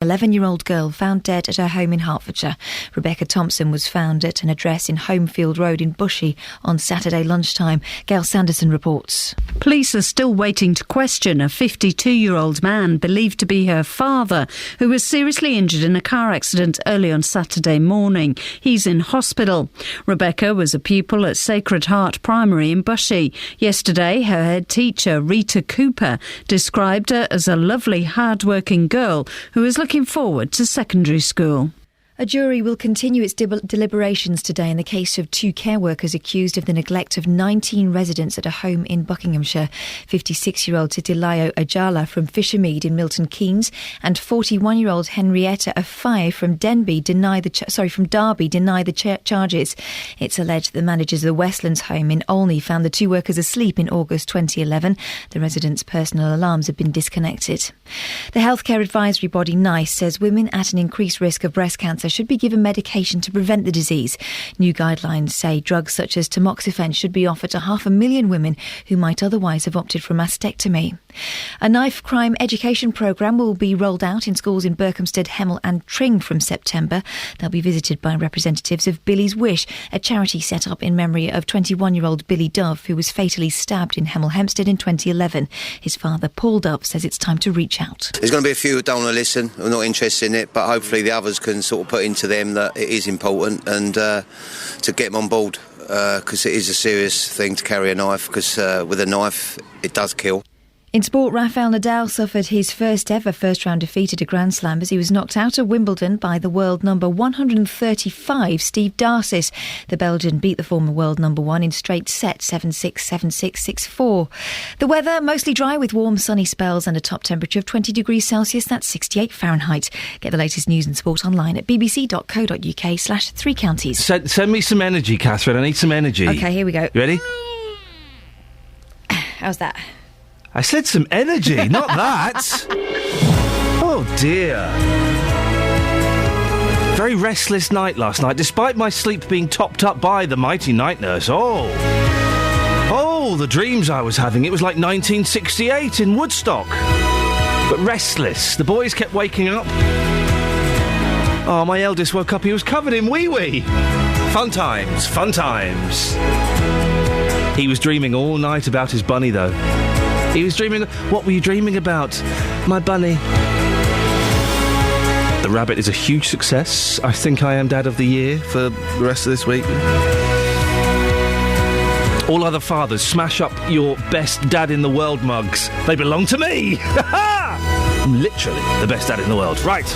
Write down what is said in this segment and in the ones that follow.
11-year-old girl found dead at her home in Hertfordshire. Rebecca Thompson was found at an address in Homefield Road in Bushey on Saturday lunchtime. Gail Sanderson reports. Police are still waiting to question a 52-year-old man believed to be her father, who was seriously injured in a car accident early on Saturday morning. He's in hospital. Rebecca was a pupil at Sacred Heart Primary in Bushey. Yesterday, her head teacher, Rita Cooper, described her as a lovely, hard-working girl who is looking forward to secondary school. A jury will continue its deliberations today in the case of two care workers accused of the neglect of 19 residents at a home in Buckinghamshire. 56-year-old Titilayo Ajala from Fishermead in Milton Keynes and 41-year-old Henrietta Afai from Derby deny the charges. It's alleged the managers of the Westlands home in Olney found the two workers asleep in August 2011. The residents' personal alarms have been disconnected. The healthcare advisory body NICE says women at an increased risk of breast cancer should be given medication to prevent the disease. New guidelines say drugs such as tamoxifen should be offered to 500,000 women who might otherwise have opted for mastectomy. A knife crime education programme will be rolled out in schools in Berkhamsted, Hemel and Tring from September. They'll be visited by representatives of Billy's Wish, a charity set up in memory of 21-year-old Billy Dove, who was fatally stabbed in Hemel Hempstead in 2011. His father, Paul Dove, says it's time to reach out. There's going to be a few who don't want to listen, who are not interested in it, but hopefully the others can sort of put into them that it is important and to get them on board, because it is a serious thing to carry a knife, because with a knife it does kill. In sport, Rafael Nadal suffered his first ever first-round defeat at a Grand Slam as he was knocked out of Wimbledon by the world number 135, Steve Darcis. The Belgian beat the former world number one in straight sets, 7-6, 7-6, 6-4. The weather, mostly dry with warm sunny spells and a top temperature of 20 degrees Celsius, that's 68 Fahrenheit. Get the latest news and sport online at bbc.co.uk/3 counties. Send me some energy, Catherine. I need some energy. OK, here we go. You ready? How's that? I said some energy, not that. Oh, dear. Very restless night last night, despite my sleep being topped up by the mighty night nurse. Oh, the dreams I was having. It was like 1968 in Woodstock. But restless. The boys kept waking up. Oh, my eldest woke up. He was covered in wee-wee. Fun times, fun times. He was dreaming all night about his bunny, though. He was dreaming... What were you dreaming about? My bunny. The rabbit is a huge success. I think I am Dad of the Year for the rest of this week. All other fathers, smash up your best dad in the world mugs. They belong to me! I'm literally the best dad in the world. Right.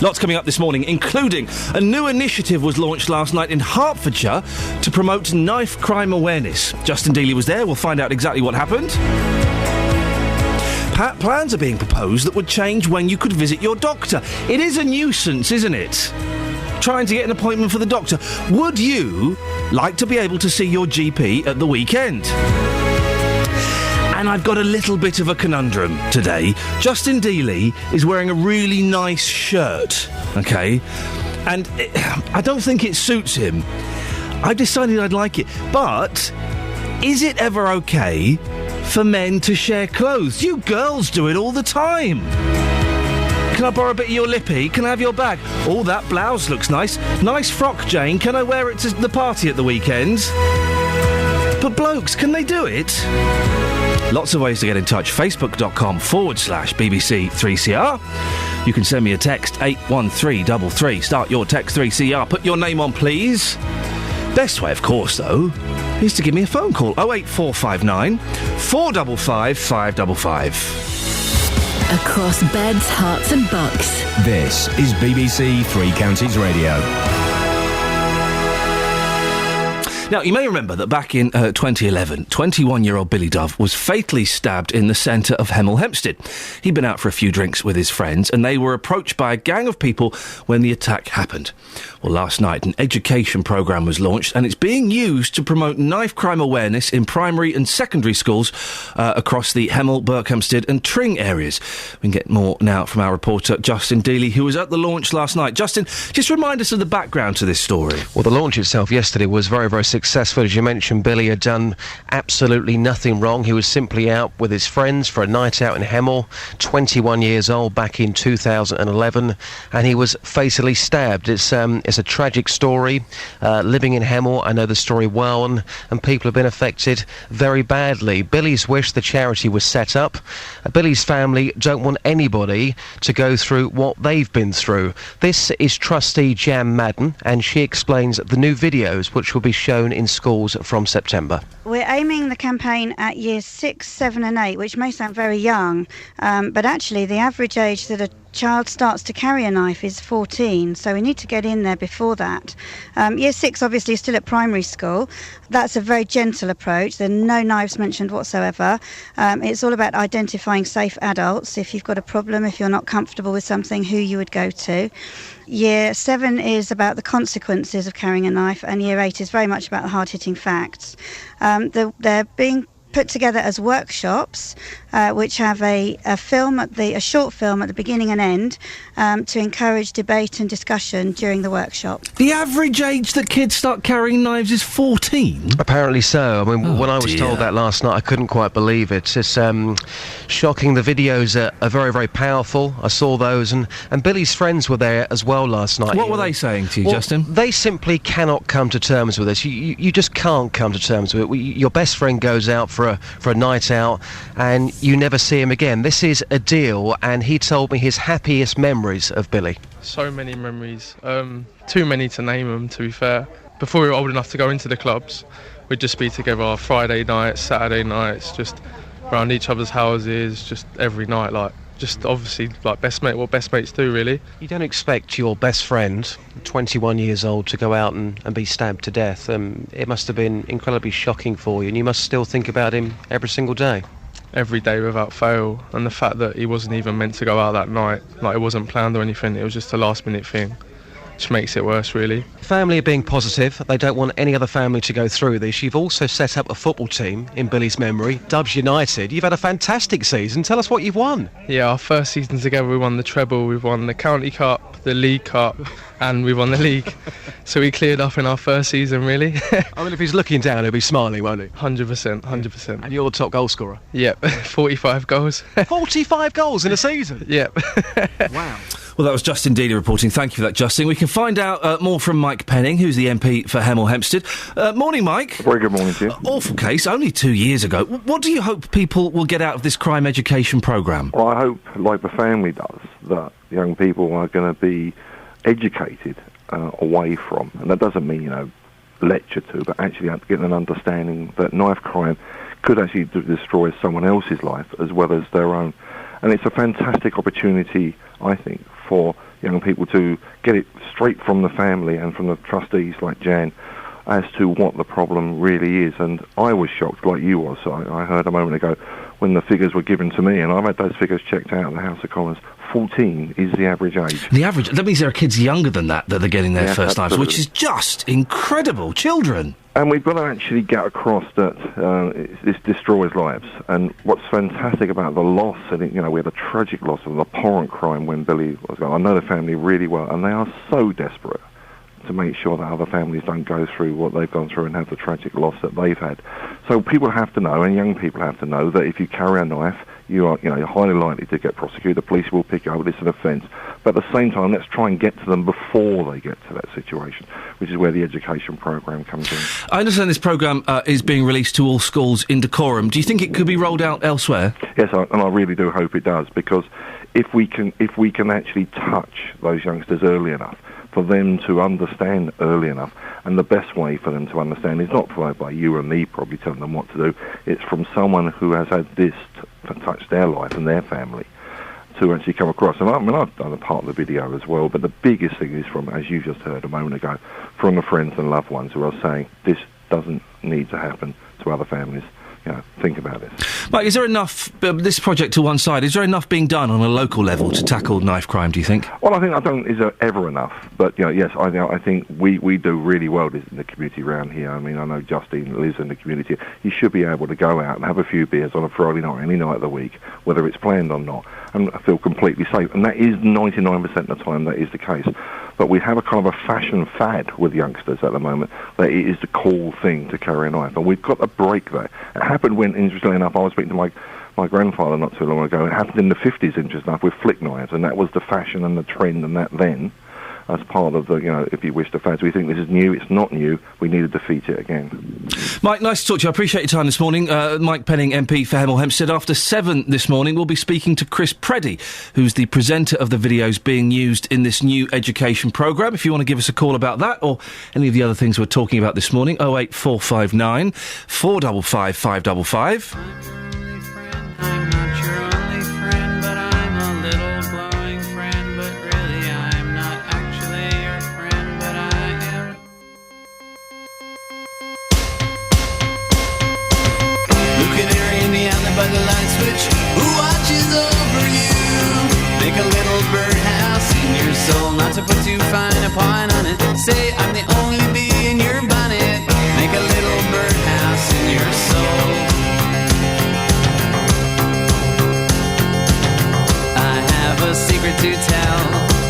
Lots coming up this morning, including a new initiative was launched last night in Hertfordshire to promote knife crime awareness. Justin Dealey was there. We'll find out exactly what happened. Plans are being proposed that would change when you could visit your doctor. It is a nuisance, isn't it? Trying to get an appointment for the doctor. Would you like to be able to see your GP at the weekend? And I've got a little bit of a conundrum today. Justin Dealey is wearing a really nice shirt, OK? And I don't think it suits him. I've decided I'd like it. But is it ever OK for men to share clothes? You girls do it all the time. Can I borrow a bit of your lippy? Can I have your bag? Oh, that blouse looks nice. Nice frock, Jane. Can I wear it to the party at the weekend? But blokes, can they do it? Lots of ways to get in touch. Facebook.com/BBC3CR. You can send me a text, 81333. Start your text 3CR. Put your name on, please. Best way, of course, though, is to give me a phone call. 08459 455 555. Across beds, hearts and bucks. This is BBC Three Counties Radio. Now, you may remember that back in 2011, 21-year-old Billy Dove was fatally stabbed in the centre of Hemel Hempstead. He'd been out for a few drinks with his friends, and they were approached by a gang of people when the attack happened. Well, last night, an education programme was launched, and it's being used to promote knife crime awareness in primary and secondary schools across the Hemel, Berkhamsted and Tring areas. We can get more now from our reporter, Justin Dealey, who was at the launch last night. Justin, just remind us of the background to this story. Well, the launch itself yesterday was very, very successful. As you mentioned, Billy had done absolutely nothing wrong. He was simply out with his friends for a night out in Hemel, 21 years old, back in 2011, and he was fatally stabbed. It's a tragic story. Living in Hemel, I know the story well, and people have been affected very badly. Billy's wish the charity was set up. Billy's family don't want anybody to go through what they've been through. This is trustee Jan Madden, and she explains the new videos which will be shown in schools from September. We're aiming the campaign at years 6, 7 and 8, which may sound very young, but actually the average age that a child starts to carry a knife is 14, so we need to get in there before that. Year 6 obviously is still at primary school. That's a very gentle approach. There are no knives mentioned whatsoever. It's all about identifying safe adults. If you've got a problem, if you're not comfortable with something, who you would go to. Year 7 is about the consequences of carrying a knife, and Year 8 is very much about the hard-hitting facts. They're being put together as workshops, which have a short film at the beginning and end to encourage debate and discussion during the workshop. The average age that kids start carrying knives is 14? Apparently so. I mean, when I was told that last night, I couldn't quite believe it. It's shocking. The videos are very, very powerful. I saw those, and Billy's friends were there as well last night. What were they saying to you, Justin? They simply cannot come to terms with this. You just can't come to terms with it. Your best friend goes out for a night out, and you never see him again. This is a deal, and he told me his happiest memories of Billy. So many memories. Too many to name them, to be fair. Before we were old enough to go into the clubs, we'd just be together Friday nights, Saturday nights, just around each other's houses, just every night, just obviously what best mates do, really. You don't expect your best friend, 21 years old, to go out and be stabbed to death. It must have been incredibly shocking for you, and you must still think about him every single day. Every day without fail, and the fact that he wasn't even meant to go out that night, it wasn't planned or anything, it was just a last minute thing, which makes it worse, really. Family are being positive. They don't want any other family to go through this. You've also set up a football team in Billy's memory, Dubs United. You've had a fantastic season. Tell us what you've won. Yeah, our first season together, we won the treble, we've won the County Cup, the League Cup, and we won the league. So we cleared up in our first season, really. I mean, if he's looking down, he'll be smiling, won't he? 100%. And you're the top goal scorer? Yep, 45 goals. 45 goals in a season? Yep. Wow. Well, that was Justin Dealey reporting. Thank you for that, Justin. We can find out more from Mike Penning, who's the MP for Hemel Hempstead. Morning, Mike. Very good morning to you. Awful case, only 2 years ago. What do you hope people will get out of this crime education programme? Well, I hope, like the family does, that young people are going to be educated away from, and that doesn't mean, lecture to, but actually get an understanding that knife crime could actually destroy someone else's life as well as their own. And it's a fantastic opportunity, I think, for young people to get it straight from the family and from the trustees like Jan as to what the problem really is. And I was shocked, like you was. I heard a moment ago when the figures were given to me, and I've had those figures checked out in the House of Commons. 14 is the average age. The average? That means there are kids younger than that they're getting their first knives, which is just incredible. Children. And we've got to actually get across that this destroys lives. And what's fantastic about the loss, and we had a tragic loss of an abhorrent crime when Billy was gone. I know the family really well, and they are so desperate to make sure that other families don't go through what they've gone through and have the tragic loss that they've had. So people have to know, and young people have to know, that if you carry a knife, you're highly likely to get prosecuted. The police will pick you up. It's an offence. But at the same time, let's try and get to them before they get to that situation, which is where the education programme comes in. I understand this programme is being released to all schools in decorum. Do you think it could be rolled out elsewhere? Yes, and I really do hope it does, because if we can actually touch those youngsters early enough, for them to understand early enough, and the best way for them to understand is not by you and me probably telling them what to do, it's from someone who has had this touch their life and their family to actually come across. And I've done a part of the video as well, but the biggest thing is from, as you just heard a moment ago, from the friends and loved ones who are saying this doesn't need to happen to other families. Think about it. Mike, is there enough, this project to one side, is there enough being done on a local level to tackle knife crime, do you think? Well, is there ever enough? But, yes, I think we do really well in the community around here. I mean, I know Justin lives in the community. You should be able to go out and have a few beers on a Friday night, any night of the week, whether it's planned or not, and feel completely safe. And that is 99% of the time that is the case. But we have a kind of a fashion fad with youngsters at the moment that it is the cool thing to carry a knife. And we've got to break that. It happened when, interestingly enough, I was speaking to my grandfather not too long ago. It happened in the 50s, interestingly enough, with flick knives. And that was the fashion and the trend and that then. As part of the, if you wish, the fads. We think this is new. It's not new. We need to defeat it again. Mike, nice to talk to you. I appreciate your time this morning. Mike Penning, MP for Hemel Hempstead. After 7 this morning, we'll be speaking to Chris Preddy, who's the presenter of the videos being used in this new education programme. If you want to give us a call about that or any of the other things we're talking about this morning, 08459 455 555. By the light switch, who watches over you? Make a little birdhouse in your soul, not to put too fine a point on it. Say I'm the only bee in your bonnet. Make a little birdhouse in your soul. I have a secret to tell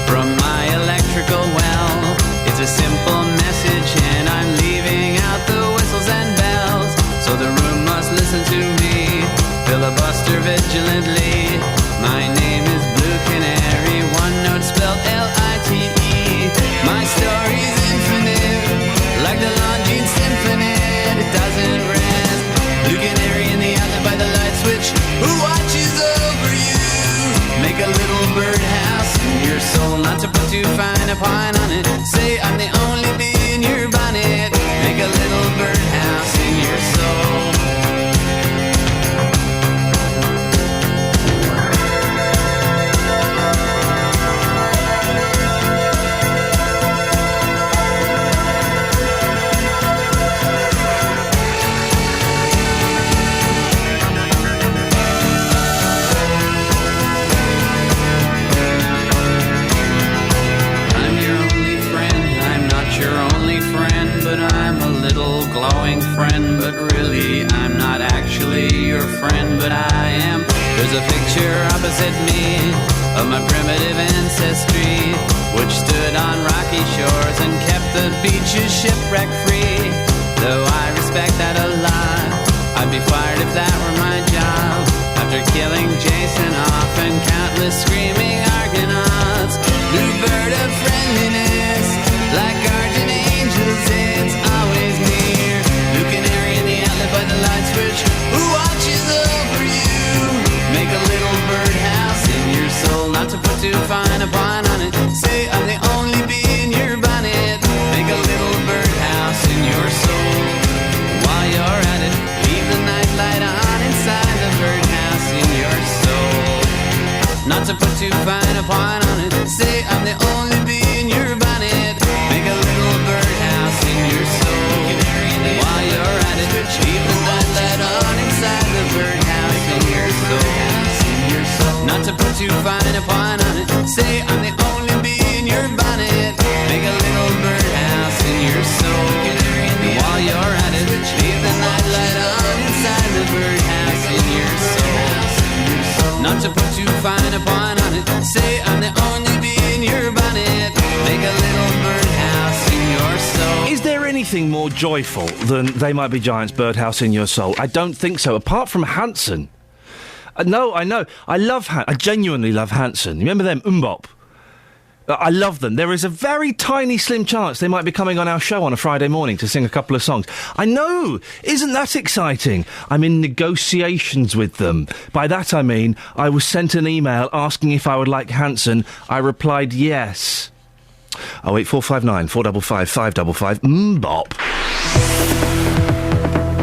from my electrical well. It's a simple message and I'm leaving out the whistles and bells. So the room must listen to me. Filibuster vigilantly. My name is Blue Canary, one note spelled L-I-T-E. My story's infinite, like the Longines Symphony. It doesn't rest. Blue Canary in the alley by the light switch. Who watches over you? Make a little birdhouse in your soul, not to put too fine a point on it. Say I'm the only bee in your bonnet. Make a little birdhouse in your soul. Glowing friend, but really I'm not actually your friend, but I am. There's a picture opposite me of my primitive ancestry, which stood on rocky shores and kept the beaches shipwreck free. Though I respect that a lot, I'd be fired if that were my job. After killing Jason off and countless screaming Argonauts, blue bird of friendliness, like guardian angels, it's always near. Blue canary in the outlet by the light switch. Who watches over you? Make a little birdhouse in your soul, not to put too fine a point on it. Say I'm the only bee in your bonnet. Make a little birdhouse in your soul. While you're at it, leave the night light on inside the birdhouse in your soul. Not to put too fine a point on it. Say I'm the only bee in your bonnet. Make a little birdhouse in your soul. While you're at it, leave the night light on inside the birdhouse in your soul. Not to put too fine a point on it. Say I'm the only bee in your bonnet. Make a little birdhouse in your soul. While you're at it, leave the night light on inside the birdhouse in your soul. Not to put too fine a point on it. Say I'm the only bee in your bonnet. Make a little birdhouse in your soul. Is there anything more joyful than They Might Be Giants, Birdhouse in Your Soul? I don't think so, apart from Hanson. No, I know. I genuinely love Hanson. You remember them? Mbop. I love them. There is a very tiny, slim chance they might be coming on our show on a Friday morning to sing a couple of songs. I know! Isn't that exciting? I'm in negotiations with them. By that I mean, I was sent an email asking if I would like Hanson. I replied yes. 08459 455 555. Mbop.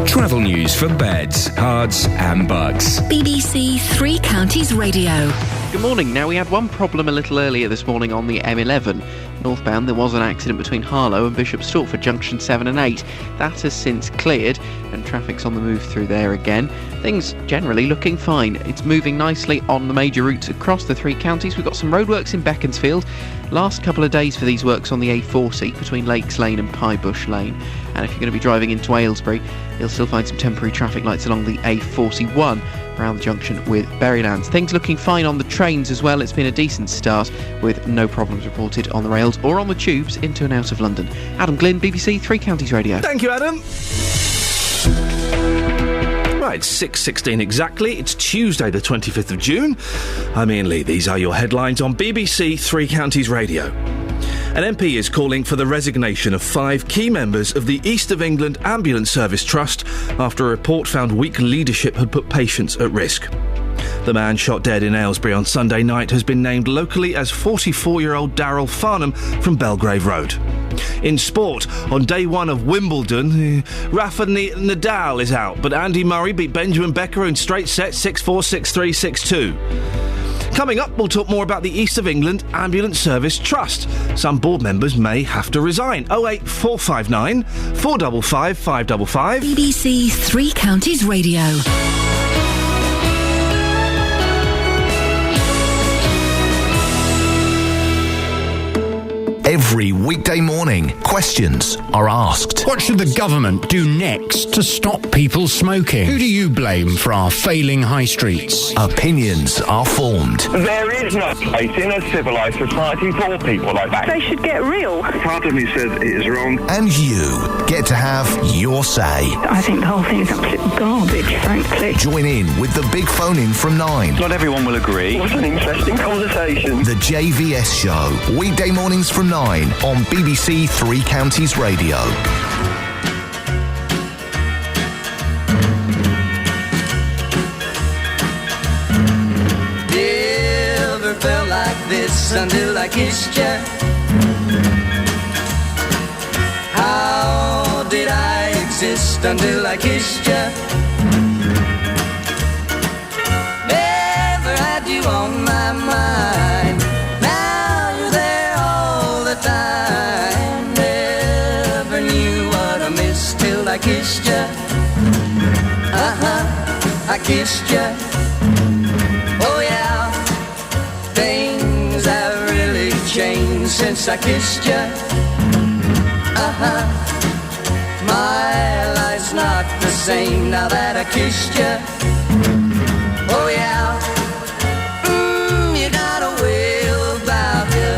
Travel news for beds, cards and bugs. BBC Three Counties Radio. Good morning. Now, we had one problem a little earlier this morning on the M11. Northbound, there was an accident between Harlow and Bishop Stortford Junction 7 and 8. That has since cleared, and traffic's on the move through there again. Things generally looking fine. It's moving nicely on the major routes across the three counties. We've got some roadworks in Beaconsfield. Last couple of days for these works on the A40 between Lakes Lane and Piebush Lane. And if you're going to be driving into Aylesbury, you'll still find some temporary traffic lights along the A41 around the junction with Berrylands. Things looking fine on the trains as well. It's been a decent start with no problems reported on the rails or on the tubes into and out of London. Adam Glynn, BBC Three Counties Radio. Thank you, Adam. Right, 6:16 exactly. It's Tuesday, the 25th of June. I'm Iain Lee. These are your headlines on BBC Three Counties Radio. An MP is calling for the resignation of 5 key members of the East of England Ambulance Service Trust after a report found weak leadership had put patients at risk. The man shot dead in Aylesbury on Sunday night has been named locally as 44-year-old Daryl Farnham from Belgrave Road. In sport, on day 1 of Wimbledon, Rafa Nadal is out, but Andy Murray beat Benjamin Becker in straight sets 6-4, 6-3, 6-2. Coming up, we'll talk more about the East of England Ambulance Service Trust. Some board members may have to resign. 08459 455 555. BBC Three Counties Radio. Every weekday morning, questions are asked. What should the government do next to stop people smoking? Who do you blame for our failing high streets? Opinions are formed. There is no place in a civilised society for people like that. They should get real. Part of me says it is wrong. And you get to have your say. I think the whole thing is absolute garbage, frankly. Join in with the big phone-in from 9. Not everyone will agree. What an interesting conversation. The JVS Show, weekday mornings from 9 on BBC Three Counties Radio. Never felt like this until I kissed you. How did I exist until I kissed you? Never had you on my mind. Now you're there all the time. Never knew what I missed till I kissed you. I kissed you. Oh yeah, things have really changed since I kissed you. My life's not the same now that I kissed you. Oh yeah, you got a way about you.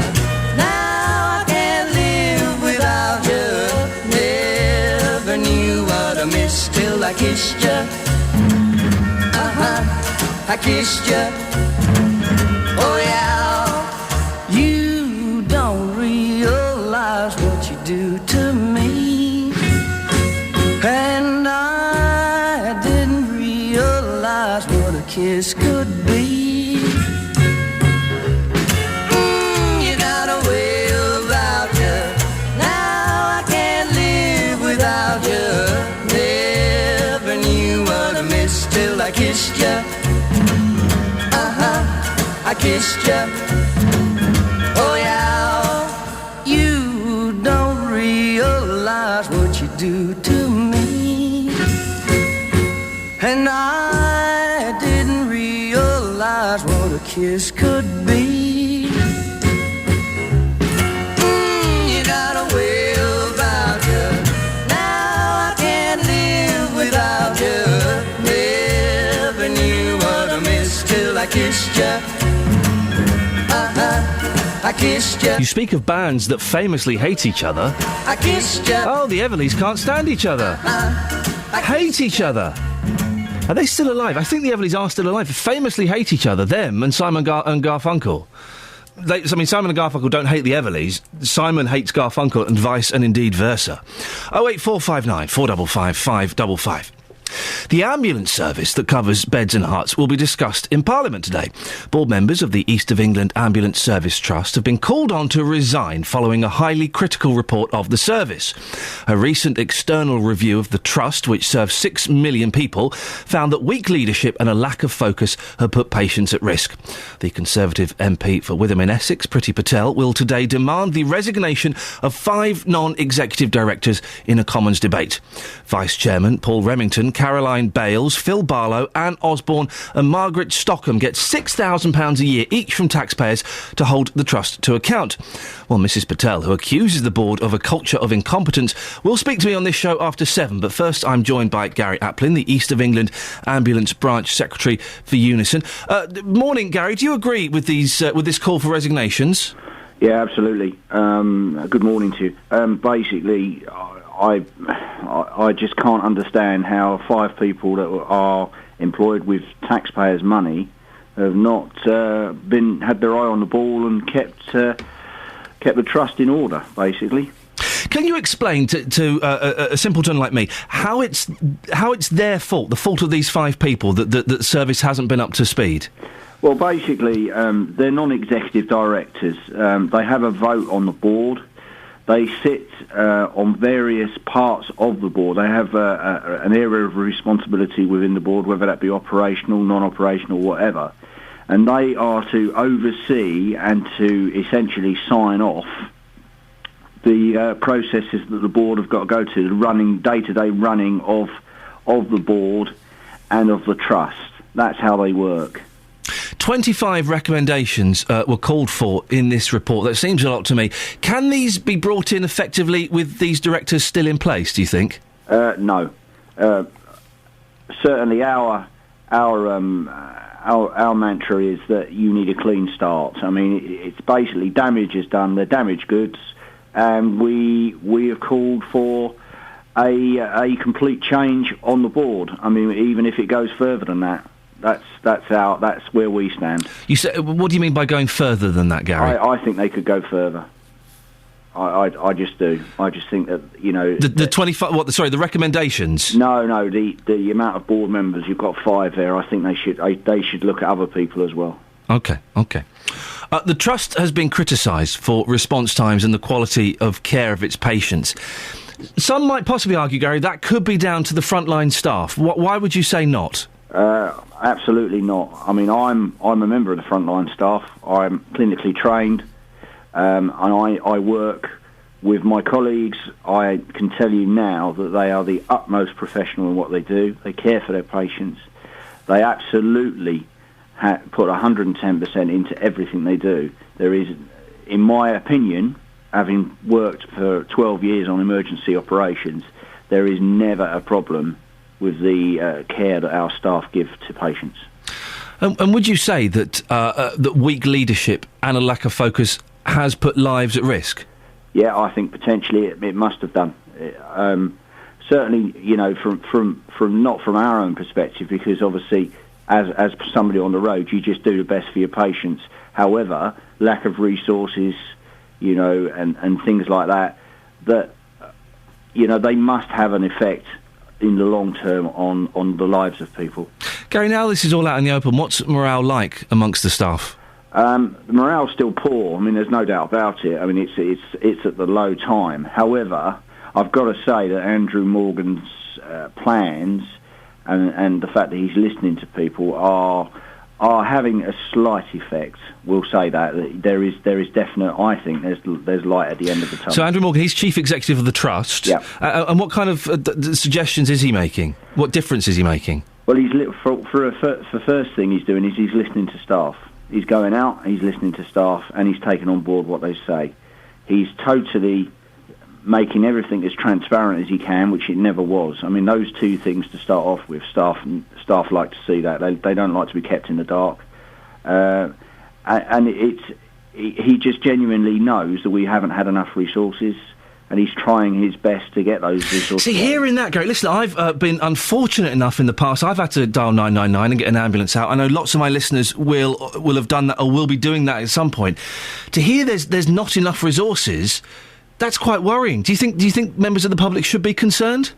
Now I can't live without you. Never knew what I missed till I kissed you. I kissed you. Oh yeah, you don't realize what you do to me, and I didn't realize what a kiss could be. You got a way about you. Now I can't live without you. Never knew what I missed till I kissed you. I kissed you. Oh yeah, you don't realize what you do to me, and I didn't realize what a kiss could be. You got a way about you. Now I can't live without you. Never knew what I missed till I kissed you. I kissed you. You speak of bands that famously hate each other. I kissed you. Oh, the Everleys can't stand each other. Hate each other. Are they still alive? I think the Everleys are still alive. Famously hate each other, them and Simon and Garfunkel. Simon and Garfunkel don't hate the Everleys. Simon hates Garfunkel and vice and indeed versa. 08459 455 555. The ambulance service that covers beds and hearts will be discussed in Parliament today. Board members of the East of England Ambulance Service Trust have been called on to resign following a highly critical report of the service. A recent external review of the trust, which serves 6 million people, found that weak leadership and a lack of focus had put patients at risk. The Conservative MP for Witham in Essex, Priti Patel, will today demand the resignation of 5 non-executive directors in a Commons debate. Vice Chairman Paul Remington Caroline Bales, Phil Barlow, Anne Osborne and Margaret Stockham get £6,000 a year each from taxpayers to hold the trust to account. Well, Mrs Patel, who accuses the board of a culture of incompetence, will speak to me on this show after 7. But first, I'm joined by Gary Applin, the East of England Ambulance Branch Secretary for Unison. Morning, Gary. Do you agree with this call for resignations? Yeah, absolutely. Good morning to you. Basically, I just can't understand how 5 people that are employed with taxpayers' money have not had their eye on the ball and kept the trust in order, basically. Can you explain to a simpleton like me how it's their fault, the fault of these 5 people, that the service hasn't been up to speed? Well, basically, they're non-executive directors. They have a vote on the board. They sit on various parts of the board. They have an area of responsibility within the board, whether that be operational, non-operational, whatever. And they are to oversee and to essentially sign off the processes that the board have got to go to, the day-to-day running of the board and of the trust. That's how they work. 25 recommendations were called for in this report. That seems a lot to me. Can these be brought in effectively with these directors still in place, do you think? No. Certainly our mantra is that you need a clean start. I mean, it's basically damage is done, they're damaged goods, and we have called for a complete change on the board. I mean, even if it goes further than that. That's where we stand. You say, what do you mean by going further than that, Gary? I think they could go further. I just do. I just think that, you know... The 25... What? Sorry, the recommendations? No. The amount of board members, you've got 5 there. I think they should look at other people as well. OK. The Trust has been criticised for response times and the quality of care of its patients. Some might possibly argue, Gary, that could be down to the frontline staff. Why would you say not? Absolutely not. I mean, I'm a member of the frontline staff. I'm clinically trained, and I work with my colleagues. I can tell you now that they are the utmost professional in what they do. They care for their patients. They absolutely put 110% into everything they do. There is, in my opinion, having worked for 12 years on emergency operations, there is never a problem with the care that our staff give to patients. And would you say that that weak leadership and a lack of focus has put lives at risk? Yeah, I think potentially it must have done. Certainly, you know, from not from our own perspective, because obviously, as somebody on the road, you just do the best for your patients. However, lack of resources, you know, and things like that, you know, they must have an effect in the long term on the lives of people. Gary, now this is all out in the open, what's morale like amongst the staff? The morale's still poor. I mean, there's no doubt about it. I mean, it's at the low time. However, I've got to say that Andrew Morgan's plans and the fact that he's listening to people are having a slight effect. We'll say that there is definite. I think there's light at the end of the tunnel. So Andrew Morgan, he's chief executive of the Trust. Yeah. And what kind of suggestions is he making? What difference is he making? Well, the first thing he's doing is he's listening to staff. He's going out, he's listening to staff, and he's taking on board what they say. He's totally making everything as transparent as he can, which it never was. I mean, those 2 things to start off with, staff like to see that. They don't like to be kept in the dark. And he just genuinely knows that we haven't had enough resources, and he's trying his best to get those resources. See, hearing that, Gary, listen, I've been unfortunate enough in the past. I've had to dial 999 and get an ambulance out. I know lots of my listeners will have done that or will be doing that at some point. To hear there's not enough resources, that's quite worrying. Do you think members of the public should be concerned?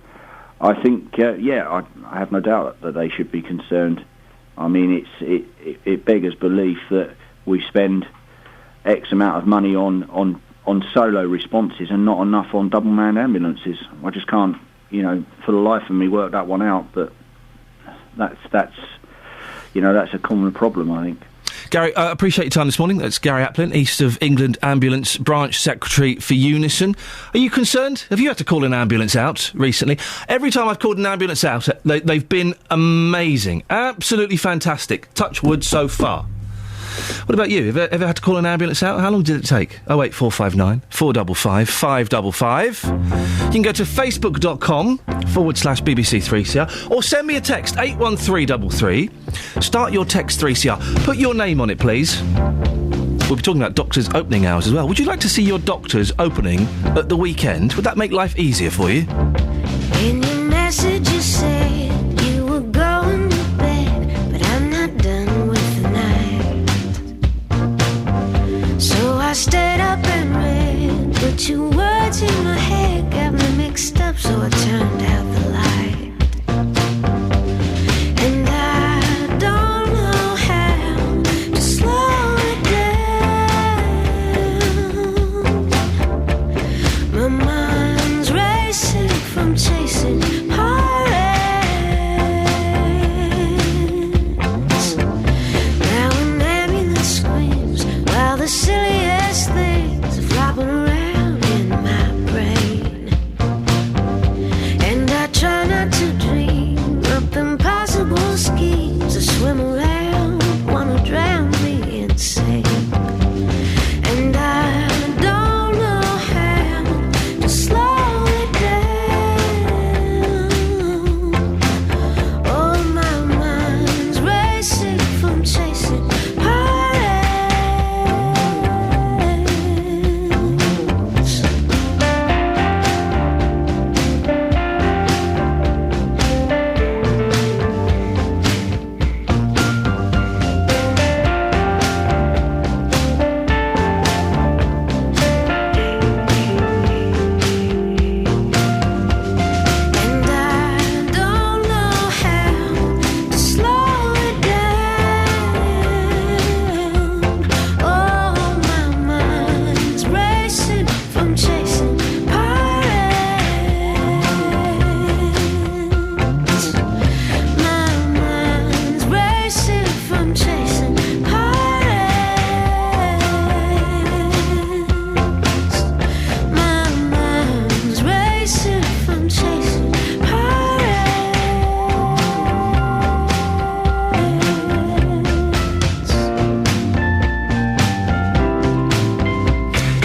I think, I have no doubt that they should be concerned. I mean, it beggars belief that we spend X amount of money on solo responses and not enough on double-manned ambulances. I just can't, you know, for the life of me, work that one out. But that's a common problem, I think. Gary, appreciate your time this morning. That's Gary Applin, East of England Ambulance Branch Secretary for Unison. Are you concerned? Have you had to call an ambulance out recently? Every time I've called an ambulance out, they've been amazing. Absolutely fantastic. Touch wood so far. What about you? Have you ever had to call an ambulance out? How long did it take? 08459 455 555. You can go to facebook.com/BBC3CR or send me a text, 81333. Start your text 3CR. Put your name on it, please. We'll be talking about doctors' opening hours as well. Would you like to see your doctors opening at the weekend? Would that make life easier for you? In your message you said you were going to bed, but I'm not done with the night. So I stayed up and read, but your words in my head got me mixed up, so I turned out the light. And I don't know how to slow it down. My mind's racing from chasing heartaches. Now an ambulance screams while the silliest things are flopping around in my brain. And I try not to dream up impossible schemes that swim around, wanna drown me insane. And I don't know how to slow it down. Oh, my mind's racing from chasing heartaches. And I don't know how to slow it down. Oh, my mind's racing from chasing heartaches. My mind's racing from chasing heartaches. My mind's racing from chasing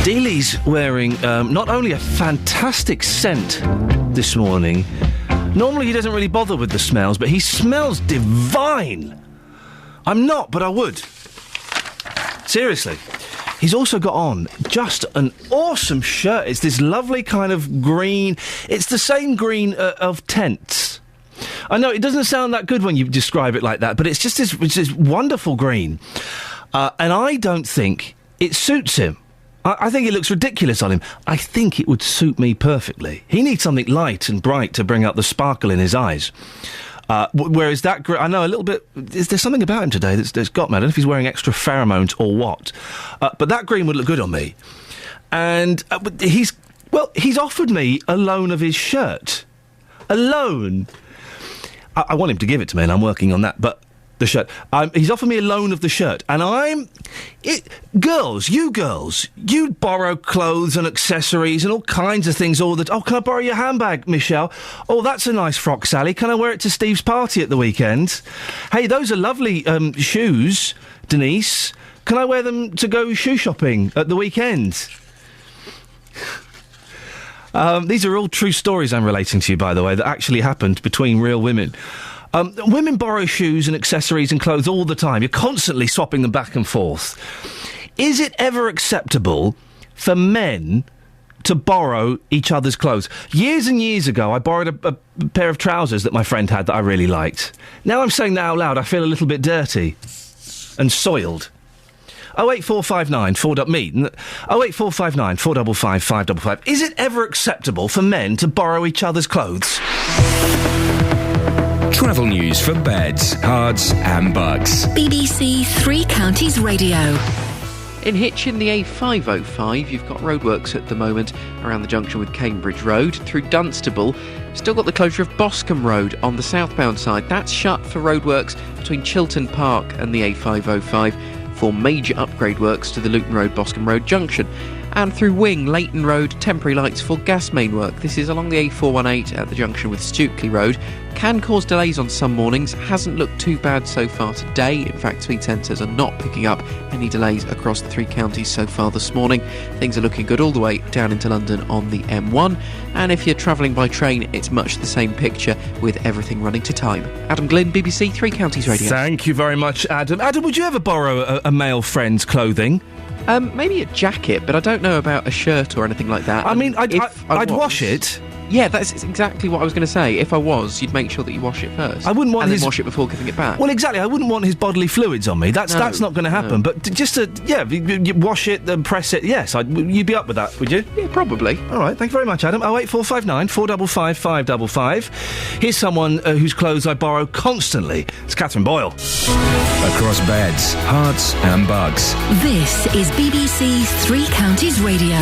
Dealey's wearing not only a fantastic scent this morning, normally he doesn't really bother with the smells, but he smells divine. I'm not, but I would. Seriously. He's also got on just an awesome shirt. It's this lovely kind of green. It's the same green of tents. I know it doesn't sound that good when you describe it like that, but it's just this wonderful green. And I don't think it suits him. I think it looks ridiculous on him. I think it would suit me perfectly. He needs something light and bright to bring out the sparkle in his eyes. Whereas that... I know a little bit... There's something about him today that's got me. I don't know if he's wearing extra pheromones or what. But that green would look good on me. And he's offered me a loan of his shirt. A loan. I want him to give it to me, and I'm working on that, but... The shirt. He's offered me a loan of the shirt, and girls, you borrow clothes and accessories and all kinds of things all the time. Oh, can I borrow your handbag, Michelle? Oh, that's a nice frock, Sally. Can I wear it to Steve's party at the weekend? Hey, those are lovely shoes, Denise. Can I wear them to go shoe shopping at the weekend? These are all true stories I'm relating to you, by the way, that actually happened between real women. Women borrow shoes and accessories and clothes all the time. You're constantly swapping them back and forth. Is it ever acceptable for men to borrow each other's clothes? Years and years ago, I borrowed a pair of trousers that my friend had that I really liked. Now I'm saying that out loud, I feel a little bit dirty and soiled. 08459 08459 455 555. Is it ever acceptable for men to borrow each other's clothes? Travel news for beds, cards and bugs. BBC Three Counties Radio. In Hitchin, the A505, you've got roadworks at the moment around the junction with Cambridge Road. Through Dunstable, still got the closure of Boscombe Road on the southbound side. That's shut for roadworks between Chiltern Park and the A505. for major upgrade works to the Luton Road Boscombe Road junction. And through Wing, Leighton Road, temporary lights for gas main work. This is along the A418 at the junction with Stukely Road. Can cause delays on some mornings, hasn't looked too bad so far today. In fact, speed sensors are not picking up any delays across the 3 counties so far this morning. Things are looking good all the way down into London on the M1. And if you're travelling by train, it's much the same picture with everything running to time. Adam Glynn, BBC 3 Counties Radio. Thank you very much, Adam. Adam, would you ever borrow a male friend's clothing? Maybe a jacket, but I don't know about a shirt or anything like that. I mean, I'd wash it. Yeah, that's exactly what I was going to say. If I was, you'd make sure that you wash it first. I wouldn't want and then wash it before giving it back. Well, exactly. I wouldn't want his bodily fluids on me. That's not going to happen. No. But just you wash it, then press it. Yes, you'd be up with that, would you? Yeah, probably. All right. Thank you very much, Adam. 08459 455 555. Here's someone whose clothes I borrow constantly. It's Catherine Boyle. Across beds, hearts and bugs. This is BBC 3 Counties Radio.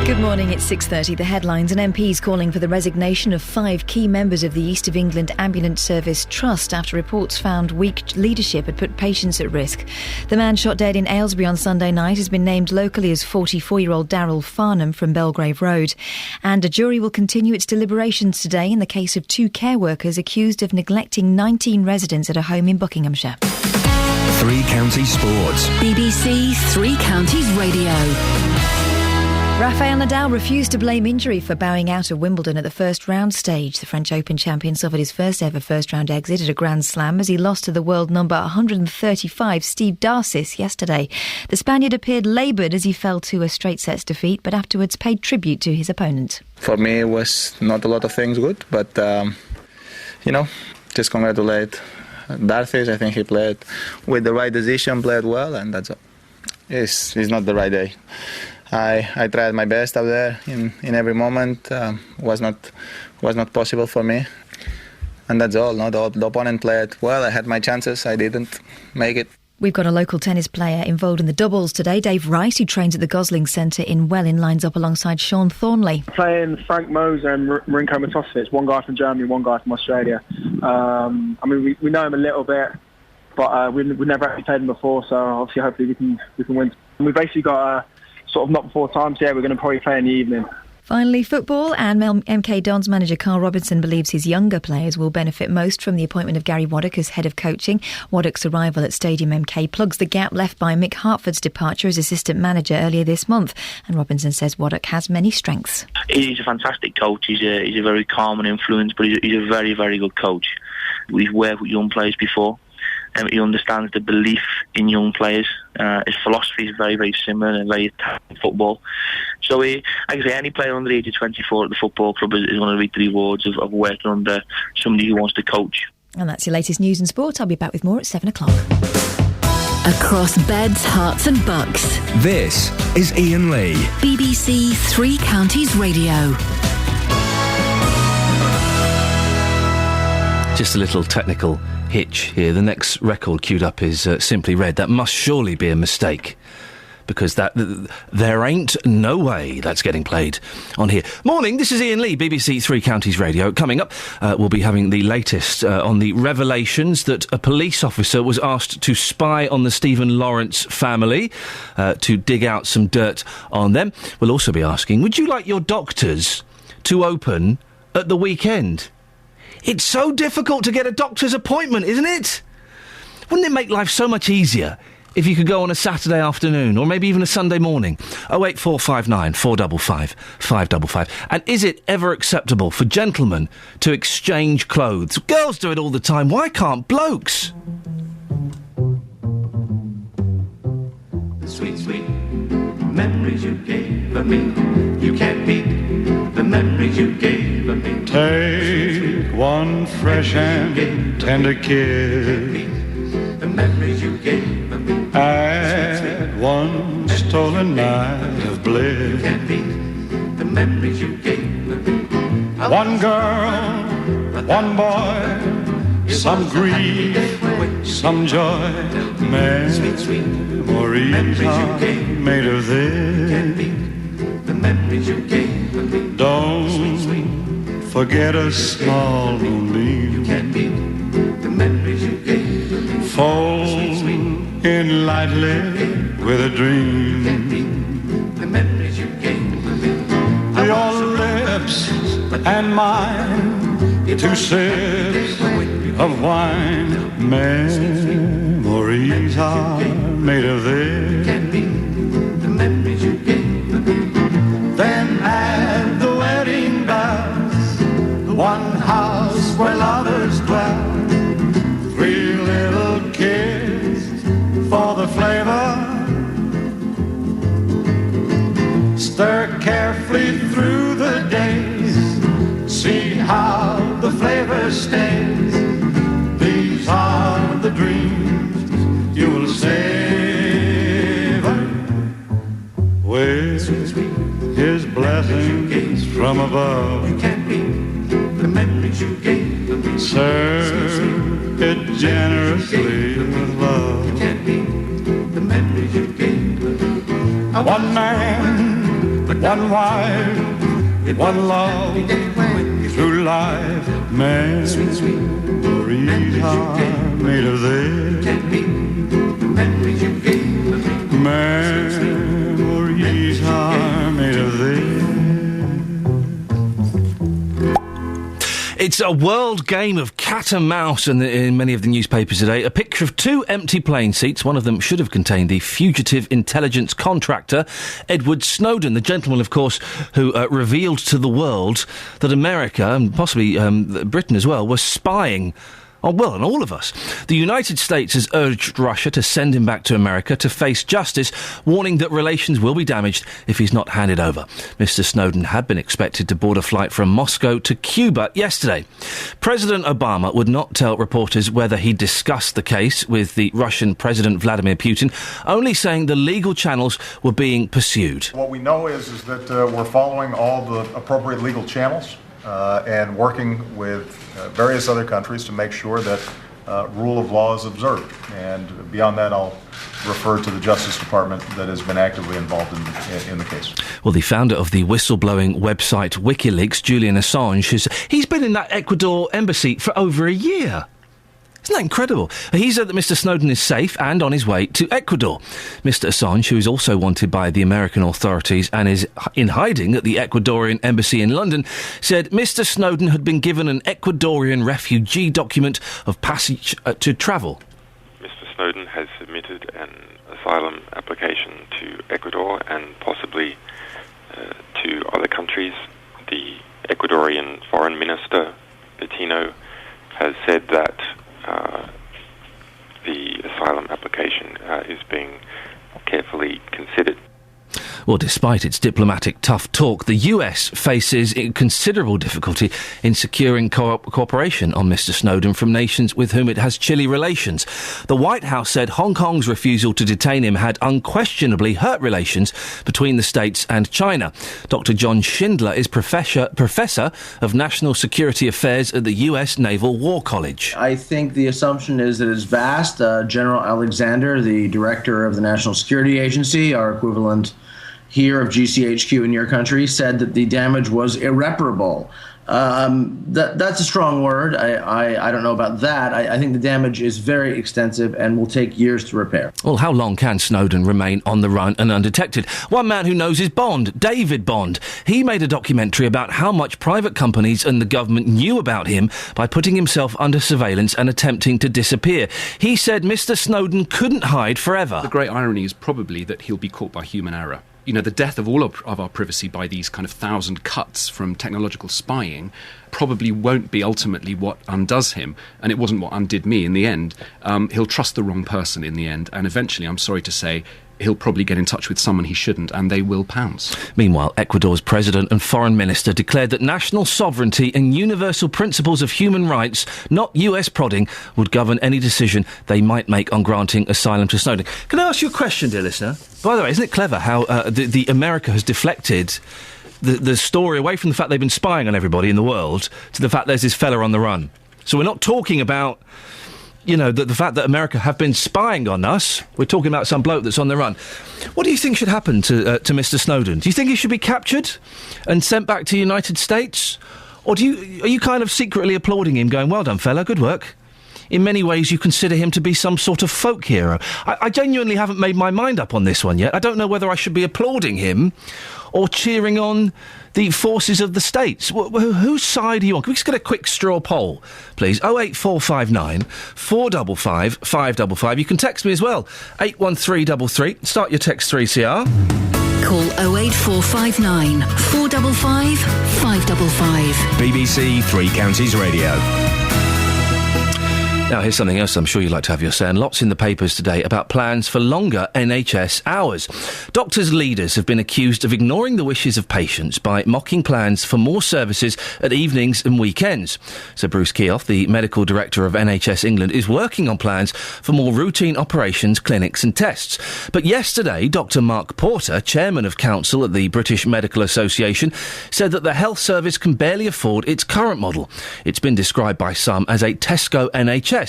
Good morning, it's 6:30. The headlines. An MP's calling for the resignation of 5 key members of the East of England Ambulance Service Trust after reports found weak leadership had put patients at risk. The man shot dead in Aylesbury on Sunday night has been named locally as 44-year-old Darryl Farnham from Belgrave Road. And a jury will continue its deliberations today in the case of 2 care workers accused of neglecting 19 residents at a home in Buckinghamshire. 3 Counties Sports. BBC 3 Counties Radio. Rafael Nadal refused to blame injury for bowing out of Wimbledon at the first round stage. The French Open champion suffered his first ever first round exit at a Grand Slam as he lost to the world number 135 Steve Darcis yesterday. The Spaniard appeared laboured as he fell to a straight sets defeat, but afterwards paid tribute to his opponent. For me it was not a lot of things good, but just congratulate Darcis. I think he played with the right decision, played well, and that's all. It's not the right day. I tried my best out there in every moment. Was not possible for me, and that's all. No, the opponent played well. I had my chances. I didn't make it. We've got a local tennis player involved in the doubles today. Dave Rice, who trains at the Gosling Centre in Welling, lines up alongside Sean Thornley. Playing Frank Moser and Marinko Matosevic, one guy from Germany, one guy from Australia. We know him a little bit, but we never actually played him before. So obviously, hopefully, we can win. And we basically got sort of not before time, so yeah, we're going to probably play in the evening. Finally, football, and MK Dons manager Carl Robinson believes his younger players will benefit most from the appointment of Gary Waddock as head of coaching. Waddock's arrival at Stadium MK plugs the gap left by Mick Hartford's departure as assistant manager earlier this month, and Robinson says Waddock has many strengths. He's a fantastic coach. He's a very calm and influence, but he's a very, very good coach. We've worked with young players before. He understands the belief in young players. His philosophy is very, very similar and very attacking football. So, like I say, any player under the age of 24 at the football club is going to reap the rewards of working under somebody who wants to coach. And that's your latest news and sport. I'll be back with more at 7 o'clock. Across beds, hearts and bucks. This is Iain Lee. BBC 3 Counties Radio. Just a little technical hitch here. The next record queued up is Simply Red. That must surely be a mistake, because there ain't no way that's getting played on here. Morning, this is Iain Lee, BBC 3 Counties Radio. Coming up, we'll be having the latest on the revelations that a police officer was asked to spy on the Stephen Lawrence family to dig out some dirt on them. We'll also be asking, would you like your doctors to open at the weekend? It's so difficult to get a doctor's appointment, isn't it? Wouldn't it make life so much easier if you could go on a Saturday afternoon or maybe even a Sunday morning? 08459 455 555. And is it ever acceptable for gentlemen to exchange clothes? Girls do it all the time. Why can't blokes? The sweet, sweet memories you gave me. You can't beat the memories you gave me. Take one fresh and tender kiss. The memories you gave me. Add one stolen night of bliss. You can't beat the memories you gave me. One girl, one boy, some grief, some joy. Memories are made of this. The memories you gave me. Don't forget a small moonbeam. You can't beat memories you gave me. Fall in lightly with a dream. The memories you gave me. Your lips and mine, two sips of wine. Memories are made of this. The memories you gave me. Then at the wedding bells, one house where lovers dwell. 3 little kids for the flavor. Stir carefully through the days. See how the flavor stays. These are the dreams you will savor with His blessings from above. You can't beat the memories you gave me. Serve it generously with love. You can't beat the memories you gave me. One man, one wife, one love, through life. Memories are made of this. Memories you gave me. Memories are made of this. It's a world game of cat and mouse in many of the newspapers today. A picture of 2 empty plane seats. One of them should have contained the fugitive intelligence contractor, Edward Snowden, the gentleman, of course, who revealed to the world that America, and possibly Britain as well, were spying on all of us. The United States has urged Russia to send him back to America to face justice, warning that relations will be damaged if he's not handed over. Mr. Snowden had been expected to board a flight from Moscow to Cuba yesterday. President Obama would not tell reporters whether he discussed the case with the Russian President Vladimir Putin, only saying the legal channels were being pursued. What we know is that we're following all the appropriate legal channels and working with various other countries to make sure that rule of law is observed. And beyond that, I'll refer to the Justice Department that has been actively involved in the case. Well, the founder of the whistleblowing website WikiLeaks, Julian Assange, he's been in that Ecuador embassy for over a year. Isn't that incredible? He said that Mr. Snowden is safe and on his way to Ecuador. Mr. Assange, who is also wanted by the American authorities and is in hiding at the Ecuadorian embassy in London, said Mr. Snowden had been given an Ecuadorian refugee document of passage to travel. Mr. Snowden has submitted an asylum application to Ecuador and possibly to other countries. The Ecuadorian Foreign Minister, Latino, has said that the asylum application is being carefully considered. Well, despite its diplomatic tough talk, the US faces considerable difficulty in securing cooperation on Mr. Snowden from nations with whom it has chilly relations. The White House said Hong Kong's refusal to detain him had unquestionably hurt relations between the States and China. Dr. John Schindler is Professor of National Security Affairs at the US Naval War College. I think the assumption is that it's vast. General Alexander, the director of the National Security Agency, our equivalent here of GCHQ in your country, said that the damage was irreparable. That's a strong word. I don't know about that. I think the damage is very extensive and will take years to repair. Well, how long can Snowden remain on the run and undetected? One man who knows his Bond, David Bond, he made a documentary about how much private companies and the government knew about him by putting himself under surveillance and attempting to disappear. He said Mr. Snowden couldn't hide forever. The great irony is probably that he'll be caught by human error. You know, the death of all of our privacy by these kind of 1,000 cuts from technological spying probably won't be ultimately what undoes him, and it wasn't what undid me in the end. He'll trust the wrong person in the end, and eventually, I'm sorry to say, he'll probably get in touch with someone he shouldn't, and they will pounce. Meanwhile, Ecuador's president and foreign minister declared that national sovereignty and universal principles of human rights, not US prodding, would govern any decision they might make on granting asylum to Snowden. Can I ask you a question, dear listener? By the way, isn't it clever how the America has deflected the story away from the fact they've been spying on everybody in the world to the fact there's this fella on the run? So we're not talking about, you know, the fact that America have been spying on us. We're talking about some bloke that's on the run. What do you think should happen to Mr. Snowden? Do you think he should be captured and sent back to the United States? Or are you kind of secretly applauding him, going, well done, fella, good work? in many ways you consider him to be some sort of folk hero. I genuinely haven't made my mind up on this one yet. I don't know whether I should be applauding him or cheering on the forces of the states. Whose side are you on? Can we just get a quick straw poll, please? 08459 455 555. You can text me as well. 81333. Start your text 3CR. Call 08459 455 555. BBC Three Counties Radio. Now, here's something else I'm sure you'd like to have your say, and lots in the papers today about plans for longer NHS hours. Doctors' leaders have been accused of ignoring the wishes of patients by mocking plans for more services at evenings and weekends. So Bruce Keough, the medical director of NHS England, is working on plans for more routine operations, clinics and tests. But yesterday, Dr Mark Porter, chairman of council at the British Medical Association, said that the health service can barely afford its current model. It's been described by some as a Tesco NHS,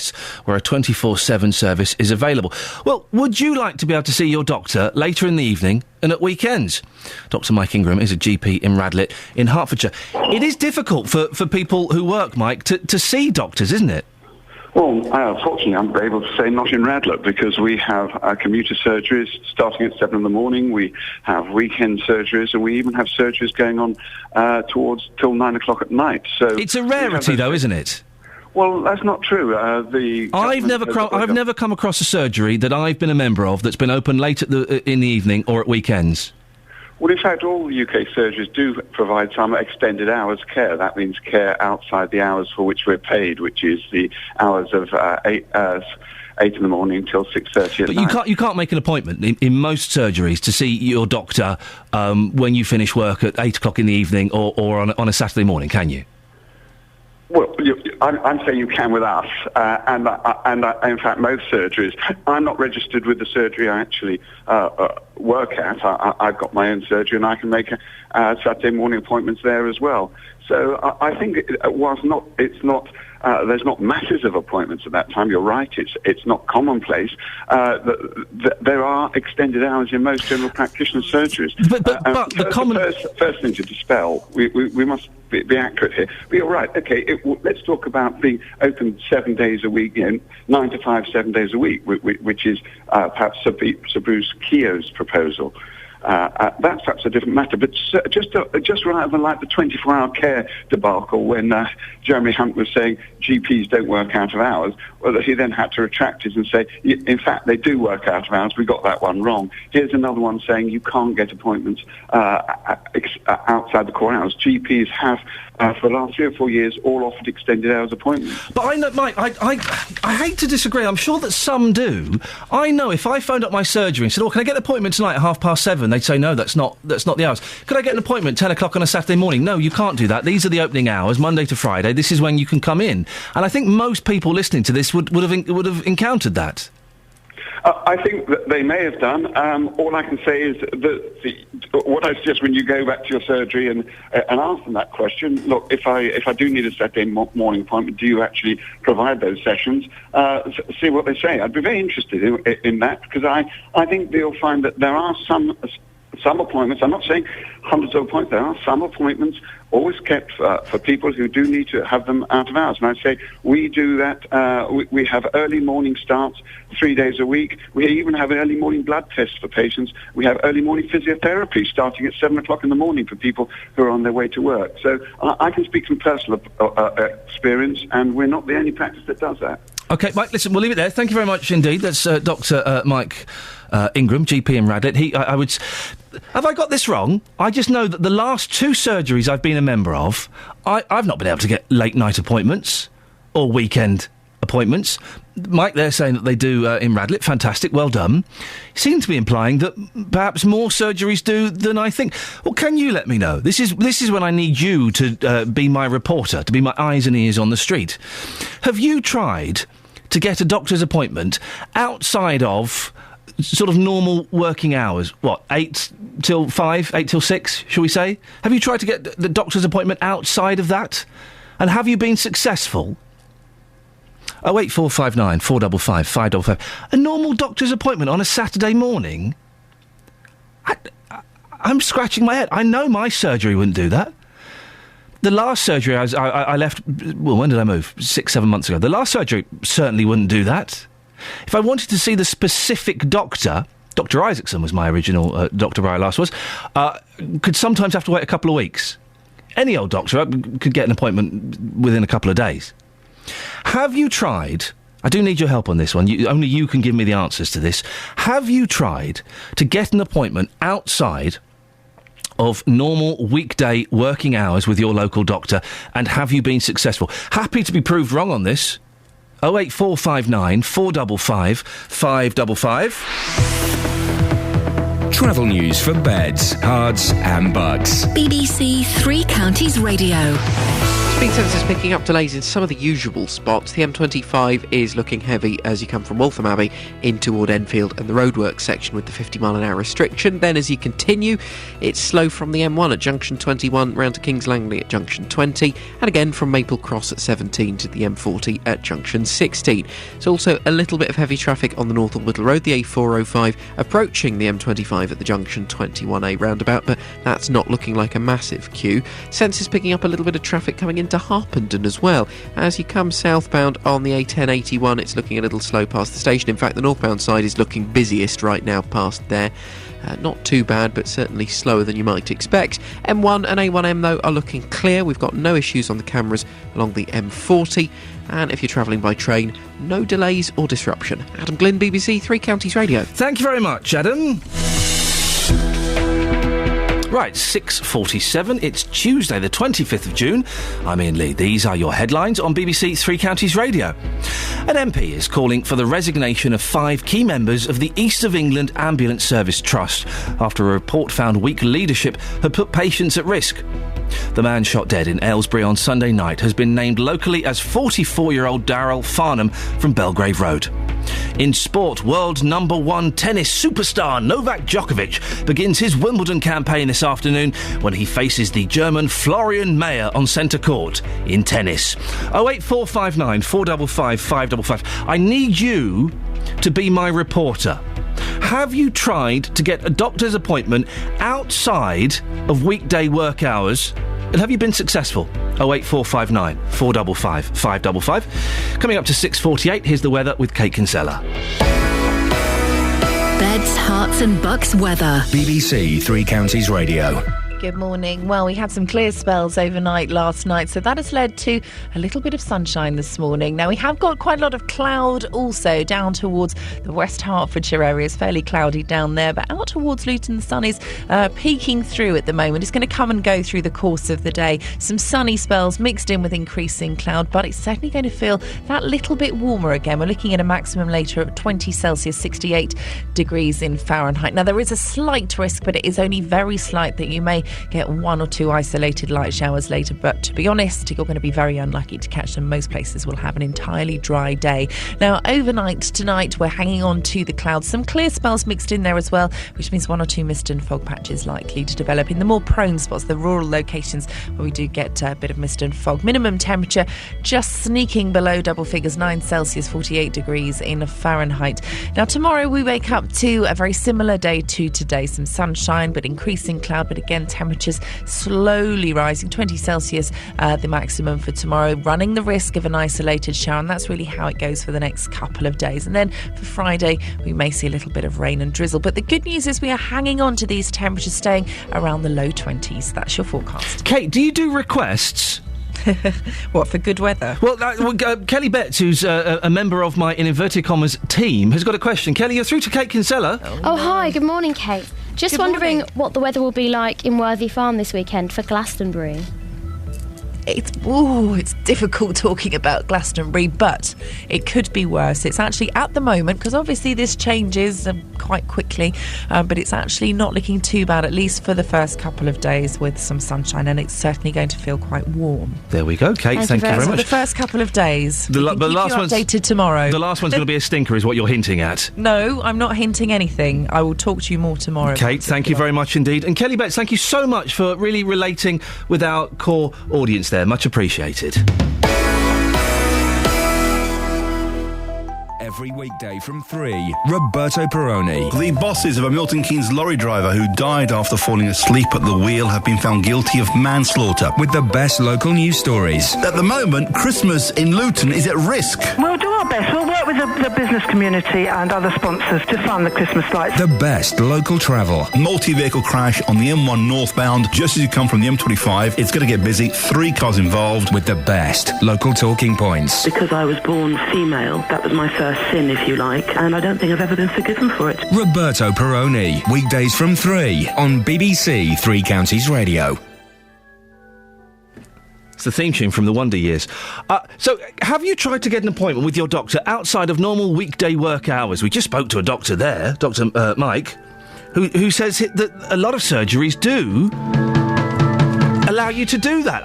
where a 24/7 service is available. Well, would you like to be able to see your doctor later in the evening and at weekends? Dr Mike Ingram is a GP in Radlett in Hertfordshire. It is difficult for people who work, Mike, to see doctors, isn't it? Well, fortunately, I'm able to say not in Radlett, because we have commuter surgeries starting at 7 in the morning. We have weekend surgeries, and we even have surgeries going on till 9 o'clock at night. So it's a rarity, though, isn't it? Well, that's not true. I've never come across a surgery that I've been a member of that's been open late in the evening or at weekends. Well, in fact, all the UK surgeries do provide some extended hours care. That means care outside the hours for which we're paid, which is the hours of 8 in the morning till 6:30 at night. But you can't make an appointment in most surgeries to see your doctor when you finish work at 8 o'clock in the evening or on a Saturday morning, can you? Well, I'm saying you can with us, and in fact, most surgeries. I'm not registered with the surgery I actually work at. I've got my own surgery, and I can make Saturday morning appointments there as well. So I think there's not masses of appointments at that time. You're right; it's not commonplace. There are extended hours in most general practitioner surgeries. But the first thing to dispel, we must be accurate here. But you're right. Okay, let's talk about being open 7 days a week, 9 to 5, 7 days a week, which is perhaps Sir Bruce Keough's proposal. That's perhaps a different matter, but just rather than like the 24-hour care debacle when Jeremy Hunt was saying GPs don't work out of hours, well, he then had to retract it and say, in fact, they do work out of hours. We got that one wrong. Here's another one saying you can't get appointments outside the core hours. GPs have, for the last 3 or 4 years, all offered extended hours appointments. But I know, Mike, I hate to disagree. I'm sure that some do. I know if I phoned up my surgery and said, can I get an appointment tonight at 7:30? They'd say, no, that's not the hours. Could I get an appointment 10 o'clock on a Saturday morning? No, you can't do that. These are the opening hours, Monday to Friday. This is when you can come in. And I think most people listening to this would have encountered that. I think that they may have done. All I can say is that what I suggest when you go back to your surgery and ask them that question, look, if I do need a Saturday morning appointment, do you actually provide those sessions? See what they say. I'd be very interested in that, because I think they'll find that there are some appointments. I'm not saying hundreds of appointments. There are some appointments always kept for people who do need to have them out of hours. And I say we do that. We have early morning starts 3 days a week. We even have early morning blood tests for patients. We have early morning physiotherapy starting at 7 o'clock in the morning for people who are on their way to work. So I can speak from personal experience, and we're not the only practice that does that. OK, Mike, listen, we'll leave it there. Thank you very much indeed. That's Dr Mike Ingram, GP in Radlett. Have I got this wrong? I just know that the last 2 surgeries I've been a member of, I've not been able to get late night appointments or weekend appointments. Mike, they're saying that they do in Radlett. Fantastic, well done. Seem to be implying that perhaps more surgeries do than I think. Well, can you let me know? This is when I need you to be my reporter, to be my eyes and ears on the street. Have you tried to get a doctor's appointment outside of sort of normal working hours? 8 till 5, 8 till 6, shall we say? Have you tried to get the doctor's appointment outside of that? And have you been successful? 08459 455 555. A normal doctor's appointment on a Saturday morning? I'm scratching my head. I know my surgery wouldn't do that. The last surgery I left, well, when did I move? 6-7 months ago. The last surgery certainly wouldn't do that. If I wanted to see the specific doctor, Dr. Isaacson was my original doctor where I last was, could sometimes have to wait a couple of weeks. Any old doctor could get an appointment within a couple of days. Have you tried... I do need your help on this one. Only you can give me the answers to this. Have you tried to get an appointment outside of normal weekday working hours with your local doctor, and have you been successful? Happy to be proved wrong on this. 08459 455 555. Travel news for beds, cards and bugs. BBC Three Counties Radio. Speed sensors picking up delays in some of the usual spots. The M25 is looking heavy as you come from Waltham Abbey in toward Enfield and the roadworks section with the 50-mile-an-hour restriction. Then as you continue, it's slow from the M1 at junction 21 round to Kings Langley at junction 20, and again from Maple Cross at 17 to the M40 at junction 16. There's also a little bit of heavy traffic on the North Orbital Road, the A405 approaching the M25 at the junction 21A roundabout, but that's not looking like a massive queue. Sensors picking up a little bit of traffic coming into Harpenden as well. As you come southbound on the A1081, it's looking a little slow past the station. In fact, the northbound side is looking busiest right now past there. Not too bad, but certainly slower than you might expect. M1 and A1M, though, are looking clear. We've got no issues on the cameras along the M40. And if you're travelling by train, no delays or disruption. Adam Glynn, BBC Three Counties Radio. Thank you very much, Adam. Right, 6:47. It's Tuesday, the 25th of June. I'm Iain Lee. These are your headlines on BBC Three Counties Radio. An MP is calling for the resignation of 5 key members of the East of England Ambulance Service Trust after a report found weak leadership had put patients at risk. The man shot dead in Aylesbury on Sunday night has been named locally as 44-year-old Daryl Farnham from Belgrave Road. In sport, world number 1 tennis superstar Novak Djokovic begins his Wimbledon campaign this afternoon when he faces the German Florian Mayer on centre court in tennis. 08459 455 555. I need you to be my reporter. Have you tried to get a doctor's appointment outside of weekday work hours? And have you been successful? 08459 455 555. Coming up to 6:48, here's the weather with Kate Kinsella. Beds, Herts and Bucks weather. BBC Three Counties Radio. Good morning. Well, we had some clear spells overnight last night, so that has led to a little bit of sunshine this morning. Now, we have got quite a lot of cloud also down towards the West Hertfordshire area. It's fairly cloudy down there, but out towards Luton, the sun is peeking through at the moment. It's going to come and go through the course of the day. Some sunny spells mixed in with increasing cloud, but it's certainly going to feel that little bit warmer again. We're looking at a maximum later of 20 Celsius, 68 degrees in Fahrenheit. Now, there is a slight risk, but it is only very slight, that you may get 1 or 2 isolated light showers later, but to be honest, you're going to be very unlucky to catch them. Most places will have an entirely dry day. Now, overnight tonight, we're hanging on to the clouds. Some clear spells mixed in there as well, which means 1 or 2 mist and fog patches likely to develop in the more prone spots, the rural locations where we do get a bit of mist and fog. Minimum temperature just sneaking below double figures, 9 Celsius, 48 degrees in Fahrenheit. Now, tomorrow we wake up to a very similar day to today. Some sunshine, but increasing cloud, but again, temperatures slowly rising, 20 Celsius the maximum for tomorrow, running the risk of an isolated shower, and that's really how it goes for the next couple of days. And then for Friday, we may see a little bit of rain and drizzle, but the good news is we are hanging on to these temperatures, staying around the low 20s. That's your forecast. Kate, do you do requests? What, for good weather? Well, Kelly Betts, who's a member of my, in inverted commas, team, has got a question. Kelly, you're through to Kate Kinsella. Oh, hi. Good morning, Kate. Just wondering what the weather will be like in Worthy Farm this weekend for Glastonbury. It's difficult talking about Glastonbury, but it could be worse. It's actually at the moment, because obviously this changes quite quickly, but it's actually not looking too bad, at least for the first couple of days, with some sunshine, and it's certainly going to feel quite warm. There we go, Kate. Thank you very much. The first couple of days. The last one's updated tomorrow. The last one's going to be a stinker, is what you're hinting at. No, I'm not hinting anything. I will talk to you more tomorrow. Kate, thank you very much indeed. And Kelly Betts, thank you so much for really relating with our core audience there. Much appreciated. Every weekday from 3, Roberto Perrone. The bosses of a Milton Keynes lorry driver who died after falling asleep at the wheel have been found guilty of manslaughter. With the best local news stories. At the moment, Christmas in Luton is at risk. We'll do our best. We'll work with the business community and other sponsors to fund the Christmas lights. The best local travel. Multi-vehicle crash on the M1 northbound just as you come from the M25. It's going to get busy. 3 cars involved. With the best local talking points. Because I was born female, that was my first sin, if you like, and I don't think I've ever been forgiven for it. Roberto Perrone, weekdays from 3 on BBC Three Counties Radio. It's the theme tune from the Wonder Years. So, have you tried to get an appointment with your doctor outside of normal weekday work hours? We just spoke to a doctor there, Dr. Mike, who says that a lot of surgeries do allow you to do that.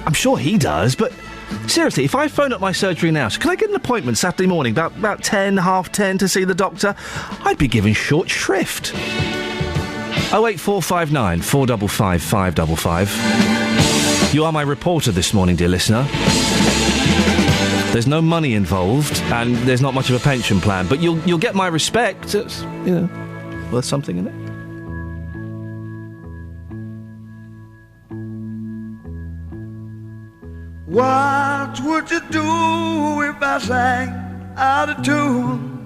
I'm sure he does, but seriously, if I phone up my surgery now, so can I get an appointment Saturday morning about 10, half 10 to see the doctor? I'd be given short shrift. 08459 455 555. You are my reporter this morning, dear listener. There's no money involved, and there's not much of a pension plan, but you'll get my respect. It's, worth something, isn't it? What would you do if I sang out of tune?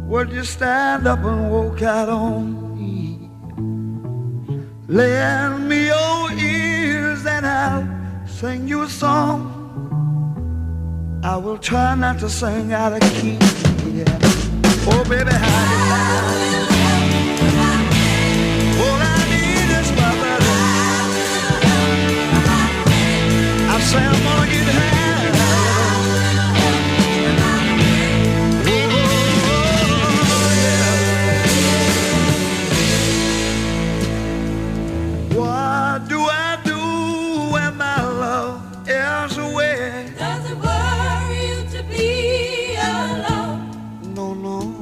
Would you stand up and walk out on me? Lend me your ears and I'll sing you a song. I will try not to sing out of key. Yeah. Oh, baby, how all I need is my brother. I say I'm gonna get high. What do I do when my love is away? Does it worry you to be alone? No, no.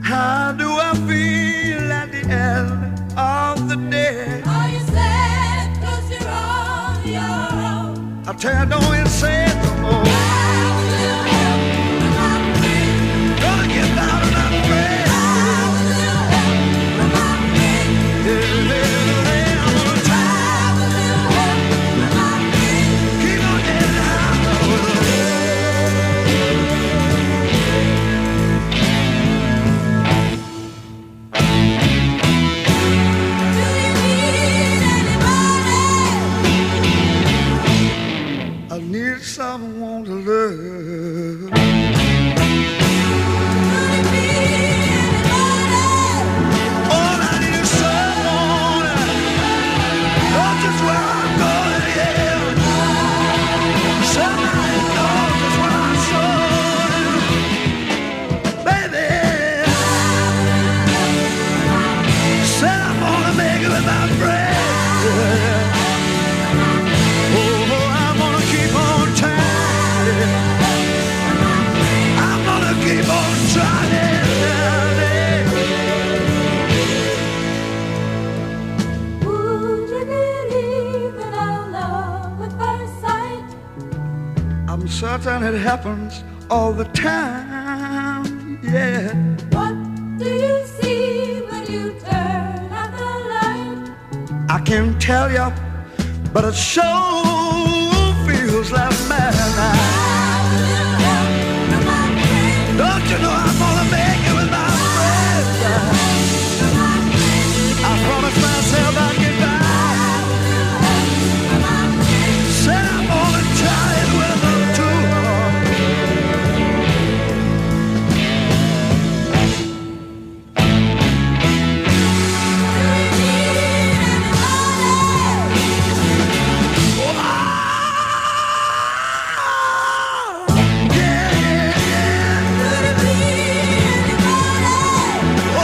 How do I feel at the end of the day? Are you sad 'cause you're on your own? I tell you, don't even say it no more. Gonna get down and I'm afraid. I need someone to love. All I need is someone. Oh, just where I'm going, yeah. Somebody knows just where I'm going. Baby, said I'm gonna make it with my breath. Keep on trying. Would you believe in our love at first sight? I'm certain it happens all the time, yeah. What do you see when you turn out the light? I can't tell you, but it sure feels like madness. Don't you know I'm gonna make it with my breath? I promised myself I'd get back. Said I'm gonna try it with them too.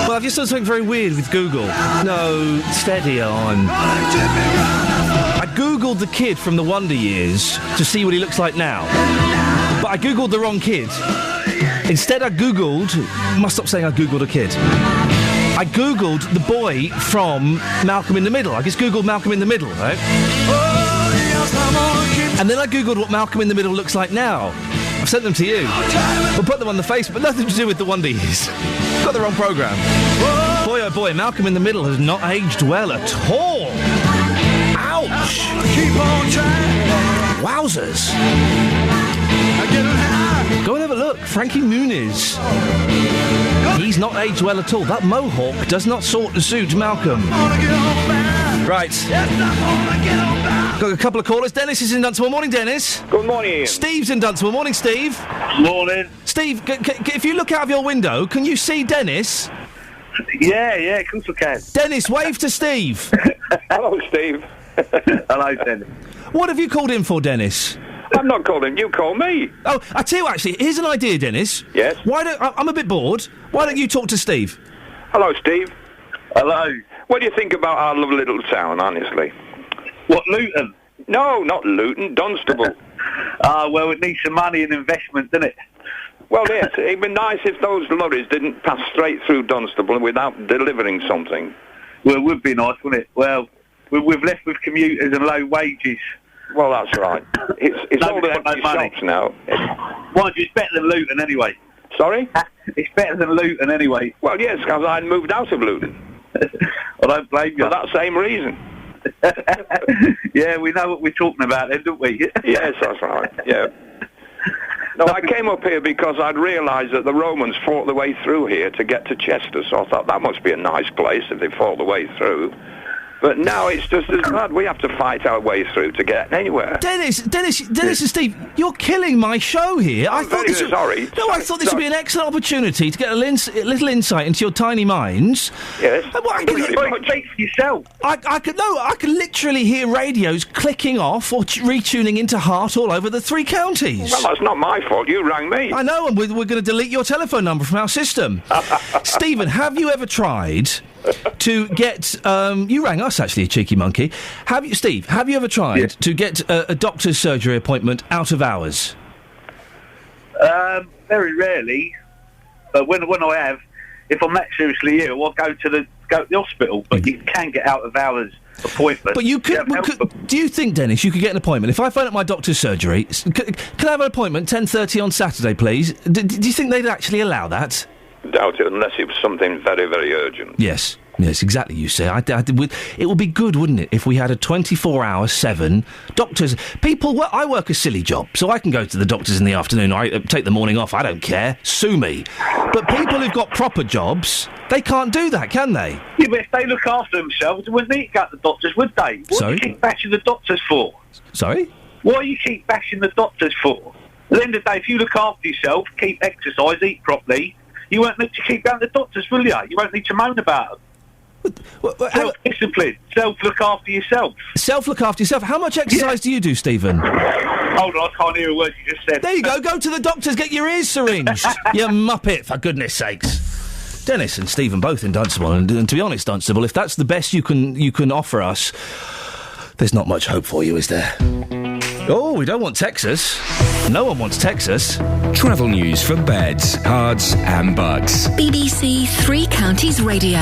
Well, I've just done something very weird with Google. No, steady on. I Googled the kid from the Wonder Years to see what he looks like now. But I Googled the wrong kid. Instead, I Googled... Must stop saying I Googled a kid. I Googled the boy from Malcolm in the Middle. I just Googled Malcolm in the Middle, right? And then I Googled what Malcolm in the Middle looks like now. I've sent them to you. We'll put them on the Facebook, but nothing to do with the Wonder Years. Got the wrong programme. Boy, oh boy, Malcolm in the Middle has not aged well at all. Ouch! Keep on trying. Wowzers. Go and have a look. Frankie Muniz. He's not aged well at all. That mohawk does not suit Malcolm. Right. Got a couple of callers. Dennis is in Dunstable. Morning, Dennis. Good morning, Ian. Steve's in Dunstable. Morning, Steve. Morning. Steve, if you look out of your window, can you see Dennis? Yeah, of course I can. Dennis, wave to Steve. Hello, Steve. Hello, Dennis. What have you called in for, Dennis? I'm not calling. You call me. Oh, I tell you what, actually, here's an idea, Dennis. Yes? I'm a bit bored. Why don't you talk to Steve? Hello, Steve. Hello. What do you think about our lovely little town, honestly? What, Luton? No, not Luton, Dunstable. Well, it needs some money and investment, doesn't it? Well, yes, it'd be nice if those lorries didn't pass straight through Dunstable without delivering something. Well, it would be nice, wouldn't it? Well, we've left with commuters and low wages. Well, that's right. It's all the empty shops now. Mind you, it's better than Luton anyway. Sorry? It's better than Luton anyway. Well, yes, because I'd moved out of Luton. I don't blame you. For that same reason. Yeah, we know what we're talking about then, don't we? Yes, that's right, yeah. No, I came up here because I'd realised that the Romans fought their way through here to get to Chester, so I thought that must be a nice place if they fought their way through. But now it's just as bad. We have to fight our way through to get anywhere. Dennis and Steve, you're killing my show here. I'm very sorry. No, I thought this would be an excellent opportunity to get a little insight into your tiny minds. Yes. Speak for yourself. I could literally hear radios clicking off or retuning into Heart all over the 3 counties. Well, that's not my fault. You rang me. I know, and we're going to delete your telephone number from our system. Stephen, have you ever tried to get... you rang us, actually, you cheeky monkey. Steve, have you ever tried to get a doctor's surgery appointment out of hours? Very rarely. But when I have, if I'm that seriously ill, I'll go to the hospital. But you can get out of hours appointment. But you could... do you think, Dennis, you could get an appointment? If I phone up my doctor's surgery, can I have an appointment 10:30 on Saturday, please? Do you think they'd actually allow that? Doubt it, unless it was something very, very urgent. Yes, exactly, you say. It would be good, wouldn't it, if we had a 24-hour, 7 doctors. I work a silly job, so I can go to the doctors in the afternoon, or I take the morning off, I don't care, sue me. But people who've got proper jobs, they can't do that, can they? Yeah, but if they look after themselves, they wouldn't need to go to the doctors, would they? What do you keep bashing the doctors for? Sorry? What do you keep bashing the doctors for? At the end of the day, if you look after yourself, keep exercise, eat properly, you won't need to keep going to the doctors, will you? You won't need to moan about them. Self-discipline. Self-look after yourself. Self-look after yourself. How much exercise do you do, Stephen? Hold on, I can't hear a word you just said. There you go. Go to the doctors, get your ears syringed. You muppet, for goodness sakes. Dennis and Stephen both in Dunstable, and to be honest, Dunstable, if that's the best you can offer us, there's not much hope for you, is there? Oh, we don't want Texas. No one wants Texas. Travel news for beds, cards and bugs. BBC 3 Counties Radio.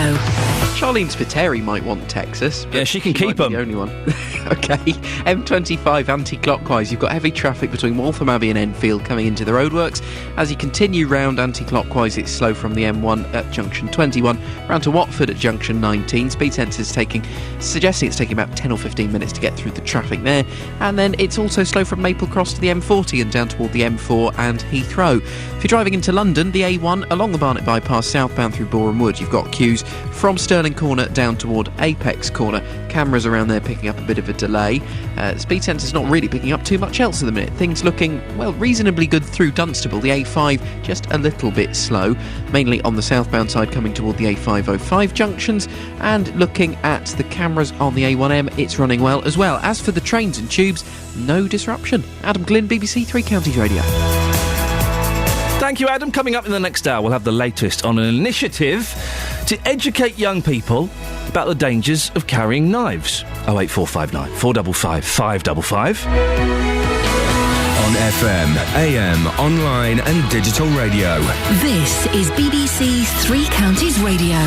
Charlene Spiteri might want Texas. Yeah, she can keep them. The only one. OK. M25 anti-clockwise. You've got heavy traffic between Waltham Abbey and Enfield coming into the roadworks. As you continue round anti-clockwise, it's slow from the M1 at junction 21, round to Watford at junction 19. Speed sensors suggesting it's taking about 10 or 15 minutes to get through the traffic there. And then it's also slow from Maple Cross to the M40 and down toward the M4 and Heathrow. If you're driving into London, the A1 along the Barnet Bypass southbound through Boreham Wood, you've got queues from Stirling Corner down toward Apex Corner. Cameras around there picking up a bit of a delay. Speed sensor's not really picking up too much else at the minute. Things looking, well, reasonably good through Dunstable. The A5 just a little bit slow, mainly on the southbound side coming toward the A505 junctions. And looking at the cameras on the A1M, it's running well as well. As for the trains and tubes, no disruption. Adam Glynn, BBC 3 Counties Radio. Thank you, Adam. Coming up in the next hour, we'll have the latest on an initiative to educate young people about the dangers of carrying knives. 08459 455 555. On FM, AM, online and digital radio. This is BBC 3 Counties Radio.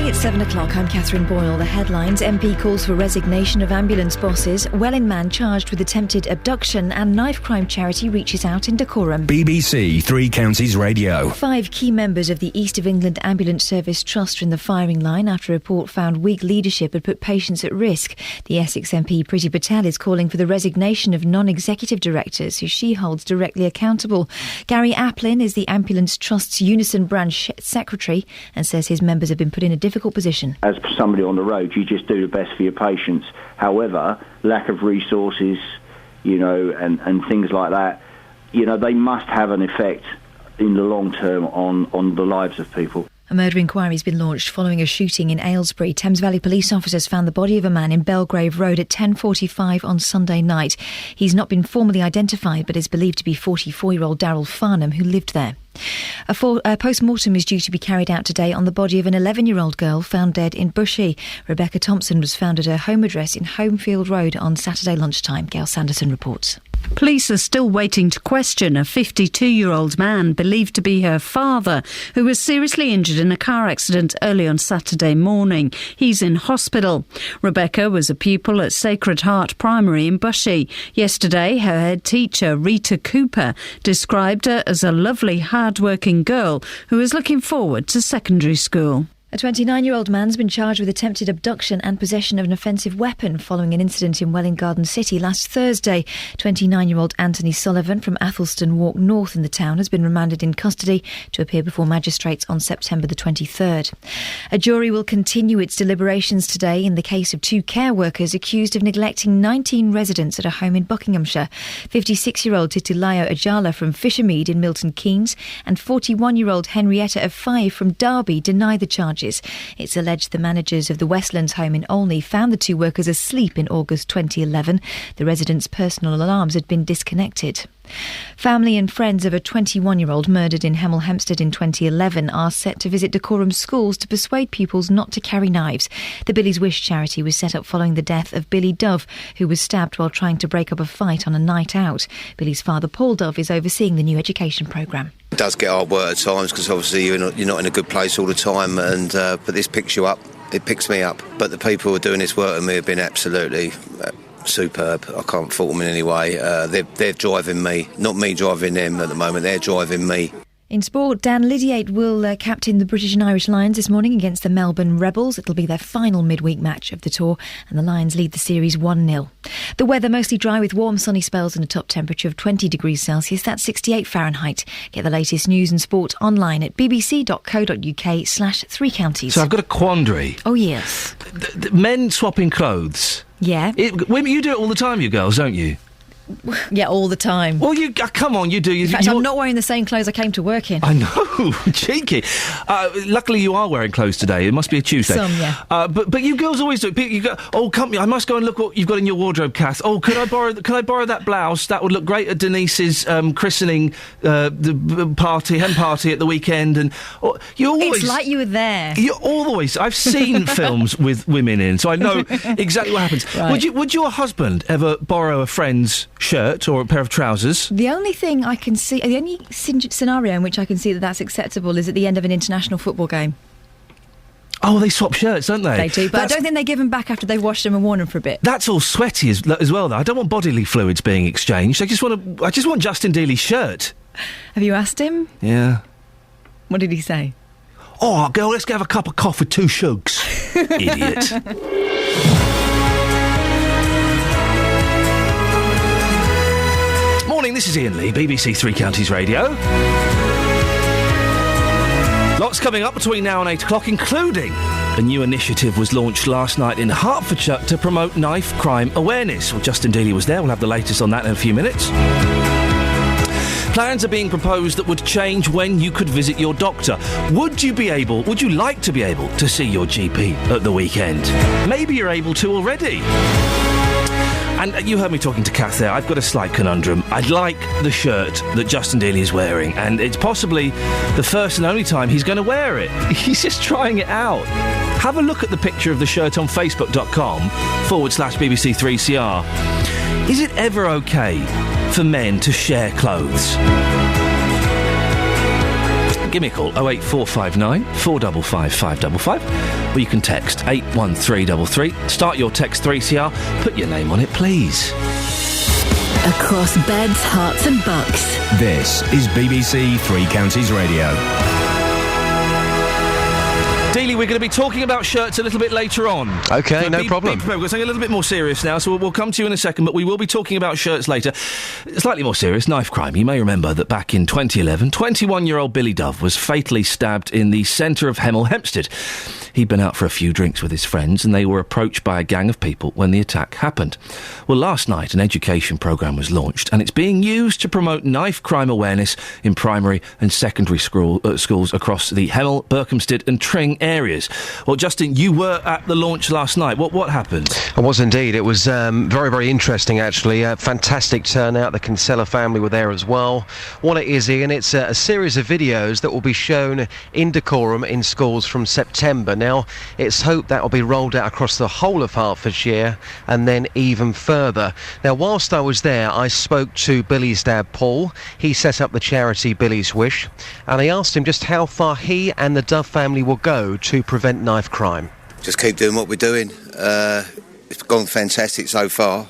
morning, it's 7 o'clock. I'm Catherine Boyle. The headlines: MP calls for resignation of ambulance bosses. Welling man charged with attempted abduction, and knife crime charity reaches out in Dacorum. BBC Three Counties Radio. 5 key members of the East of England Ambulance Service Trust are in the firing line after a report found weak leadership had put patients at risk. The Essex MP Priti Patel is calling for the resignation of non-executive directors who she holds directly accountable. Gary Applin is the Ambulance Trust's Unison branch secretary and says his members have been put in a difficult position. As somebody on the road, you just do the best for your patients. However, lack of resources, and things like that, they must have an effect in the long term on the lives of people. A murder inquiry has been launched following a shooting in Aylesbury. Thames Valley police officers found the body of a man in Belgrave Road at 10:45 on Sunday night. He's not been formally identified but is believed to be 44-year-old Daryl Farnham, who lived there. A post-mortem is due to be carried out today on the body of an 11-year-old girl found dead in Bushey. Rebecca Thompson was found at her home address in Homefield Road on Saturday lunchtime. Gail Sanderson reports. Police are still waiting to question a 52-year-old man believed to be her father, who was seriously injured in a car accident early on Saturday morning. He's in hospital. Rebecca was a pupil at Sacred Heart Primary in Bushey. Yesterday, her head teacher, Rita Cooper, described her as a lovely, hard-working girl who is looking forward to secondary school. A 29-year-old man's been charged with attempted abduction and possession of an offensive weapon following an incident in Welwyn Garden City last Thursday. 29-year-old Anthony Sullivan from Athelston Walk North in the town has been remanded in custody to appear before magistrates on September the 23rd. A jury will continue its deliberations today in the case of 2 care workers accused of neglecting 19 residents at a home in Buckinghamshire. 56-year-old Titilayo Ajala from Fishermead in Milton Keynes and 41-year-old Henrietta of Five from Derby deny the charges. It's alleged the managers of the Westlands home in Olney found the 2 workers asleep in August 2011. The residents' personal alarms had been disconnected. Family and friends of a 21-year-old murdered in Hemel Hempstead in 2011 are set to visit Dacorum schools to persuade pupils not to carry knives. The Billy's Wish charity was set up following the death of Billy Dove, who was stabbed while trying to break up a fight on a night out. Billy's father, Paul Dove, is overseeing the new education programme. It does get hard work at times because obviously you're not in a good place all the time, and but this picks you up. It picks me up. But the people who are doing this work with me have been absolutely superb. I can't fault them in any way. They're driving me, not me driving them at the moment. They're driving me. In sport, Dan Lydiate will captain the British and Irish Lions this morning against the Melbourne Rebels. It'll be their final midweek match of the tour, and the Lions lead the series 1-0. The weather mostly dry with warm sunny spells and a top temperature of 20 degrees Celsius. That's 68 Fahrenheit. Get the latest news and sport online at bbc.co.uk/3 counties. So I've got a quandary. Oh, yes. Men swapping clothes. Yeah. Women, you do it all the time, you girls, don't you? Yeah, all the time. Well, come on, you do. In fact, I'm not wearing the same clothes I came to work in. I know, cheeky. Luckily, you are wearing clothes today. It must be a Tuesday. Some, yeah. But you girls always do. You go, I must go and look what you've got in your wardrobe, Kath. Oh, could I borrow that blouse? That would look great at Denise's christening the party, hen party at the weekend. And you always. It's like you were there. You always. I've seen films with women in, so I know exactly what happens. Right. Would your husband ever borrow a friend's shirt or a pair of trousers? The only thing I can see, the only scenario in which I can see that's acceptable is at the end of an international football game. Oh, they swap shirts, don't they? They do, but I don't think they give them back after they've washed them and worn them for a bit. That's all sweaty as well, though. I don't want bodily fluids being exchanged. I just want Justin Dealey's shirt. Have you asked him? Yeah. What did he say? Oh, girl, let's have a cup of coffee, 2 shugs. Idiot. Morning, this is Iain Lee, BBC Three Counties Radio. Lots coming up between now and 8 o'clock, including a new initiative was launched last night in Hertfordshire to promote knife crime awareness. Well, Justin Dealey was there. We'll have the latest on that in a few minutes. Plans are being proposed that would change when you could visit your doctor. Would you like to be able to see your GP at the weekend? Maybe you're able to already. And you heard me talking to Kath there. I've got a slight conundrum. I'd like the shirt that Justin Dealey is wearing, and it's possibly the first and only time he's going to wear it. He's just trying it out. Have a look at the picture of the shirt on facebook.com/BBC3CR. Is it ever okay for men to share clothes? Give me a call, 08459 455 555. or you can text 81333. Start your text 3CR. Put your name on it, please. Across beds, hearts and bucks. This is BBC Three Counties Radio. Dealey, we're going to be talking about shirts a little bit later on. OK, So no be problem. prepared. We're going to something a little bit more serious now, so we'll come to you in a second, but we will be talking about shirts later. Slightly more serious, knife crime. You may remember that back in 2011, 21-year-old Billy Dove was fatally stabbed in the centre of Hemel Hempstead. He'd been out for a few drinks with his friends and they were approached by a gang of people when the attack happened. Well, last night an education programme was launched and it's being used to promote knife crime awareness in primary and secondary schools across the Hemel, Berkhamsted and Tring areas. Well, Justin, you were at the launch last night. What happened? I was indeed. It was very, very interesting, actually. Fantastic turnout. The Kinsella family were there as well. What it is, Ian, it's a series of videos that will be shown in decorum in schools from September. Now, it's hoped that will be rolled out across the whole of Hertfordshire and then even further. Now, whilst I was there, I spoke to Billy's dad, Paul. He set up the charity Billy's Wish, and I asked him just how far he and the Dove family will go to prevent knife crime. Just keep doing what we're doing. It's gone fantastic so far.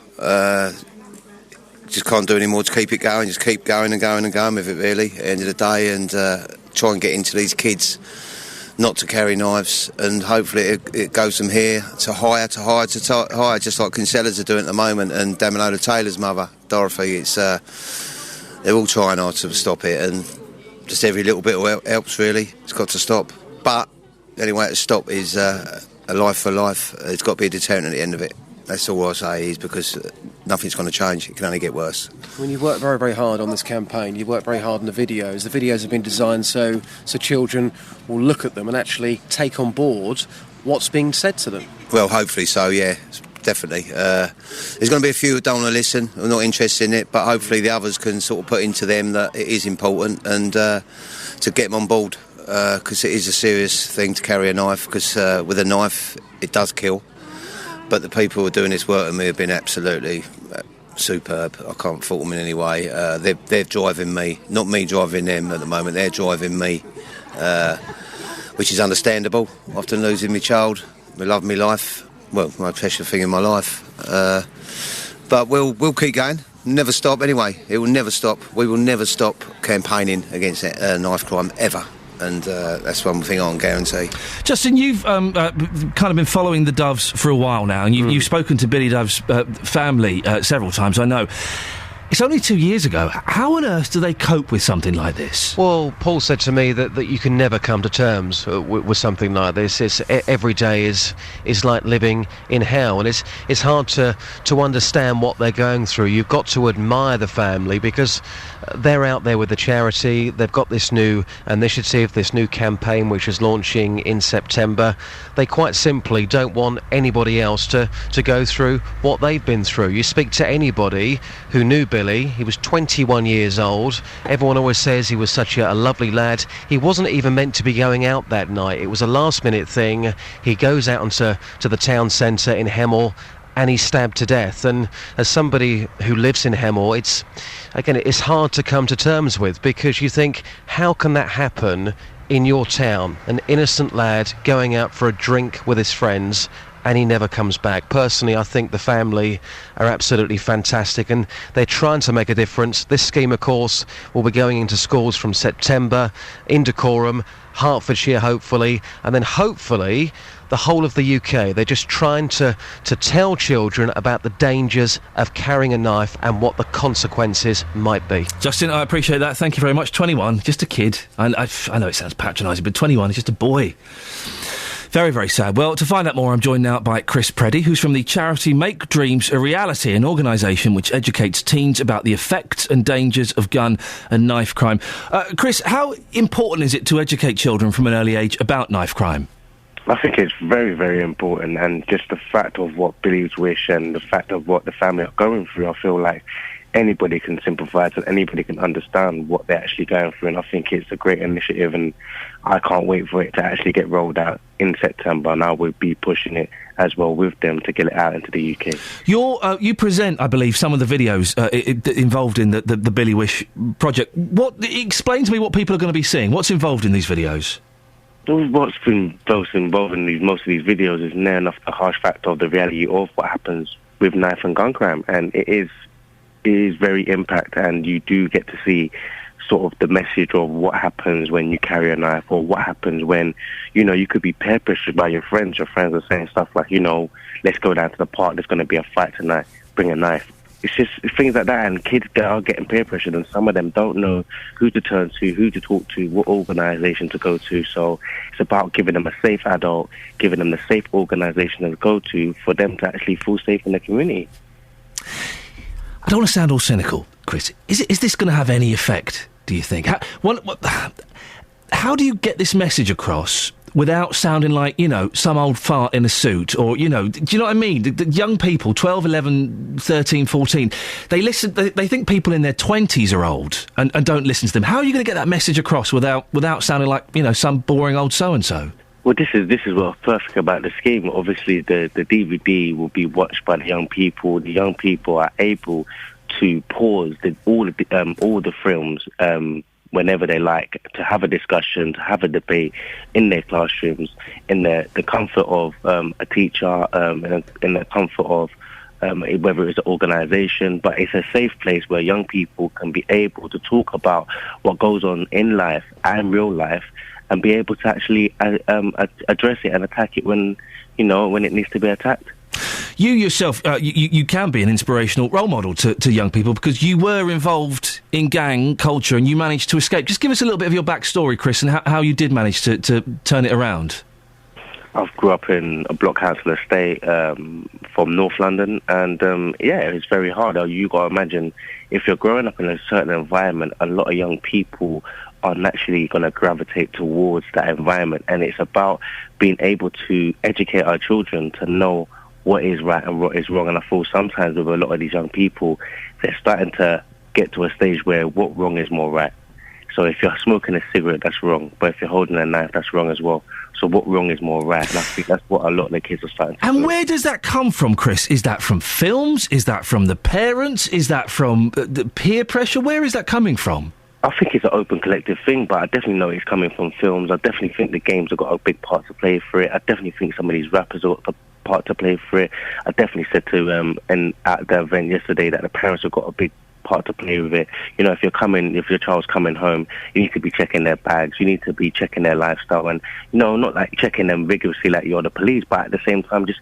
Just can't do any more to keep it going. Just keep going and going and going with it, really, at the end of the day, and try and get into these kids not to carry knives, and hopefully it goes from here to higher, just like Kinsella's are doing at the moment, and Damilola Taylor's mother, Dorothy. It's they're all trying hard to stop it, and just every little bit helps, really. It's got to stop. But the only way to stop is a life for life. It's got to be a deterrent at the end of it. That's all I say, is because nothing's going to change. It can only get worse. When you've worked very, very hard on this campaign, you've worked very hard on the videos. The videos have been designed so children will look at them and actually take on board what's being said to them. Well, hopefully so, yeah, definitely. There's going to be a few who don't want to listen, who are not interested in it, but hopefully the others can sort of put into them that it is important, and to get them on board, because it is a serious thing to carry a knife, because with a knife it does kill. But the people who are doing this work with me have been absolutely superb. I can't fault them in any way. They're driving me, not me driving them at the moment. They're driving me, which is understandable. After losing my child, my love of my life, well, my precious thing in my life. But we'll keep going. Never stop anyway. It will never stop. We will never stop campaigning against knife crime, ever. And that's one thing I can guarantee. Justin, you've kind of been following the Doves for a while now, and you've spoken to Billy Dove's family several times, I know. It's only 2 years ago. How on earth do they cope with something like this? Well, Paul said to me that you can never come to terms with something like this. Every day is like living in hell, and it's hard to understand what they're going through. You've got to admire the family, because they're out there with the charity. They've got this new initiative, this new campaign which is launching in September. They quite simply don't want anybody else to go through what they've been through. You speak to anybody who knew Billy. He was 21 years old. Everyone always says he was such a lovely lad. He wasn't even meant to be going out that night. It was a last-minute thing. He goes out onto the town centre in Hemel, and he's stabbed to death. And as somebody who lives in Hemel, it's hard to come to terms with, because you think, how can that happen in your town? An innocent lad going out for a drink with his friends, and he never comes back. Personally, I think the family are absolutely fantastic, and they're trying to make a difference. This scheme, of course, will be going into schools from September, in decorum, Hertfordshire, hopefully, and then hopefully the whole of the UK. They're just trying to tell children about the dangers of carrying a knife and what the consequences might be. Justin, I appreciate that. Thank you very much. 21, just a kid. I know it sounds patronising, but 21 is just a boy. Very, very sad. Well, to find out more, I'm joined now by Chris Preddy, who's from the charity Make Dreams a Reality, an organisation which educates teens about the effects and dangers of gun and knife crime. Chris, how important is it to educate children from an early age about knife crime? I think it's very, very important, and just the fact of what Billy's Wish and the fact of what the family are going through, I feel like anybody can sympathise and anybody can understand what they're actually going through, and I think it's a great initiative, and I can't wait for it to actually get rolled out in September, and I will be pushing it as well with them to get it out into the UK. You present, I believe, some of the videos involved in the Billy Wish project. Explain to me what people are going to be seeing. What's involved in these videos? What's been most involved in most of these videos is near enough the harsh factor of the reality of what happens with knife and gun crime, and it is very impact, and you do get to see sort of the message of what happens when you carry a knife, or what happens when, you could be peer pressured by your friends. Your friends are saying stuff like, let's go down to the park, there's going to be a fight tonight, bring a knife. It's just things like that, and kids that are getting peer pressured, and some of them don't know who to turn to, who to talk to, what organisation to go to. So it's about giving them a safe adult, giving them the safe organisation to go to for them to actually feel safe in the community. I don't want to sound all cynical, Chris. Is this going to have any effect, do you think? How do you get this message across without sounding like, some old fart in a suit, or, do you know what I mean? The young people, 12, 11, 13, 14, they listen, they think people in their 20s are old and don't listen to them. How are you going to get that message across without sounding like, some boring old so-and-so? Well, this is what's perfect about the scheme. Obviously, the DVD will be watched by the young people. The young people are able to pause all the films whenever they like, to have a discussion, to have a debate in their classrooms, in the comfort of a teacher, in the comfort of whether it's an organisation. But it's a safe place where young people can be able to talk about what goes on in life and real life, and be able to actually address it and attack it when it needs to be attacked. You yourself, you can be an inspirational role model to young people, because you were involved in gang culture and you managed to escape. Just give us a little bit of your backstory, Chris, and how you did manage to turn it around. I grew up in a block council estate from North London, and it's very hard. You got to imagine, if you're growing up in a certain environment, a lot of young people are naturally going to gravitate towards that environment, and it's about being able to educate our children to know what is right and what is wrong. And I feel sometimes with a lot of these young people, they're starting to get to a stage where what wrong is more right. So if you're smoking a cigarette, that's wrong, but if you're holding a knife, that's wrong as well. So what wrong is more right? And I think that's what a lot of the kids are starting to do. And where does that come from, Chris? Is that from films? Is that from the parents? Is that from the peer pressure? Where is that coming from? I think it's an open collective thing, but I definitely know it's coming from films. I definitely think the games have got a big part to play for it. I definitely think some of these rappers have got a part to play for it. I definitely said to at the event yesterday that the parents have got a big part to play with it. If your child's coming home, you need to be checking their bags, you need to be checking their lifestyle, and not like checking them rigorously like you're the police, but at the same time just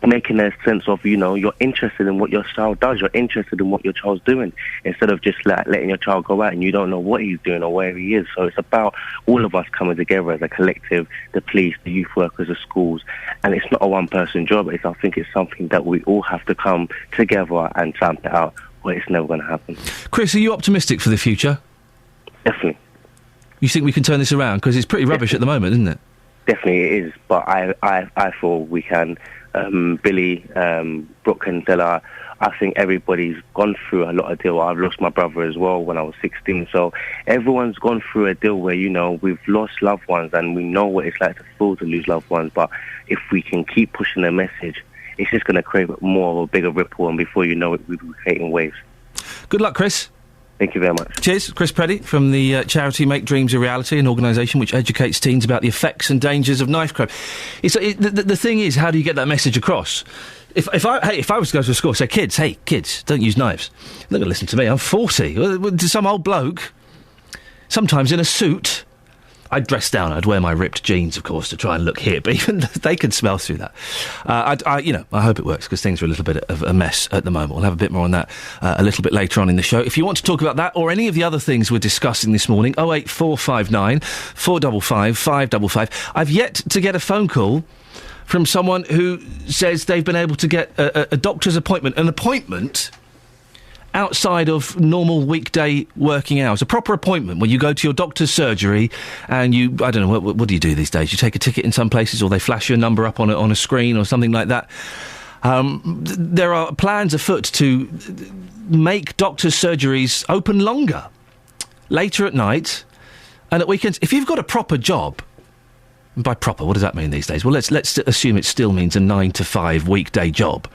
making a sense of, you're interested in what your child does, you're interested in what your child's doing, instead of just letting your child go out and you don't know what he's doing or where he is. So it's about all of us coming together as a collective, the police, the youth workers, the schools, and it's not a one-person job. I think it's something that we all have to come together and stamp it out, or it's never going to happen. Chris, are you optimistic for the future? Definitely. You think we can turn this around? Because it's pretty rubbish at the moment, isn't it? Definitely it is, but I feel we can. Billy, Brooke and Della, I think everybody's gone through a lot of deal. I've lost my brother as well when I was 16, so everyone's gone through a deal where, we've lost loved ones, and we know what it's like to feel to lose loved ones. But if we can keep pushing the message, it's just going to create more of a bigger ripple, and before you know it, we'll be creating waves. Good luck, Chris. Thank you very much. Cheers. Chris Preddy from the charity Make Dreams a Reality, an organisation which educates teens about the effects and dangers of knife crime. The thing is, how do you get that message across? If I was to go to a school and say, kids, don't use knives. They're not going to listen to me. I'm 40. To some old bloke, sometimes in a suit. I'd dress down. I'd wear my ripped jeans, of course, to try and look hip. Even they could smell through that. I hope it works, because things are a little bit of a mess at the moment. We'll have a bit more on that a little bit later on in the show. If you want to talk about that or any of the other things we're discussing this morning, 08459 455 555. I've yet to get a phone call from someone who says they've been able to get a doctor's appointment, an appointment outside of normal weekday working hours, a proper appointment where you go to your doctor's surgery and I don't know, what do you do these days? You take a ticket in some places, or they flash your number up on a screen or something like that. There are plans afoot to make doctor's surgeries open longer, later at night and at weekends. If you've got a proper job, and by proper, what does that mean these days? Well, let's assume it still means a 9 to 5 weekday job.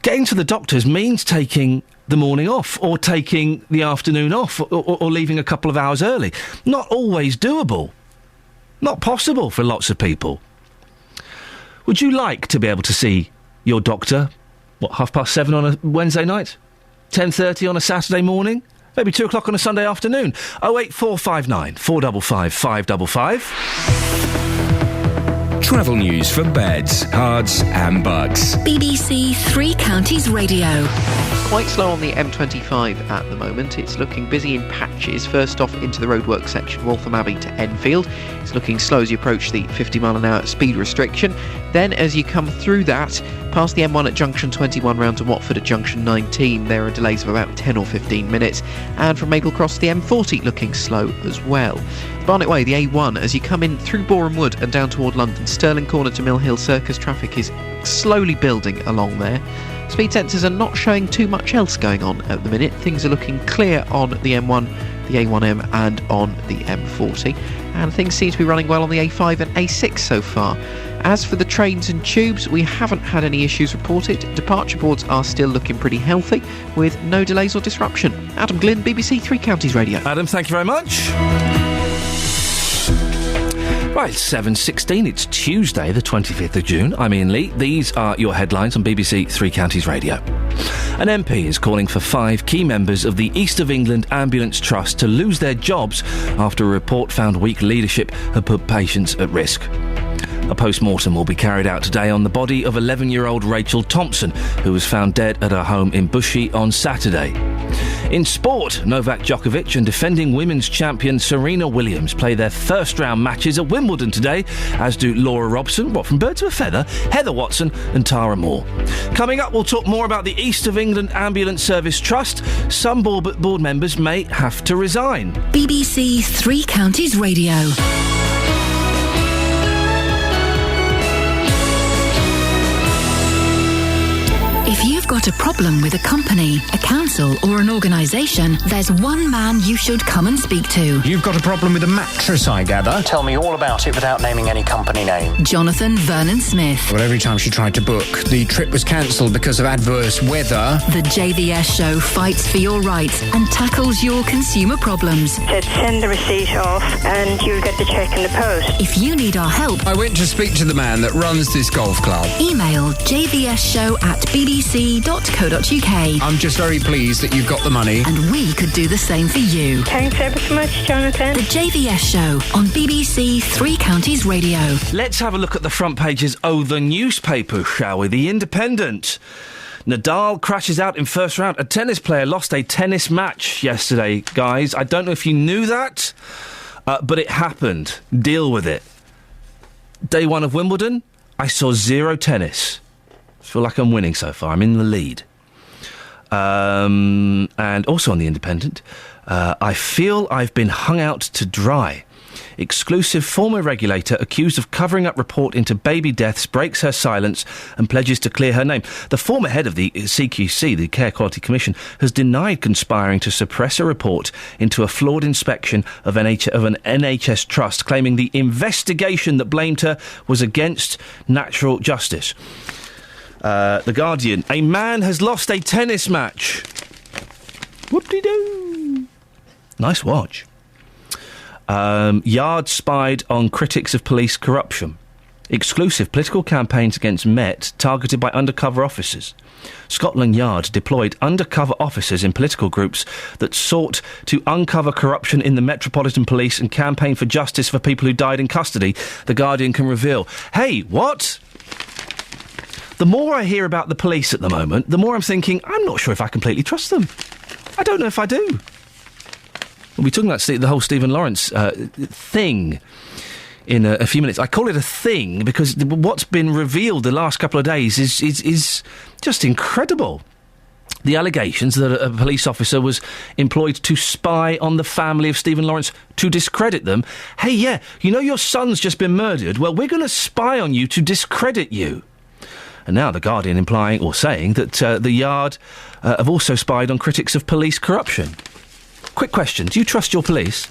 Getting to the doctors means taking the morning off, or taking the afternoon off, or leaving a couple of hours early. Not always doable. Not possible for lots of people. Would you like to be able to see your doctor, 7:30 on a Wednesday night? 10:30 on a Saturday morning? Maybe 2 o'clock on a Sunday afternoon? 08459 455 555. Travel news for beds, cards and bugs. BBC Three Counties Radio. Quite slow on the M25 at the moment. It's looking busy in patches. First off into the roadwork section, Waltham Abbey to Enfield. It's looking slow as you approach the 50 mile an hour speed restriction. Then as you come through that, past the M1 at junction 21 round to Watford at junction 19, there are delays of about 10 or 15 minutes. And from Maple Cross to the M40 looking slow as well. Barnet Way, the A1, as you come in through Boreham Wood and down toward London, Stirling Corner to Mill Hill Circus, traffic is slowly building along there. Speed sensors are not showing too much else going on at the minute. Things are looking clear on the M1, the A1M and on the M40. And things seem to be running well on the A5 and A6 so far. As for the trains and tubes, we haven't had any issues reported. Departure boards are still looking pretty healthy, with no delays or disruption. Adam Glynn, BBC Three Counties Radio. Adam, thank you very much. Right, 7:16, it's Tuesday, the 25th of June. I'm Iain Lee. These are your headlines on BBC Three Counties Radio. An MP is calling for 5 key members of the East of England Ambulance Trust to lose their jobs after a report found weak leadership had put patients at risk. A post-mortem will be carried out today on the body of 11-year-old Rachel Thompson, who was found dead at her home in Bushey on Saturday. In sport, Novak Djokovic and defending women's champion Serena Williams play their first-round matches at Wimbledon today, as do Laura Robson, from Bird to a Feather, Heather Watson and Tara Moore. Coming up, we'll talk more about the East of England Ambulance Service Trust. Some board members may have to resign. BBC Three Counties Radio. If you've got a problem with a company, a council or an organisation, there's one man you should come and speak to. You've got a problem with a mattress, I gather. Tell me all about it without naming any company name. Jonathan Vernon Smith. Well, every time she tried to book, the trip was cancelled because of adverse weather. The JVS show fights for your rights and tackles your consumer problems. Said send the receipt off and you'll get the cheque in the post. If you need our help, I went to speak to the man that runs this golf club. Email jvsshow@bbc.co.uk. I'm just very pleased that you've got the money. And we could do the same for you. Thanks ever so much, Jonathan. The JVS show on BBC Three Counties Radio. Let's have a look at the front pages of the newspaper, shall we? The Independent. Nadal crashes out in first round. A tennis player lost a tennis match yesterday, guys. I don't know if you knew that, but it happened. Deal with it. Day one of Wimbledon, I saw 0 tennis. I feel like I'm winning so far. I'm in the lead. And also on the Independent, I feel I've been hung out to dry. Exclusive former regulator accused of covering up report into baby deaths breaks her silence and pledges to clear her name. The former head of the CQC, the Care Quality Commission, has denied conspiring to suppress a report into a flawed inspection of an NHS trust, claiming the investigation that blamed her was against natural justice. The Guardian. A man has lost a tennis match. Whoop-de-doo. Nice watch. Yard spied on critics of police corruption. Exclusive political campaigns against Met targeted by undercover officers. Scotland Yard deployed undercover officers in political groups that sought to uncover corruption in the Metropolitan Police and campaign for justice for people who died in custody, The Guardian can reveal. Hey, what? The more I hear about the police at the moment, the more I'm thinking, I'm not sure if I completely trust them. I don't know if I do. We'll be talking about the whole Stephen Lawrence thing in a few minutes. I call it a thing because what's been revealed the last couple of days is just incredible. The allegations that a police officer was employed to spy on the family of Stephen Lawrence to discredit them. Hey, yeah, you know your son's just been murdered? Well, we're going to spy on you to discredit you. And now The Guardian implying or saying that the Yard have also spied on critics of police corruption. Quick question, do you trust your police?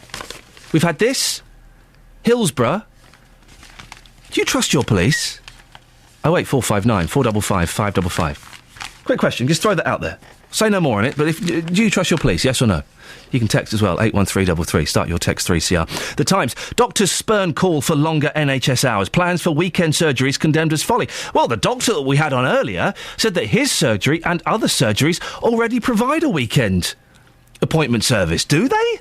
We've had this. Hillsborough. Do you trust your police? 08459 455 555. Quick question, just throw that out there. Say no more on it, but do you trust your police, yes or no? You can text as well, 81333. Start your text 3CR. The Times. Doctors spurn call for longer NHS hours. Plans for weekend surgeries condemned as folly. Well, the doctor that we had on earlier said that his surgery and other surgeries already provide a weekend appointment service. Do they?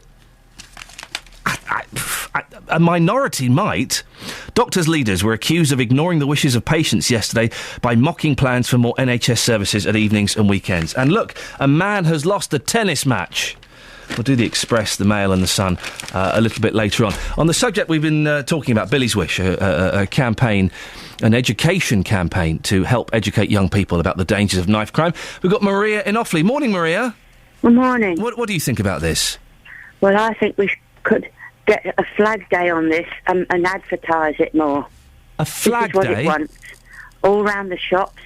A minority might. Doctors' leaders were accused of ignoring the wishes of patients yesterday by mocking plans for more NHS services at evenings and weekends. And look, a man has lost a tennis match. We'll do the Express, the Mail and the Sun a little bit later on. On the subject we've been talking about, Billy's Wish, a campaign, an education campaign to help educate young people about the dangers of knife crime. We've got Maria in Offaly. Morning, Maria. Good morning. What do you think about this? Well, I think we could get a flag day on this and advertise it more. A flag this is what day? It wants. All around the shops,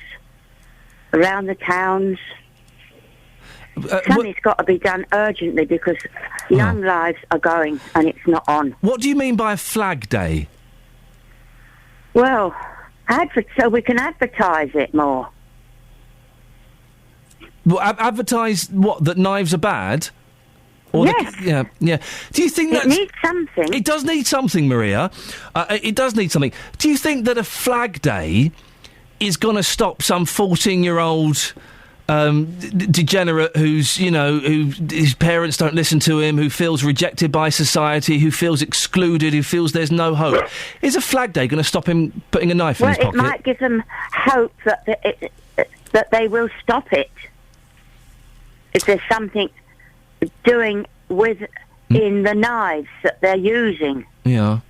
around the towns. Something's got to be done urgently because young lives are going and it's not on. What do you mean by a flag day? Well, so we can advertise it more. Well, advertise what? That knives are bad? Or yes. Yeah. Do you think that it needs something? It does need something, Maria. It does need something. Do you think that a flag day is going to stop some 14-year-old degenerate who's, who his parents don't listen to him, who feels rejected by society, who feels excluded, who feels there's no hope? Is a flag day going to stop him putting a knife in his pocket? Well, it might give them hope that they will stop it. If there's something doing with in the knives that they're using. Yeah.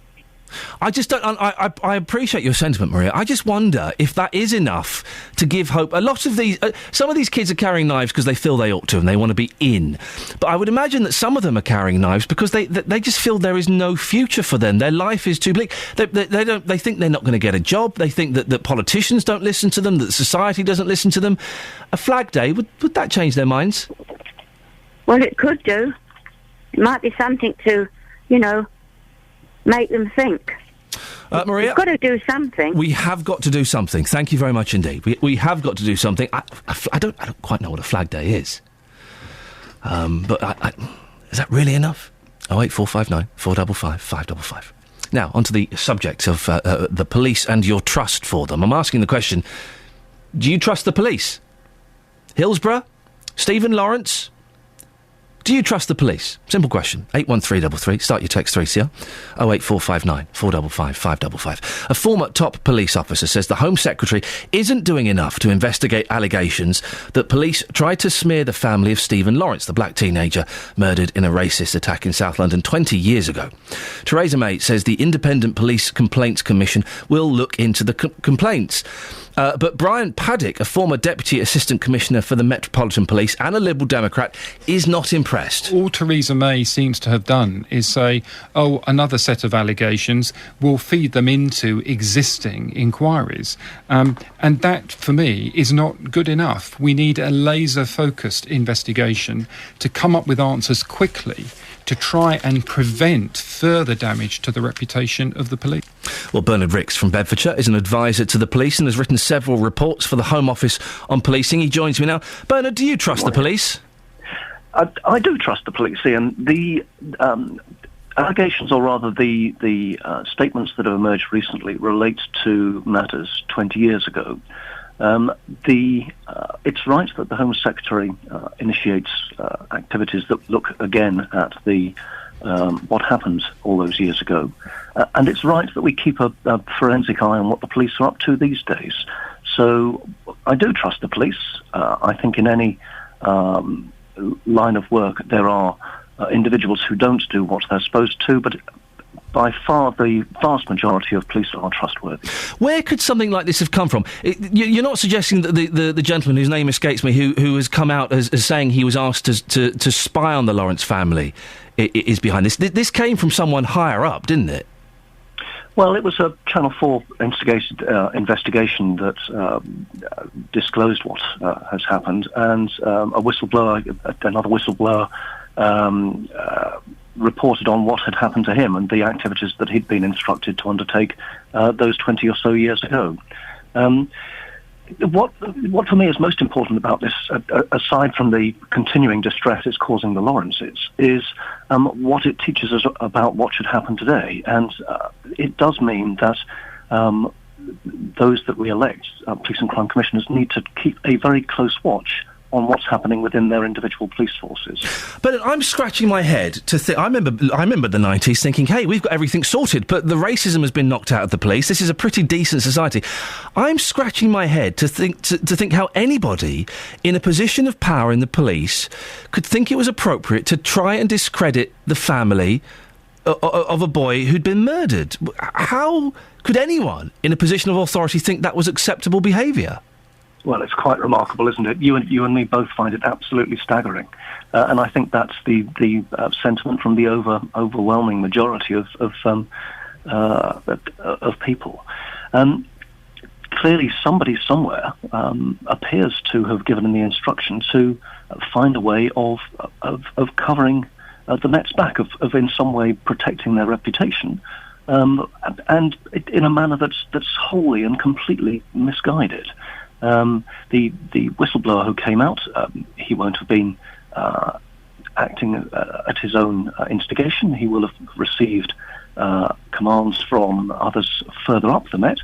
I just don't... I appreciate your sentiment, Maria. I just wonder if that is enough to give hope. A lot of these... some of these kids are carrying knives because they feel they ought to and they want to be in. But I would imagine that some of them are carrying knives because they just feel there is no future for them. Their life is too bleak. They think they're not going to get a job. They think that politicians don't listen to them, that society doesn't listen to them. A flag day, would that change their minds? Well, it could do. It might be something to, make them think. Maria? We've got to do something. We have got to do something. Thank you very much indeed. We have got to do something. I don't quite know what a flag day is. But is that really enough? 08459 455 555. Now, onto the subject of the police and your trust for them. I'm asking the question, do you trust the police? Hillsborough? Stephen Lawrence? Do you trust the police? Simple question. 81333. Start your text 3CR. 08459 455 555. A former top police officer says the Home Secretary isn't doing enough to investigate allegations that police tried to smear the family of Stephen Lawrence, the black teenager murdered in a racist attack in South London 20 years ago. Theresa May says the Independent Police Complaints Commission will look into the complaints. But Brian Paddock, a former Deputy Assistant Commissioner for the Metropolitan Police and a Liberal Democrat, is not impressed. All Theresa May seems to have done is say, another set of allegations, will feed them into existing inquiries. And that, for me, is not good enough. We need a laser-focused investigation to come up with answers quickly to try and prevent further damage to the reputation of the police. Well, Bernard Ricks from Bedfordshire is an advisor to the police and has written several reports for the Home Office on policing. He joins me now. Bernard, do you trust the police? I do trust the police, Ian. The allegations, or rather the statements that have emerged recently, relate to matters 20 years ago. It's right that the Home Secretary initiates activities that look again at the what happened all those years ago, and it's right that we keep a forensic eye on what the police are up to these days. So I do trust the police. I think in any line of work there are individuals who don't do what they're supposed to, but by far the vast majority of police are trustworthy. Where could something like this have come from? You're not suggesting that the gentleman whose name escapes me, who has come out as saying he was asked to spy on the Lawrence family, is behind this. This came from someone higher up, didn't it? Well, it was a Channel 4 investigation that disclosed what has happened, and another whistleblower reported on what had happened to him and the activities that he'd been instructed to undertake those 20 or so years ago. What for me is most important about this, aside from the continuing distress it's causing the Lawrences, is what it teaches us about what should happen today. And it does mean that those that we elect, police and crime commissioners, need to keep a very close watch on what's happening within their individual police forces. But I'm scratching my head to think. I remember the 90s thinking, hey, we've got everything sorted, but the racism has been knocked out of the police. This is a pretty decent society. I'm scratching my head to think how anybody in a position of power in the police could think it was appropriate to try and discredit the family of a boy who'd been murdered. How could anyone in a position of authority think that was acceptable behaviour? Well, it's quite remarkable, isn't it? You and me both find it absolutely staggering, and I think that's the sentiment from the overwhelming majority of people. Clearly, somebody somewhere appears to have given the instruction to find a way of covering the Met's back, of in some way protecting their reputation, and in a manner that's wholly and completely misguided. The whistleblower who came out, he won't have been acting at his own instigation. He will have received commands from others further up the Met.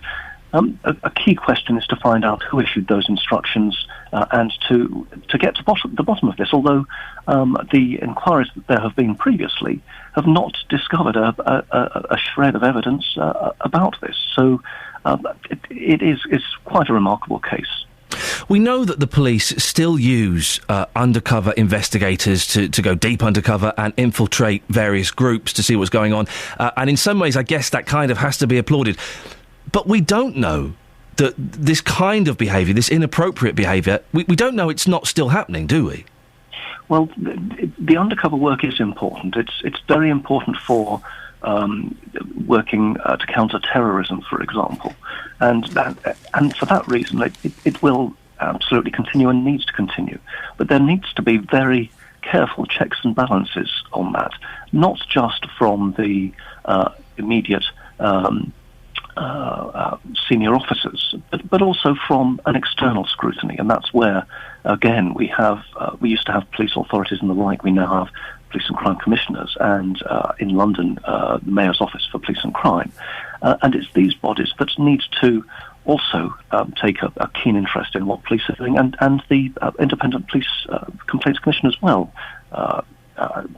A key question is to find out who issued those instructions and to get to the bottom of this, although the inquiries that there have been previously have not discovered a shred of evidence about this. So it's quite a remarkable case. We know that the police still use undercover investigators to go deep undercover and infiltrate various groups to see what's going on. And in some ways, I guess that kind of has to be applauded. But we don't know that this kind of behaviour, this inappropriate behaviour, we don't know it's not still happening, do we? Well, the undercover work is important. It's very important for working to counter terrorism, for example, and for that reason, it will absolutely continue and needs to continue. But there needs to be very careful checks and balances on that, not just from the immediate senior officers, but also from an external scrutiny, and that's where, again, we used to have police authorities and the like. We now have police and crime commissioners, and in London, the Mayor's Office for Police and Crime, and it's these bodies that need to also take a keen interest in what police are doing, and the Independent Police Complaints Commission as well.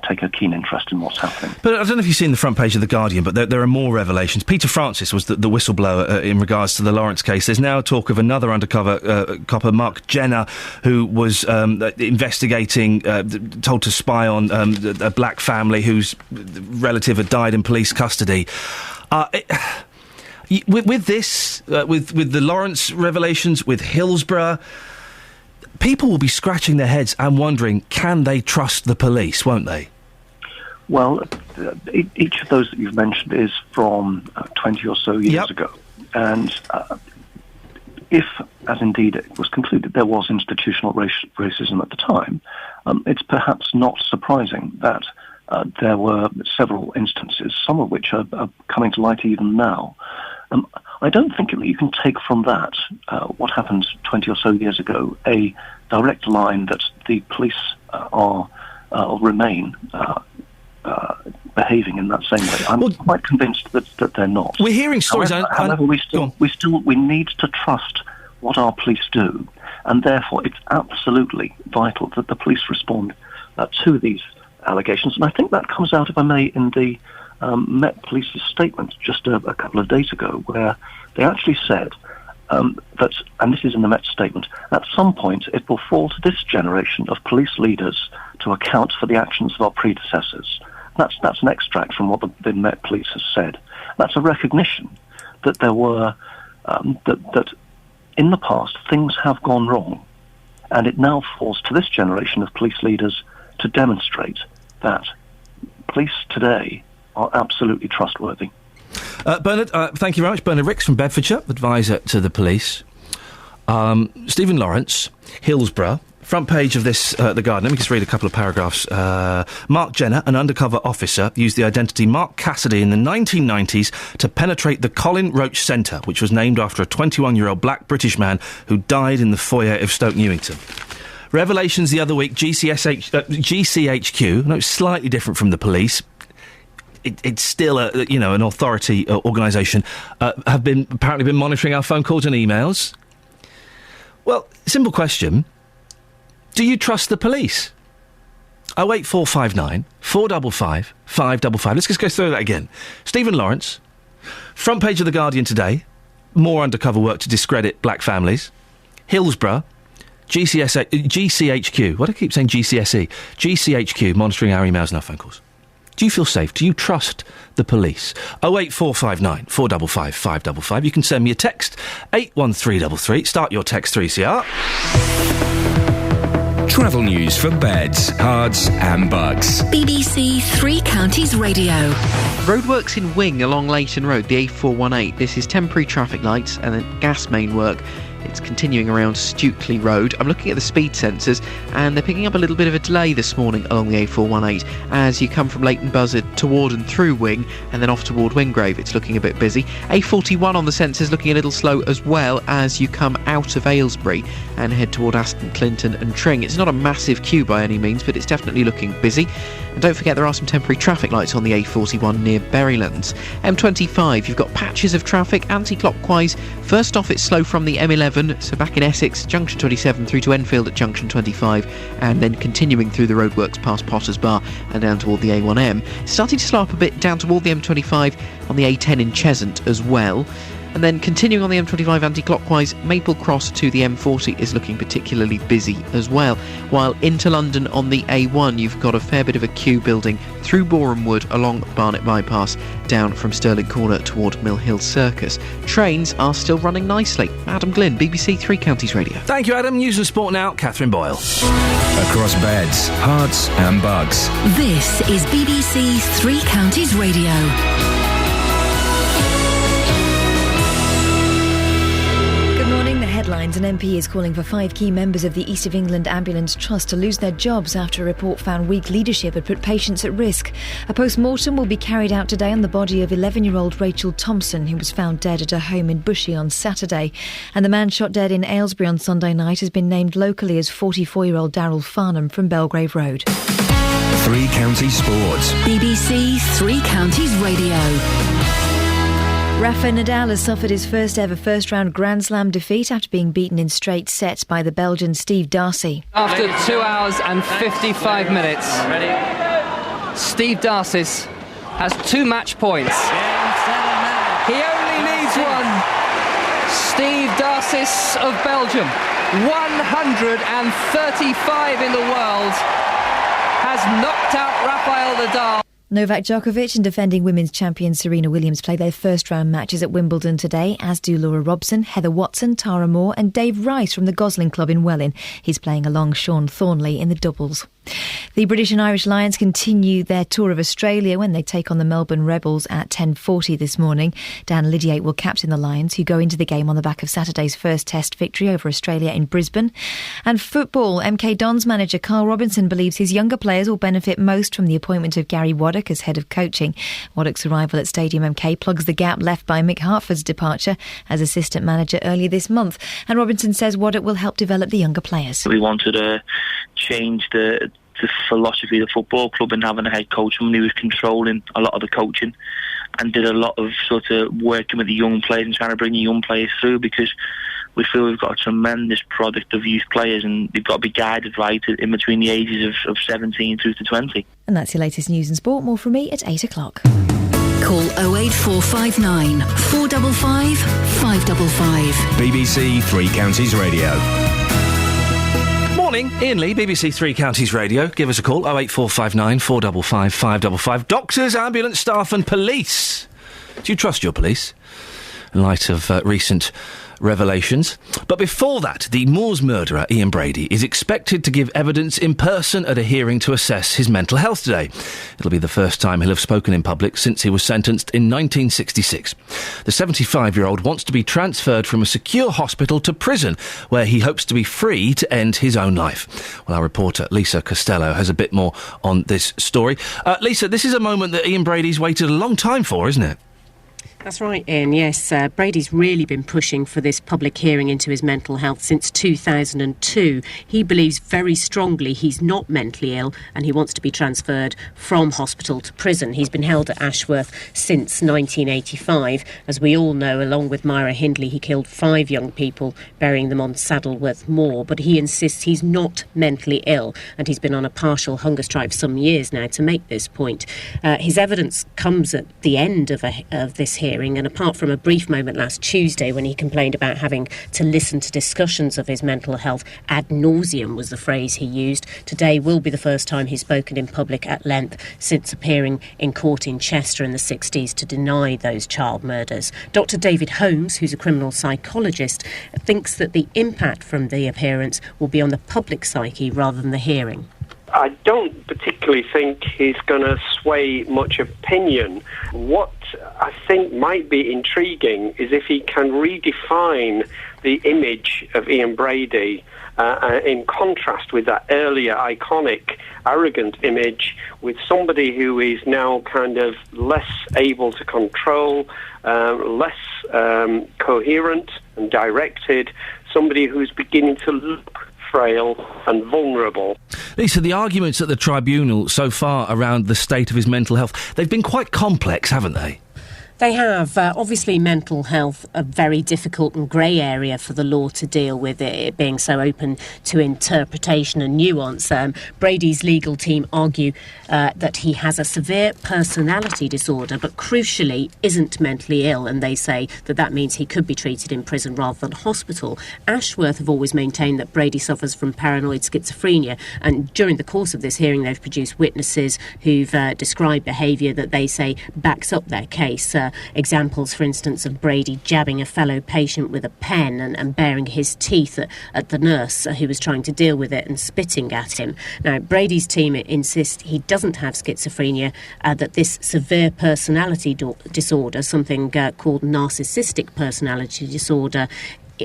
Take a keen interest in what's happening. But I don't know if you've seen the front page of The Guardian, but there are more revelations. Peter Francis was the whistleblower in regards to the Lawrence case. There's now talk of another undercover copper, Mark Jenner, who was investigating, told to spy on a black family whose relative had died in police custody. With this, with the Lawrence revelations, with Hillsborough, people will be scratching their heads and wondering, can they trust the police, won't they? Well, each of those that you've mentioned is from 20 or so years ago. And if, as indeed it was concluded, there was institutional racism at the time, it's perhaps not surprising that there were several instances, some of which are coming to light even now. I don't think you can take from that what happened 20 or so years ago a direct line that the police remain behaving in that same way. I'm quite convinced that they're not. We're hearing stories. However, we need to trust what our police do, and therefore it's absolutely vital that the police respond to these allegations. And I think that comes out, if I may, in the Met Police's statement just a couple of days ago, where they actually said that, and this is in the Met statement, at some point it will fall to this generation of police leaders to account for the actions of our predecessors. That's an extract from what the Met Police has said. That's a recognition that there were, that in the past things have gone wrong, and it now falls to this generation of police leaders to demonstrate that police today are absolutely trustworthy. Bernard, thank you very much. Bernard Ricks from Bedfordshire, advisor to the police. Stephen Lawrence, Hillsborough, Front page of this, The Guardian. Let me just read a couple of paragraphs. Mark Jenner, an undercover officer, used the identity Mark Cassidy in the 1990s to penetrate the Colin Roach Centre, which was named after a 21-year-old black British man who died in the foyer of Stoke Newington. Revelations the other week, GCHQ, no, it's slightly different from the police. It's still an authority organisation, have apparently been monitoring our phone calls and emails. Well, simple question. Do you trust the police? 08459 455 555. Let's just go through that again. Stephen Lawrence, front page of The Guardian today, more undercover work to discredit black families. Hillsborough, GCHQ, what do I keep saying GCSE? GCHQ, monitoring our emails and our phone calls. Do you feel safe? Do you trust the police? 08459 455 555. You can send me a text, 81333. Start your text 3CR. Travel news for beds, cards and bugs. BBC Three Counties Radio. Roadworks in Wing along Leighton Road, the A418. This is temporary traffic lights and then gas main work. It's continuing around Stuteley Road. I'm looking at the speed sensors and they're picking up a little bit of a delay this morning along the A418 as you come from Leighton Buzzard toward and through Wing and then off toward Wingrave. It's looking a bit busy. A41 on the sensors looking a little slow as well as you come out of Aylesbury and head toward Aston Clinton and Tring. It's not a massive queue by any means, but it's definitely looking busy. And don't forget there are some temporary traffic lights on the A41 near Berrylands. M25, you've got patches of traffic anti-clockwise. First off, it's slow from the M11, so back in Essex, junction 27 through to Enfield at junction 25, and then continuing through the roadworks past Potters Bar and down toward the A1M. Starting to slow up a bit down toward the M25 on the A10 in Cheshunt as well. And then continuing on the M25 anti-clockwise, Maple Cross to the M40 is looking particularly busy as well. While into London on the A1, you've got a fair bit of a queue building through Boreham Wood along Barnet Bypass down from Stirling Corner toward Mill Hill Circus. Trains are still running nicely. Adam Glynn, BBC Three Counties Radio. Thank you, Adam. News and sport now, Catherine Boyle. Across beds, hearts and bugs. This is BBC Three Counties Radio. Headlines. An MP is calling for 5 key members of the East of England Ambulance Trust to lose their jobs after a report found weak leadership had put patients at risk. A post-mortem will be carried out today on the body of 11-year-old Rachel Thompson, who was found dead at her home in Bushey on Saturday. And the man shot dead in Aylesbury on Sunday night has been named locally as 44-year-old Darryl Farnham from Belgrave Road. Three Counties Sports. BBC Three Counties Radio. Rafa Nadal has suffered his first ever first-round Grand Slam defeat after being beaten in straight sets by the Belgian Steve Darcy. After 2 hours and 55 minutes, Steve Darcy has 2 match points. He only needs one. Steve Darcy of Belgium, 135 in the world, has knocked out Rafael Nadal. Novak Djokovic and defending women's champion Serena Williams play their first-round matches at Wimbledon today, as do Laura Robson, Heather Watson, Tara Moore and Dave Rice from the Gosling Club in Welwyn. He's playing along Sean Thornley in the doubles. The British and Irish Lions continue their tour of Australia when they take on the Melbourne Rebels at 10:40 this morning. Dan Lydiate will captain the Lions, who go into the game on the back of Saturday's first Test victory over Australia in Brisbane. And football, MK Dons manager Carl Robinson believes his younger players will benefit most from the appointment of Gary Waddock as head of coaching. Waddock's arrival at Stadium MK plugs the gap left by Mick Hartford's departure as assistant manager earlier this month. And Robinson says Waddock will help develop the younger players. We wanted to change the philosophy of the football club and having a head coach, someone who was controlling a lot of the coaching and did a lot of sort of working with the young players and trying to bring the young players through, because we feel we've got a tremendous product of youth players and they've got to be guided right in between the ages of 17 through to 20. And that's your latest news and sport. More from me at 8 o'clock. Call 08459 455 555. BBC Three Counties Radio. Morning, Iain Lee, BBC Three Counties Radio. Give us a call, 08459 455 555. Doctors, ambulance staff and police. Do you trust your police? In light of recent revelations. But before that, the Moors murderer, Iain Brady, is expected to give evidence in person at a hearing to assess his mental health today. It'll be the first time he'll have spoken in public since he was sentenced in 1966. The 75-year-old wants to be transferred from a secure hospital to prison, where he hopes to be free to end his own life. Well, our reporter, Lisa Costello, has a bit more on this story. Lisa, this is a moment that Iain Brady's waited a long time for, isn't it? That's right, Ian, yes. Brady's really been pushing for this public hearing into his mental health since 2002. He believes very strongly he's not mentally ill and he wants to be transferred from hospital to prison. He's been held at Ashworth since 1985. As we all know, along with Myra Hindley, he killed 5 young people, burying them on Saddleworth Moor. But he insists he's not mentally ill, and he's been on a partial hunger strike for some years now to make this point. His evidence comes at the end of this hearing. And apart from a brief moment last Tuesday when he complained about having to listen to discussions of his mental health ad nauseum was the phrase he used, today will be the first time he's spoken in public at length since appearing in court in Chester in the 60s to deny those child murders. Dr. David Holmes, who's a criminal psychologist, thinks that the impact from the appearance will be on the public psyche rather than the hearing. I don't particularly think he's going to sway much opinion. What I think might be intriguing is if he can redefine the image of Iain Brady in contrast with that earlier iconic, arrogant image, with somebody who is now kind of less able to control, less coherent and directed, somebody who's beginning to look frail and vulnerable. Lisa, the arguments at the tribunal so far around the state of his mental health, they've been quite complex, haven't they? They have. Obviously, mental health, a very difficult and grey area for the law to deal with, it being so open to interpretation and nuance. Brady's legal team argue that he has a severe personality disorder, but crucially isn't mentally ill, and they say that means he could be treated in prison rather than hospital. Ashworth have always maintained that Brady suffers from paranoid schizophrenia, and during the course of this hearing they've produced witnesses who've described behaviour that they say backs up their case. Examples, for instance, of Brady jabbing a fellow patient with a pen and baring his teeth at the nurse who was trying to deal with it and spitting at him. Now, Brady's team insists he doesn't have schizophrenia, that this severe personality disorder, something called narcissistic personality disorder,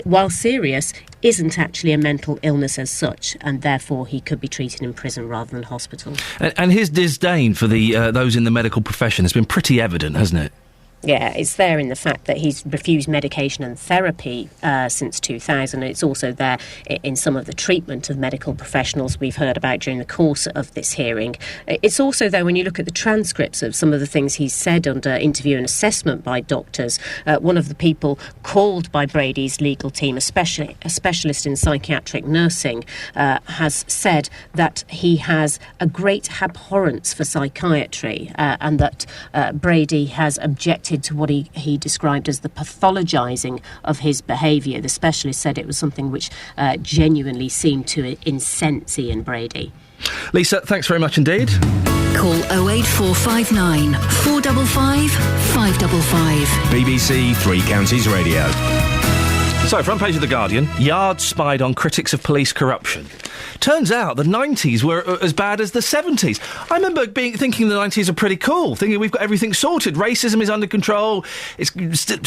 while serious, isn't actually a mental illness as such, and therefore he could be treated in prison rather than hospital. And his disdain for those in the medical profession has been pretty evident, hasn't it? Yeah, it's there in the fact that he's refused medication and therapy since 2000. It's also there in some of the treatment of medical professionals we've heard about during the course of this hearing. It's also there when you look at the transcripts of some of the things he's said under interview and assessment by doctors. One of the people called by Brady's legal team, a specialist in psychiatric nursing, has said that he has a great abhorrence for psychiatry and that Brady has objected to what he described as the pathologising of his behaviour. The specialist said it was something which genuinely seemed to incense Iain Brady. Lisa, thanks very much indeed. Call 08459 455 555. BBC Three Counties Radio. So, front page of The Guardian, Yard spied on critics of police corruption. Turns out the 90s were as bad as the 70s. I remember thinking the 90s are pretty cool, thinking we've got everything sorted. Racism is under control. It's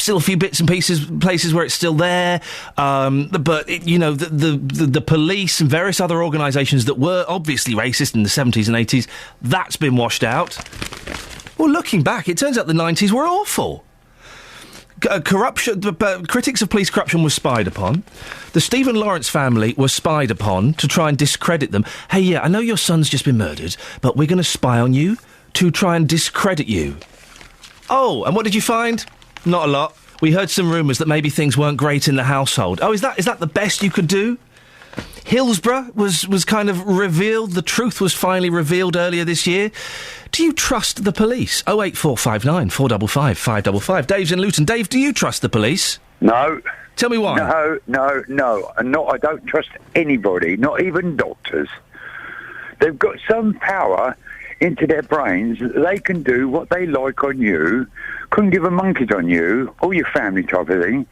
still a few bits and places where it's still there. But, the police and various other organisations that were obviously racist in the 70s and 80s, that's been washed out. Well, looking back, it turns out the 90s were awful. Critics of police corruption were spied upon. The Stephen Lawrence family were spied upon to try and discredit them. Hey, yeah, I know your son's just been murdered, but we're going to spy on you to try and discredit you. Oh, and what did you find? Not a lot. We heard some rumours that maybe things weren't great in the household. Oh, is that the best you could do? Hillsborough was kind of revealed. The truth was finally revealed earlier this year. Do you trust the police? 08459 455 555. Dave's in Luton. Dave, do you trust the police? No. Tell me why. No. I don't trust anybody, not even doctors. They've got some power into their brains that they can do what they like on you, couldn't give a monkey's on you or your family type of thing.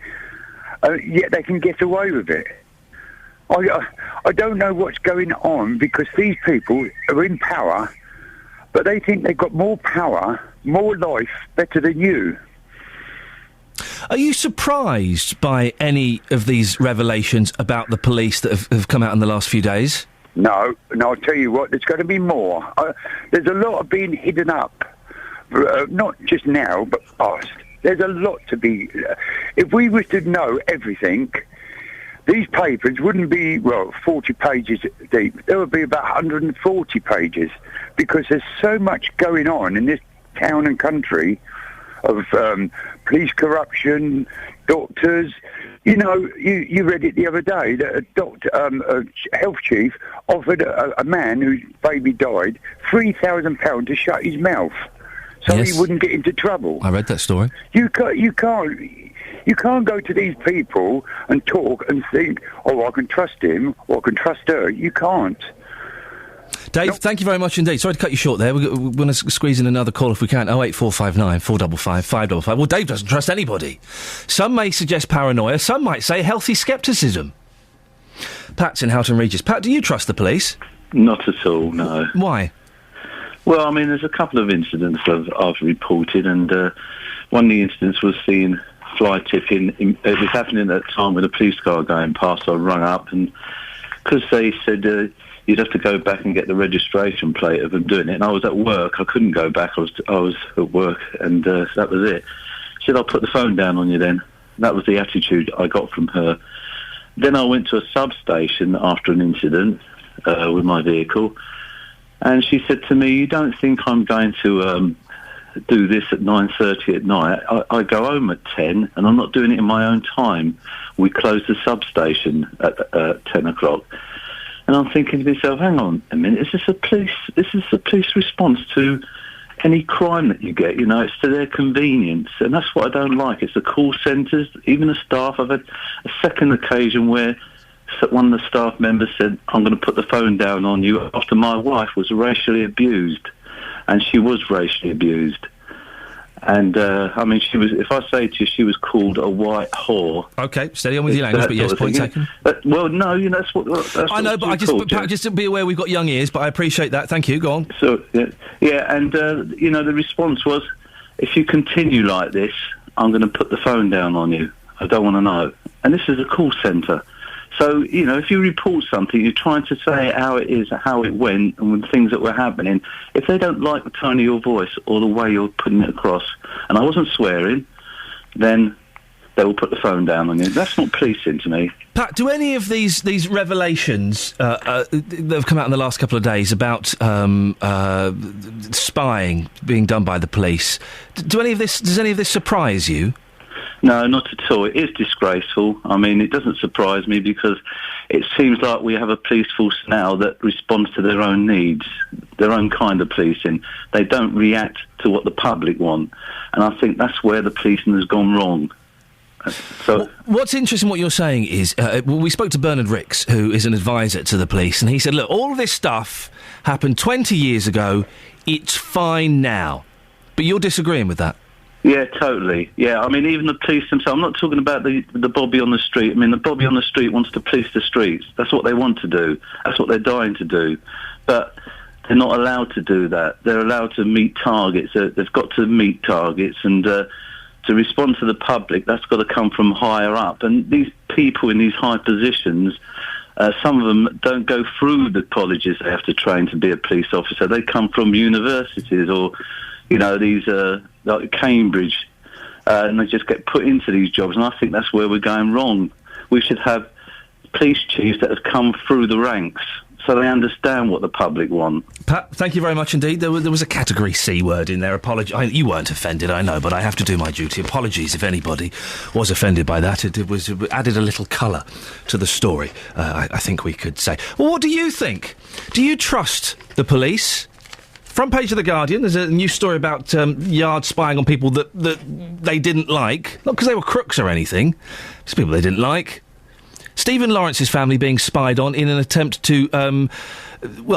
yet they can get away with it. I don't know what's going on, because these people are in power, but they think they've got more power, more life, better than you. Are you surprised by any of these revelations about the police that have come out in the last few days? No, I'll tell you what, there's got to be more. There's a lot of being hidden up, not just now, but past. There's a lot to be... if we were to know everything, these papers wouldn't be, 40 pages deep. There would be about 140 pages, because there's so much going on in this town and country of police corruption, doctors. You know, you read it the other day that a health chief offered a man whose baby died £3,000 to shut his mouth so he wouldn't get into trouble. I read that story. You can't go to these people and talk and think, I can trust him or I can trust her. You can't. Dave, thank you very much indeed. Sorry to cut you short there. We're going to squeeze in another call if we can. 08459 455 555. Well, Dave doesn't trust anybody. Some may suggest paranoia. Some might say healthy scepticism. Pat's in Houghton Regis. Pat, do you trust the police? Not at all, no. Why? Well, I mean, there's a couple of incidents I've reported, and one of the incidents was seeing fly tipping. It was happening at a time with a police car going past. I rung up, and because they said you'd have to go back and get the registration plate of them doing it, and I was at work. I couldn't go back. I was at work, and that was it. She said, I'll put the phone down on you then. That was the attitude I got from her. Then I went to a substation after an incident with my vehicle, and she said to me, you don't think I'm going to do this at 9:30 at night? I go home at 10, and I'm not doing it in my own time. We close the substation at 10 o'clock. And I'm thinking to myself, hang on a minute, this is the police response to any crime that you get, you know, it's to their convenience. And that's what I don't like. It's the call centres, even the staff. I've had a second occasion where one of the staff members said, I'm going to put the phone down on you after my wife was racially abused. And she was racially abused. And, I mean, she was, if I say to you, she was called a white whore. OK, steady on with your language, but yes, point taken. Well, no, you know, that's what... I know, but just to be aware we've got young ears, but I appreciate that. Thank you, go on. So, yeah, and, you know, the response was, if you continue like this, I'm going to put the phone down on you. I don't want to know. And this is a call centre. So, you know, if you report something, you're trying to say how it is, how it went, and things that were happening. If they don't like the tone of your voice or the way you're putting it across, and I wasn't swearing, then they will put the phone down on you. That's not policing to me. Pat, do any of these revelations that have come out in the last couple of days about spying being done by the police, does any of this surprise you? No, not at all. It is disgraceful. I mean, it doesn't surprise me because it seems like we have a police force now that responds to their own needs, their own kind of policing. They don't react to what the public want. And I think that's where the policing has gone wrong. So, what's interesting what you're saying is, we spoke to Bernard Ricks, who is an advisor to the police, and he said, look, all of this stuff happened 20 years ago, it's fine now. But you're disagreeing with that? Yeah, totally. Yeah, I mean, even the police themselves, I'm not talking about the Bobby on the street. I mean, the Bobby on the street wants to police the streets. That's what they want to do. That's what they're dying to do. But they're not allowed to do that. They're allowed to meet targets. They've got to meet targets, and to respond to the public, that's got to come from higher up. And these people in these high positions, some of them don't go through the colleges they have to train to be a police officer. They come from universities or, you know, these... like Cambridge, and they just get put into these jobs, and I think that's where we're going wrong. We should have police chiefs that have come through the ranks so they understand what the public want. Pat, thank you very much indeed. There was a category C word in there. You weren't offended, I know, but I have to do my duty. Apologies if anybody was offended by that. It added a little colour to the story, I think we could say. Well, what do you think? Do you trust the police? Front page of The Guardian, there's a new story about Yard spying on people that they didn't like. Not because they were crooks or anything, just people they didn't like. Stephen Lawrence's family being spied on in an attempt to,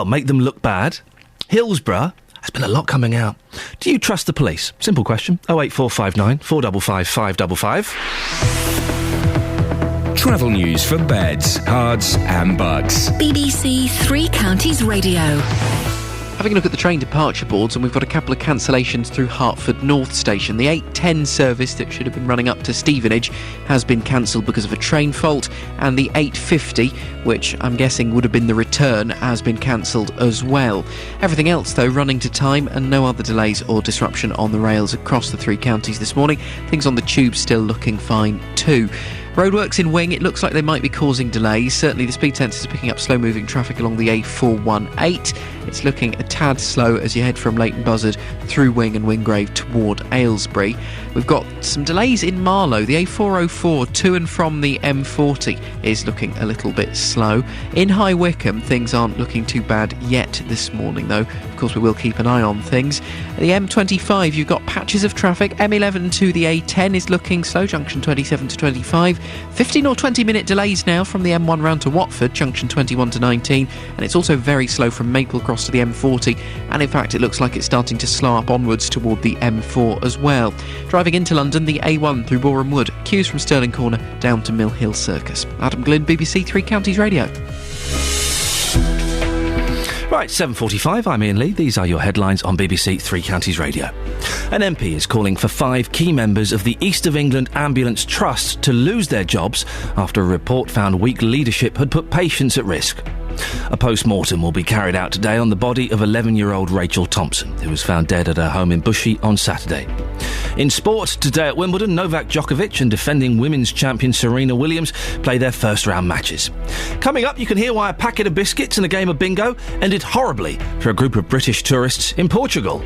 make them look bad. Hillsborough, there's been a lot coming out. Do you trust the police? Simple question. 08459 455 555. Travel news for beds, cards and bugs. BBC Three Counties Radio. Having a look at the train departure boards, and we've got a couple of cancellations through Hertford North Station. The 8:10 service that should have been running up to Stevenage has been cancelled because of a train fault, and the 8:50, which I'm guessing would have been the return, has been cancelled as well. Everything else, though, running to time, and no other delays or disruption on the rails across the three counties this morning. Things on the tube still looking fine too. Roadworks in Wing, it looks like they might be causing delays. Certainly the speed sensors are picking up slow-moving traffic along the A418. It's looking a tad slow as you head from Leighton Buzzard through Wing and Wingrave toward Aylesbury. We've got some delays in Marlow. The A404 to and from the M40 is looking a little bit slow. In High Wycombe, things aren't looking too bad yet this morning, though. Of course, we will keep an eye on things. The M25, you've got patches of traffic. M11 to the A10 is looking slow, junction 27 to 25. 15 or 20 minute delays now from the M1 round to Watford, junction 21 to 19, and it's also very slow from Maple Cross to the M40, and in fact it looks like it's starting to slow up onwards toward the M4 as well. Driving into London, the A1 through Boreham Wood, queues from Stirling Corner down to Mill Hill Circus. Adam Glynn, BBC Three Counties Radio. Right, 7:45, I'm Iain Lee. These are your headlines on BBC Three Counties Radio. An MP is calling for 5 key members of the East of England Ambulance Trust to lose their jobs after a report found weak leadership had put patients at risk. A post-mortem will be carried out today on the body of 11-year-old Rachel Thompson, who was found dead at her home in Bushey on Saturday. In sport, today at Wimbledon, Novak Djokovic and defending women's champion Serena Williams play their first-round matches. Coming up, you can hear why a packet of biscuits and a game of bingo ended horribly for a group of British tourists in Portugal.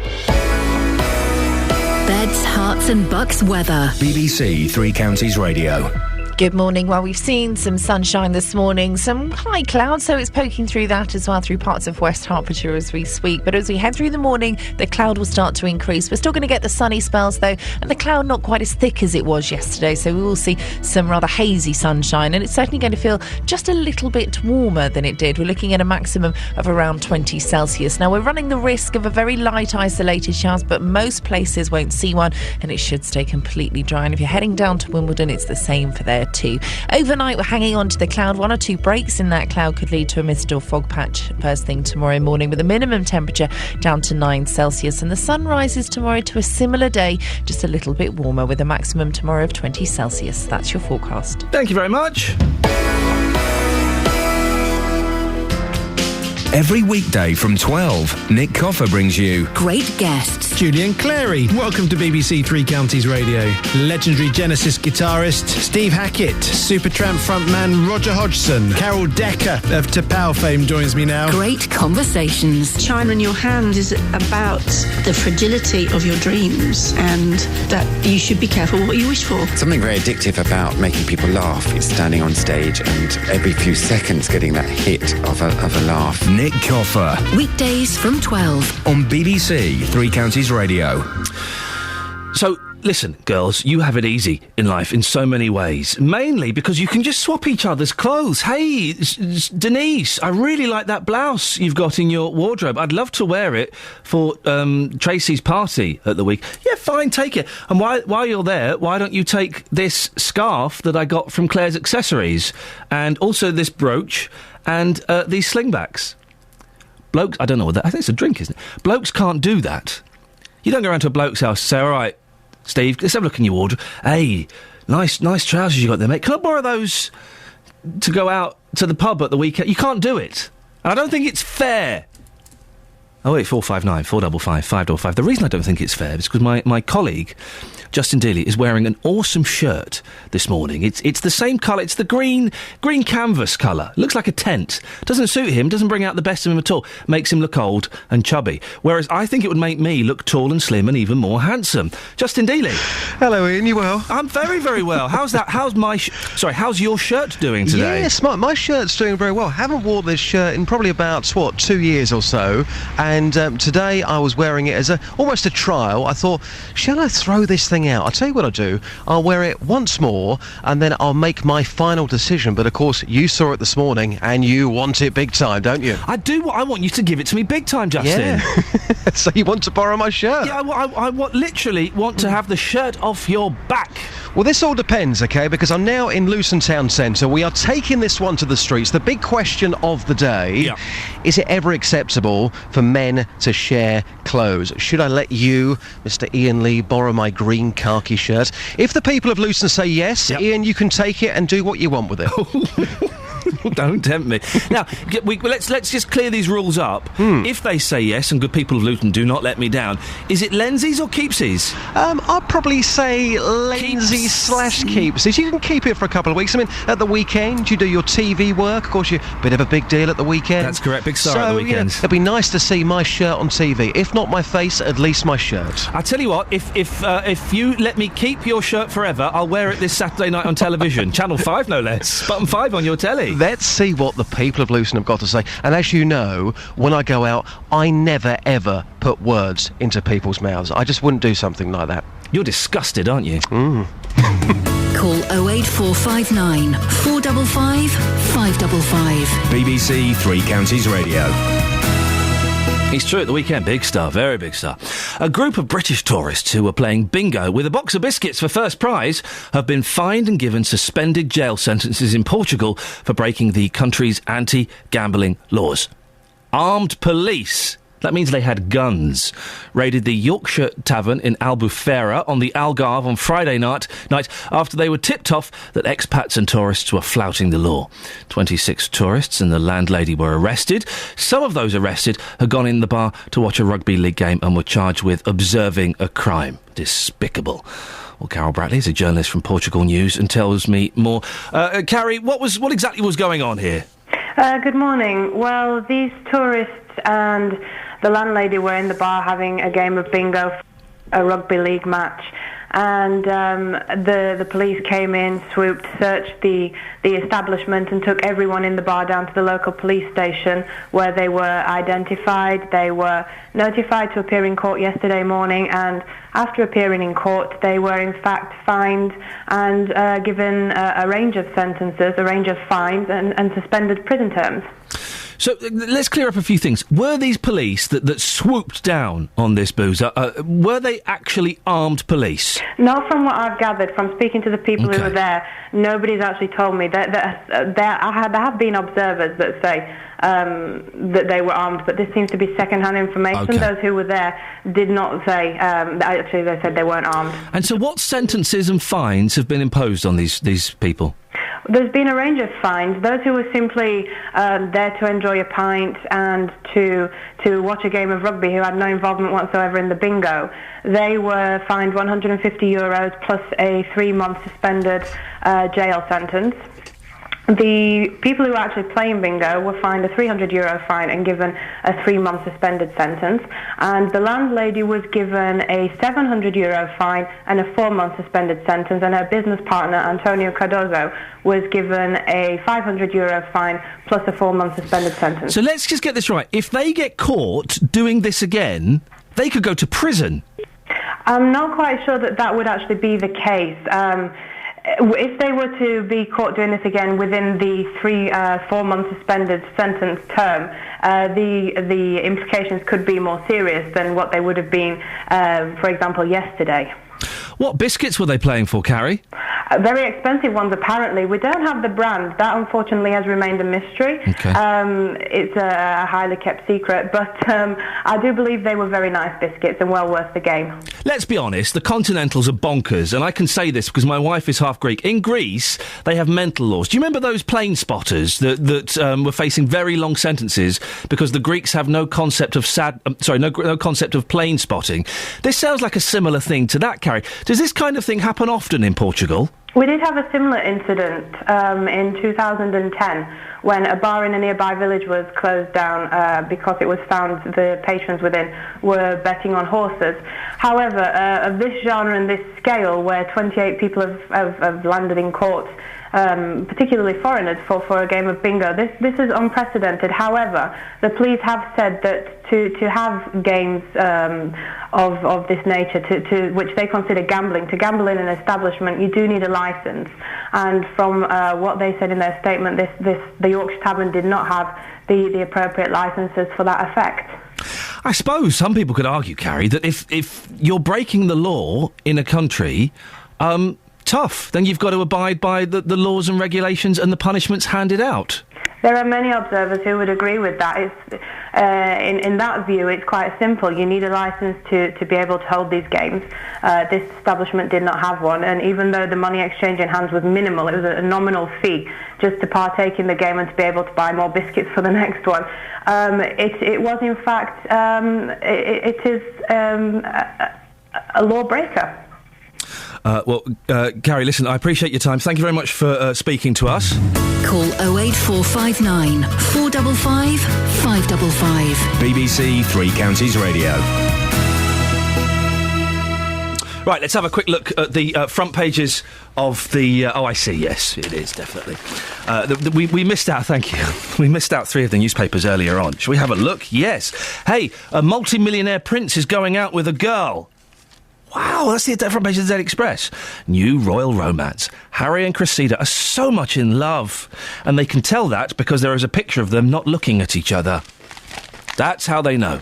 Beds, hearts and bucks weather. BBC Three Counties Radio. Good morning. Well, we've seen some sunshine this morning, some high clouds, so it's poking through that as well through parts of West Hertfordshire as we speak. But as we head through the morning, the cloud will start to increase. We're still going to get the sunny spells, though, and the cloud not quite as thick as it was yesterday, so we will see some rather hazy sunshine, and it's certainly going to feel just a little bit warmer than it did. We're looking at a maximum of around 20 Celsius. Now, we're running the risk of a very light isolated showers, but most places won't see one, and it should stay completely dry. And if you're heading down to Wimbledon, it's the same for there too. Overnight, we're hanging on to the cloud. 1 or 2 breaks in that cloud could lead to a mist or fog patch first thing tomorrow morning, with a minimum temperature down to 9 Celsius. And the sun rises tomorrow to a similar day, just a little bit warmer, with a maximum tomorrow of 20 Celsius. That's your forecast. Thank you very much. Every weekday from 12, Nick Coffer brings you great guests. Julian Clary, welcome to BBC Three Counties Radio. Legendary Genesis guitarist Steve Hackett, Supertramp frontman Roger Hodgson, Carol Decker of Tapao fame joins me now. Great conversations. China in your hand is about the fragility of your dreams and that you should be careful what you wish for. Something very addictive about making people laugh is standing on stage and every few seconds getting that hit of a laugh. Nick Coffer. Weekdays from 12 on BBC Three Counties Radio. So, listen, girls, you have it easy in life in so many ways. Mainly because you can just swap each other's clothes. Hey, Denise, I really like that blouse you've got in your wardrobe. I'd love to wear it for Tracy's party at the week. Yeah, fine, take it. And while you're there, why don't you take this scarf that I got from Claire's Accessories, and also this brooch, and these slingbacks. Blokes, I don't know what that... I think it's a drink, isn't it? Blokes can't do that. You don't go around to a bloke's house and say, all right, Steve, let's have a look in your wardrobe. Hey, nice trousers you got there, mate. Can I borrow those to go out to the pub at the weekend? You can't do it. And I don't think it's fair. 08459 455 555. The reason I don't think it's fair is because my colleague, Justin Dealey, is wearing an awesome shirt this morning. It's the same colour. It's the green canvas colour. Looks like a tent. Doesn't suit him. Doesn't bring out the best of him at all. Makes him look old and chubby. Whereas I think it would make me look tall and slim and even more handsome. Justin Dealey. Hello, Iain. You well? I'm very, very well. How's that? How's your shirt doing today? Yes, my shirt's doing very well. Haven't worn this shirt in probably about 2 years or so. and today I was wearing it as almost a trial. I thought, shall I throw this thing out? I'll tell you what I'll do. I'll wear it once more, and then I'll make my final decision. But of course, you saw it this morning, and you want it big time, don't you? I do. I want you to give it to me big time, Justin. Yeah. So you want to borrow my shirt? Yeah, I literally want to have the shirt off your back. Well, this all depends, OK, because I'm now in Luton Town Centre. We are taking this one to the streets. The big question of the day, is it ever acceptable for men to share clothes? Should I let you, Mr. Iain Lee, borrow my green khaki shirt? If the people of Luton say yes, Iain, you can take it and do what you want with it. Don't tempt me. Now, let's just clear these rules up. If they say yes, and good people of Luton do not let me down, is it Lensies or Keepsies? I'd probably say Lensies/Keepsies. You can keep it for a couple of weeks. I mean, at the weekend, you do your TV work. Of course, you're a bit of a big deal at the weekend. That's correct, big star at the weekends. It'd be nice to see my shirt on TV. If not my face, at least my shirt. I tell you what, if you let me keep your shirt forever, I'll wear it this Saturday night on television. Channel 5, no less. Button 5 on your telly. Let's see what the people of Luton have got to say. And as you know, when I go out, I never, ever put words into people's mouths. I just wouldn't do something like that. You're disgusted, aren't you? Call 08459 455 555. BBC Three Counties Radio. It's true, at the weekend, big star, very big star. A group of British tourists who were playing bingo with a box of biscuits for first prize have been fined and given suspended jail sentences in Portugal for breaking the country's anti-gambling laws. Armed police, that means they had guns, raided the Yorkshire Tavern in Albufeira on the Algarve on Friday night after they were tipped off that expats and tourists were flouting the law. 26 tourists and the landlady were arrested. Some of those arrested had gone in the bar to watch a rugby league game and were charged with observing a crime. Despicable. Well, Carol Bradley is a journalist from Portugal News and tells me more. Carrie, what exactly was going on here? Good morning. Well, these tourists and the landlady were in the bar having a game of bingo, a rugby league match, and the police came in, swooped, searched the establishment and took everyone in the bar down to the local police station where they were identified. They were notified to appear in court yesterday morning, and after appearing in court they were in fact fined and given a range of sentences, a range of fines and suspended prison terms. So let's clear up a few things. Were these police that swooped down on this boozer, were they actually armed police? Not from what I've gathered, from speaking to the people who were there. Nobody's actually told me. There have been observers that say that they were armed, but this seems to be second-hand information. Okay. Those who were there did not say. Actually, they said they weren't armed. And so what sentences and fines have been imposed on these people? There's been a range of fines. Those who were simply there to enjoy a pint and to watch a game of rugby, who had no involvement whatsoever in the bingo, they were fined €150 plus a 3-month suspended jail sentence. The people who were actually playing bingo were fined a €300 fine and given a 3-month suspended sentence. And the landlady was given a €700 fine and a 4-month suspended sentence. And her business partner, Antonio Cardozo, was given a €500 fine plus a 4-month suspended sentence. So let's just get this right. If they get caught doing this again, they could go to prison. I'm not quite sure that would actually be the case. If they were to be caught doing this again within the 4-month suspended sentence term, the implications could be more serious than what they would have been, for example, yesterday. What biscuits were they playing for, Carrie? Very expensive ones, apparently. We don't have the brand. That, unfortunately, has remained a mystery. Okay. It's a highly kept secret, but I do believe they were very nice biscuits and well worth the game. Let's be honest, the Continentals are bonkers, and I can say this because my wife is half Greek. In Greece, they have mental laws. Do you remember those plane spotters that were facing very long sentences because the Greeks have no concept of no concept of plane spotting? This sounds like a similar thing to that, Carrie. Does this kind of thing happen often in Portugal? We did have a similar incident in 2010 when a bar in a nearby village was closed down because it was found the patrons within were betting on horses. However, of this genre and this scale, where 28 people have landed in court particularly foreigners, for a game of bingo. This is unprecedented. However, the police have said that to have games of this nature, to which they consider gambling, to gamble in an establishment, you do need a licence. And from what they said in their statement, the Yorkshire Tavern did not have the appropriate licences for that effect. I suppose some people could argue, Carrie, that if you're breaking the law in a country, tough, then you've got to abide by the laws and regulations and the punishments handed out. There are many observers who would agree with that. It's, in that view, it's quite simple. You need a licence to be able to hold these games. This establishment did not have one, and even though the money exchange in hands was minimal, it was a nominal fee just to partake in the game and to be able to buy more biscuits for the next one. It was, in fact, it is a lawbreaker. Gary, listen, I appreciate your time. Thank you very much for speaking to us. Call 08459 455 555. BBC Three Counties Radio. Right, let's have a quick look at the front pages of the... oh, I see, yes, it is, definitely. We missed out, thank you. We missed out 3 of the newspapers earlier on. Shall we have a look? Yes. Hey, a multi-millionaire prince is going out with a girl. Wow, that's the front page of the Daily Express. New royal romance. Harry and Cressida are so much in love. And they can tell that because there is a picture of them not looking at each other. That's how they know.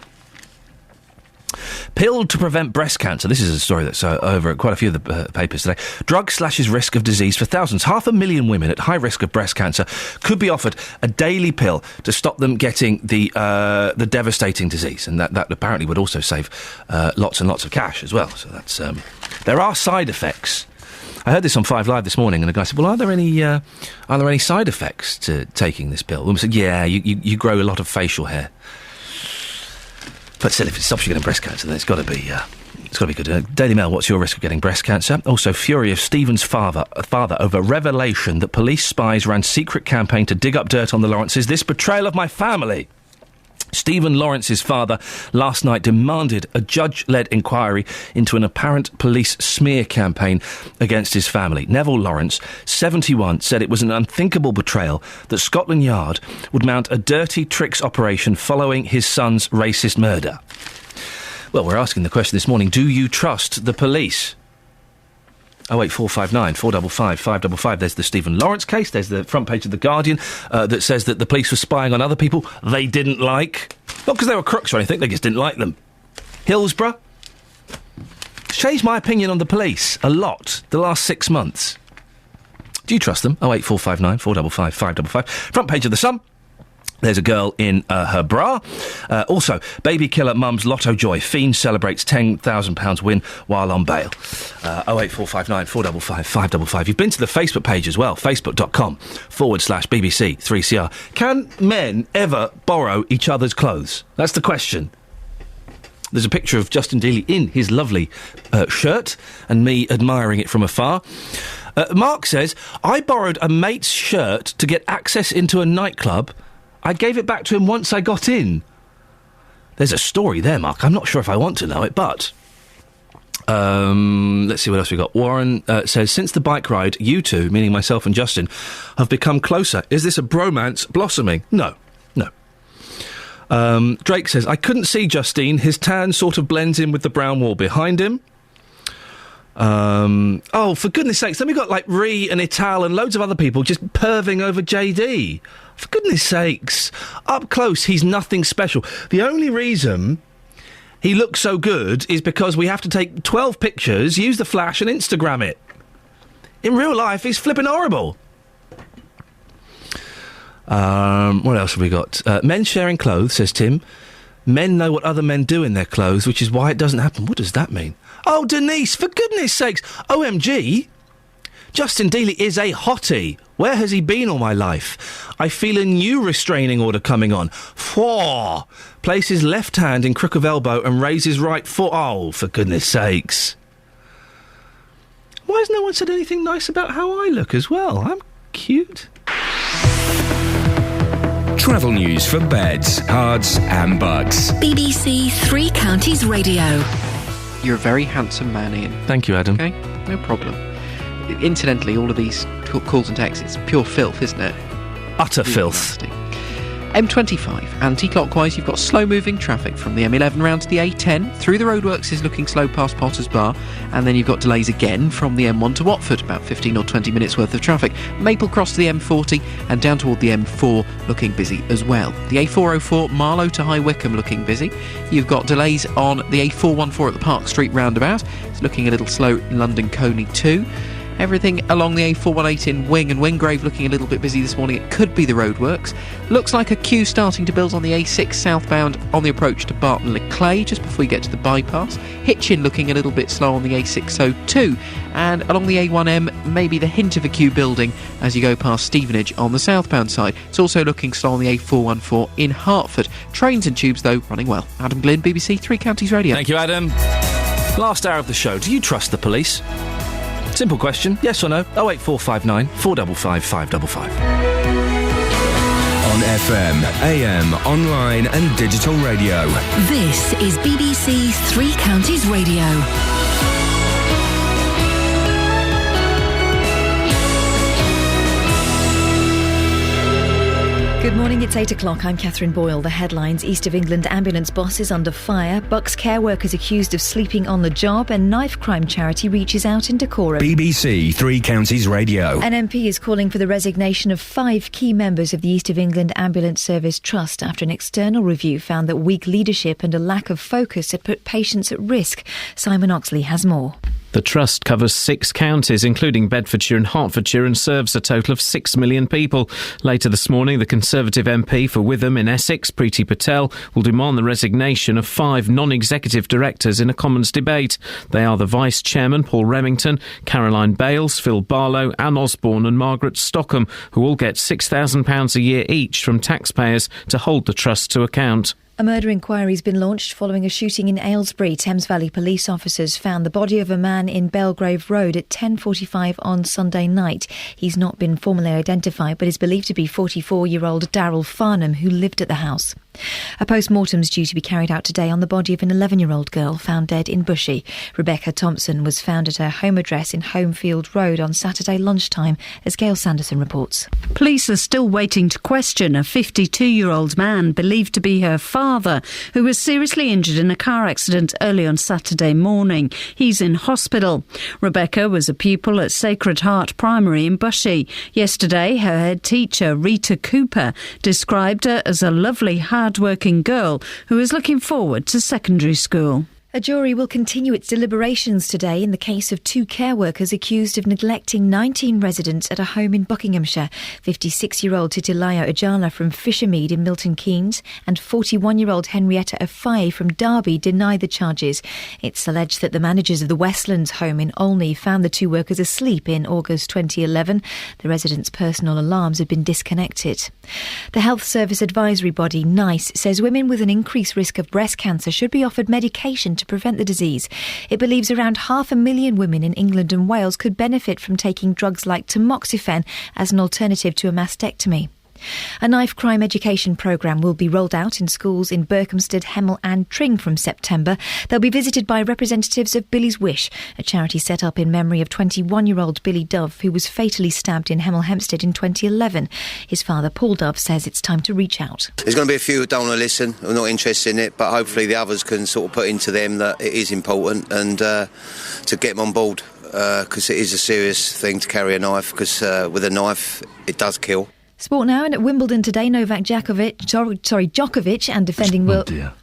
Pill to prevent breast cancer. This is a story that's over at quite a few of the papers today. Drug slashes risk of disease for thousands. 500,000 women at high risk of breast cancer could be offered a daily pill to stop them getting the devastating disease. And that apparently would also save lots and lots of cash as well. So that's... there are side effects. I heard this on 5 Live this morning, and the guy said, well, are there any side effects to taking this pill? The woman said, yeah, you grow a lot of facial hair. But still, if it stops you getting breast cancer, then it's got to be good. Daily Mail, what's your risk of getting breast cancer? Also, fury of Stephen's father over revelation that police spies ran secret campaign to dig up dirt on the Lawrences. This betrayal of my family. Stephen Lawrence's father last night demanded a judge-led inquiry into an apparent police smear campaign against his family. Neville Lawrence, 71, said it was an unthinkable betrayal that Scotland Yard would mount a dirty tricks operation following his son's racist murder. Well, we're asking the question this morning, do you trust the police? 08459 455 555. There's the Stephen Lawrence case. There's the front page of The Guardian that says that the police were spying on other people they didn't like. Not because they were crooks or anything, they just didn't like them. Hillsborough. It's changed my opinion on the police a lot the last 6 months. Do you trust them? 08459 455 555. Front page of The Sun. There's a girl in her bra. Also, baby killer mum's lotto joy. Fiend celebrates £10,000 win while on bail. 08459 455 555. You've been to the Facebook page as well, facebook.com/BBC 3CR. Can men ever borrow each other's clothes? That's the question. There's a picture of Justin Dealey in his lovely shirt and me admiring it from afar. Mark says, I borrowed a mate's shirt to get access into a nightclub. I gave it back to him once I got in. There's a story there, Mark. I'm not sure if I want to know it, but... let's see what else we got. Warren says, since the bike ride, you two, meaning myself and Justin, have become closer. Is this a bromance blossoming? No. Drake says, I couldn't see Justine. His tan sort of blends in with the brown wall behind him. Oh, for goodness sakes, then we've got, like, Ree and Ital and loads of other people just perving over JD. For goodness sakes. Up close, he's nothing special. The only reason he looks so good is because we have to take 12 pictures, use the flash and Instagram it. In real life, he's flipping horrible. What else have we got? Men sharing clothes, says Tim. Men know what other men do in their clothes, which is why it doesn't happen. What does that mean? Oh, Denise, for goodness sakes. OMG. Justin Dealey is a hottie. Where has he been all my life? I feel a new restraining order coming on. Place his left hand in crook of elbow and raise his right foot. Oh, for goodness sakes. Why has no one said anything nice about how I look as well? I'm cute. Travel news for beds, cards and bugs. BBC Three Counties Radio. You're a very handsome man, Ian. Thank you, Adam. Okay, no problem. Incidentally, all of these calls and texts, it's pure filth, isn't it? Utter filth. Nasty. M25, anti-clockwise, you've got slow-moving traffic from the M11 round to the A10. Through the roadworks is looking slow past Potters Bar. And then you've got delays again from the M1 to Watford, about 15 or 20 minutes worth of traffic. Maple Cross to the M40 and down toward the M4 looking busy as well. The A404, Marlow to High Wycombe looking busy. You've got delays on the A414 at the Park Street roundabout. It's looking a little slow in London Coney too. Everything along the A418 in Wing and Wingrave looking a little bit busy this morning. It could be the roadworks. Looks like a queue starting to build on the A6 southbound on the approach to Barton-le-Clay just before you get to the bypass. Hitchin looking a little bit slow on the A602. And along the A1M, maybe the hint of a queue building as you go past Stevenage on the southbound side. It's also looking slow on the A414 in Hertford. Trains and tubes, though, running well. Adam Glynn, BBC Three Counties Radio. Thank you, Adam. Last hour of the show. Do you trust the police? Simple question, yes or no? 08459 455 555. On FM, AM, online and digital radio. This is BBC Three Counties Radio. Good morning, it's 8 o'clock. I'm Catherine Boyle. The headlines: East of England ambulance bosses under fire, Bucks care workers accused of sleeping on the job, and knife crime charity reaches out in Dacorum. BBC Three Counties Radio. An MP is calling for the resignation of 5 key members of the East of England Ambulance Service Trust after an external review found that weak leadership and a lack of focus had put patients at risk. Simon Oxley has more. The Trust covers 6 counties, including Bedfordshire and Hertfordshire, and serves a total of 6 million people. Later this morning, the Conservative MP for Witham in Essex, Preeti Patel, will demand the resignation of 5 non-executive directors in a Commons debate. They are the Vice Chairman, Paul Remington, Caroline Bales, Phil Barlow, Anne Osborne and Margaret Stockham, who all get £6,000 a year each from taxpayers to hold the Trust to account. A murder inquiry has been launched following a shooting in Aylesbury. Thames Valley police officers found the body of a man in Belgrave Road at 10:45 on Sunday night. He's not been formally identified, but is believed to be 44-year-old Darryl Farnham, who lived at the house. A post-mortem is due to be carried out today on the body of an 11-year-old girl found dead in Bushey. Rebecca Thompson was found at her home address in Homefield Road on Saturday lunchtime, as Gail Sanderson reports. Police are still waiting to question a 52-year-old man believed to be her father, who was seriously injured in a car accident early on Saturday morning. He's in hospital. Rebecca was a pupil at Sacred Heart Primary in Bushey. Yesterday, her head teacher, Rita Cooper, described her as a lovely, hard-working girl who is looking forward to secondary school. A jury will continue its deliberations today in the case of 2 care workers accused of neglecting 19 residents at a home in Buckinghamshire. 56-year-old Titilayo Ajala from Fishermead in Milton Keynes and 41-year-old Henrietta Afai from Derby denied the charges. It's alleged that the managers of the Westlands home in Olney found the 2 workers asleep in August 2011. The residents' personal alarms had been disconnected. The Health Service Advisory Body, NICE, says women with an increased risk of breast cancer should be offered medication to prevent the disease. It believes around 500,000 women in England and Wales could benefit from taking drugs like tamoxifen as an alternative to a mastectomy. A knife crime education programme will be rolled out in schools in Berkhamsted, Hemel and Tring from September. They'll be visited by representatives of Billy's Wish, a charity set up in memory of 21-year-old Billy Dove, who was fatally stabbed in Hemel Hempstead in 2011. His father, Paul Dove, says it's time to reach out. There's going to be a few who don't want to listen, who are not interested in it, but hopefully the others can sort of put into them that it is important and to get them on board, because it is a serious thing to carry a knife, because with a knife it does kill. Sport now, and at Wimbledon today, Novak Djokovic and defending Novak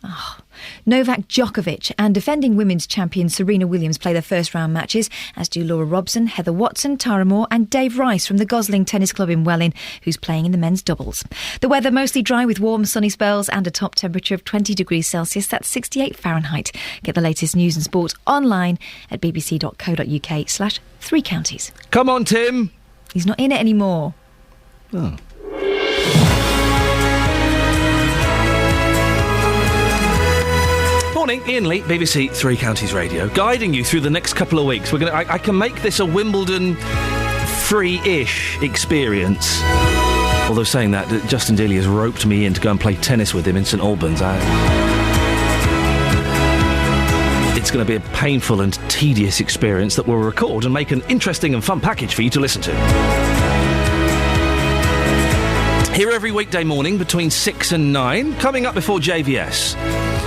Djokovic and defending women's champion Serena Williams play their first round matches, as do Laura Robson, Heather Watson, Tara Moore and Dave Rice from the Gosling Tennis Club in Welling, who's playing in the men's doubles. The weather mostly dry with warm sunny spells and a top temperature of 20 degrees Celsius, that's 68 Fahrenheit. Get the latest news and sport online at bbc.co.uk/3 counties. Come on, Tim. He's not in it anymore. Oh. Morning, Iain Lee, BBC Three Counties Radio, guiding you through the next couple of weeks. I can make this a Wimbledon free-ish experience. Although saying that, Justin Dealey has roped me in to go and play tennis with him in St Albans. it's going to be a painful and tedious experience that we'll record and make an interesting and fun package for you to listen to. Here every weekday morning between 6 and 9, coming up before JVS.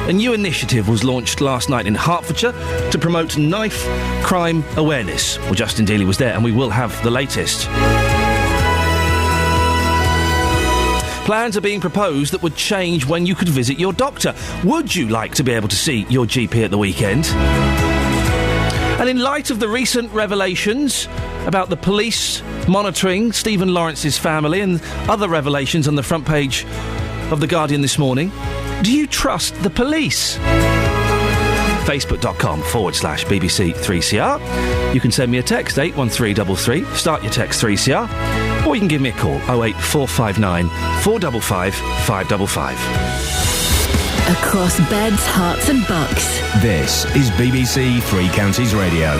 A new initiative was launched last night in Hertfordshire to promote knife crime awareness. Well, Justin Dealey was there and we will have the latest. Plans are being proposed that would change when you could visit your doctor. Would you like to be able to see your GP at the weekend? And in light of the recent revelations about the police monitoring Stephen Lawrence's family and other revelations on the front page of The Guardian this morning, do you trust the police? Facebook.com/BBC3CR. You can send me a text, 81333, start your text 3CR, or you can give me a call, 08459 455 555. Across beds, hearts and bucks. This is BBC Three Counties Radio.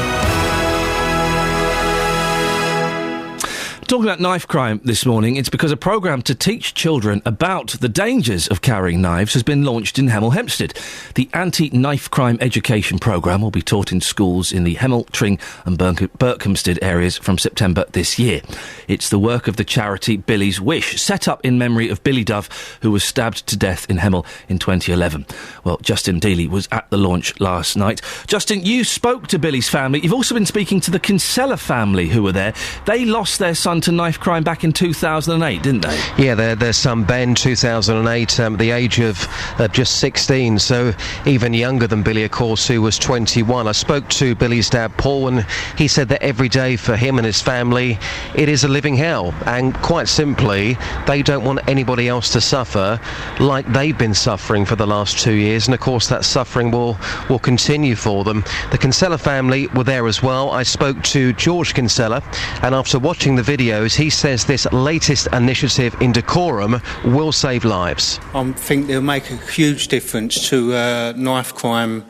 Talking about knife crime this morning, it's because a programme to teach children about the dangers of carrying knives has been launched in Hemel Hempstead. The Anti-Knife Crime Education Programme will be taught in schools in the Hemel, Tring and Berkhamsted areas from September this year. It's the work of the charity Billy's Wish, set up in memory of Billy Dove, who was stabbed to death in Hemel in 2011. Well, Justin Dealey was at the launch last night. Justin, you spoke to Billy's family. You've also been speaking to the Kinsella family who were there. They lost their son to knife crime back in 2008, didn't they? Yeah, their son Ben, 2008, the age of just 16, so even younger than Billy, of course, who was 21. I spoke to Billy's dad, Paul, and he said that every day for him and his family, it is a living hell, and quite simply, they don't want anybody else to suffer like they've been suffering for the last 2 years, and of course that suffering will continue for them. The Kinsella family were there as well. I spoke to George Kinsella, and after watching the videos, he says this latest initiative in decorum will save lives. I think they'll make a huge difference to knife crime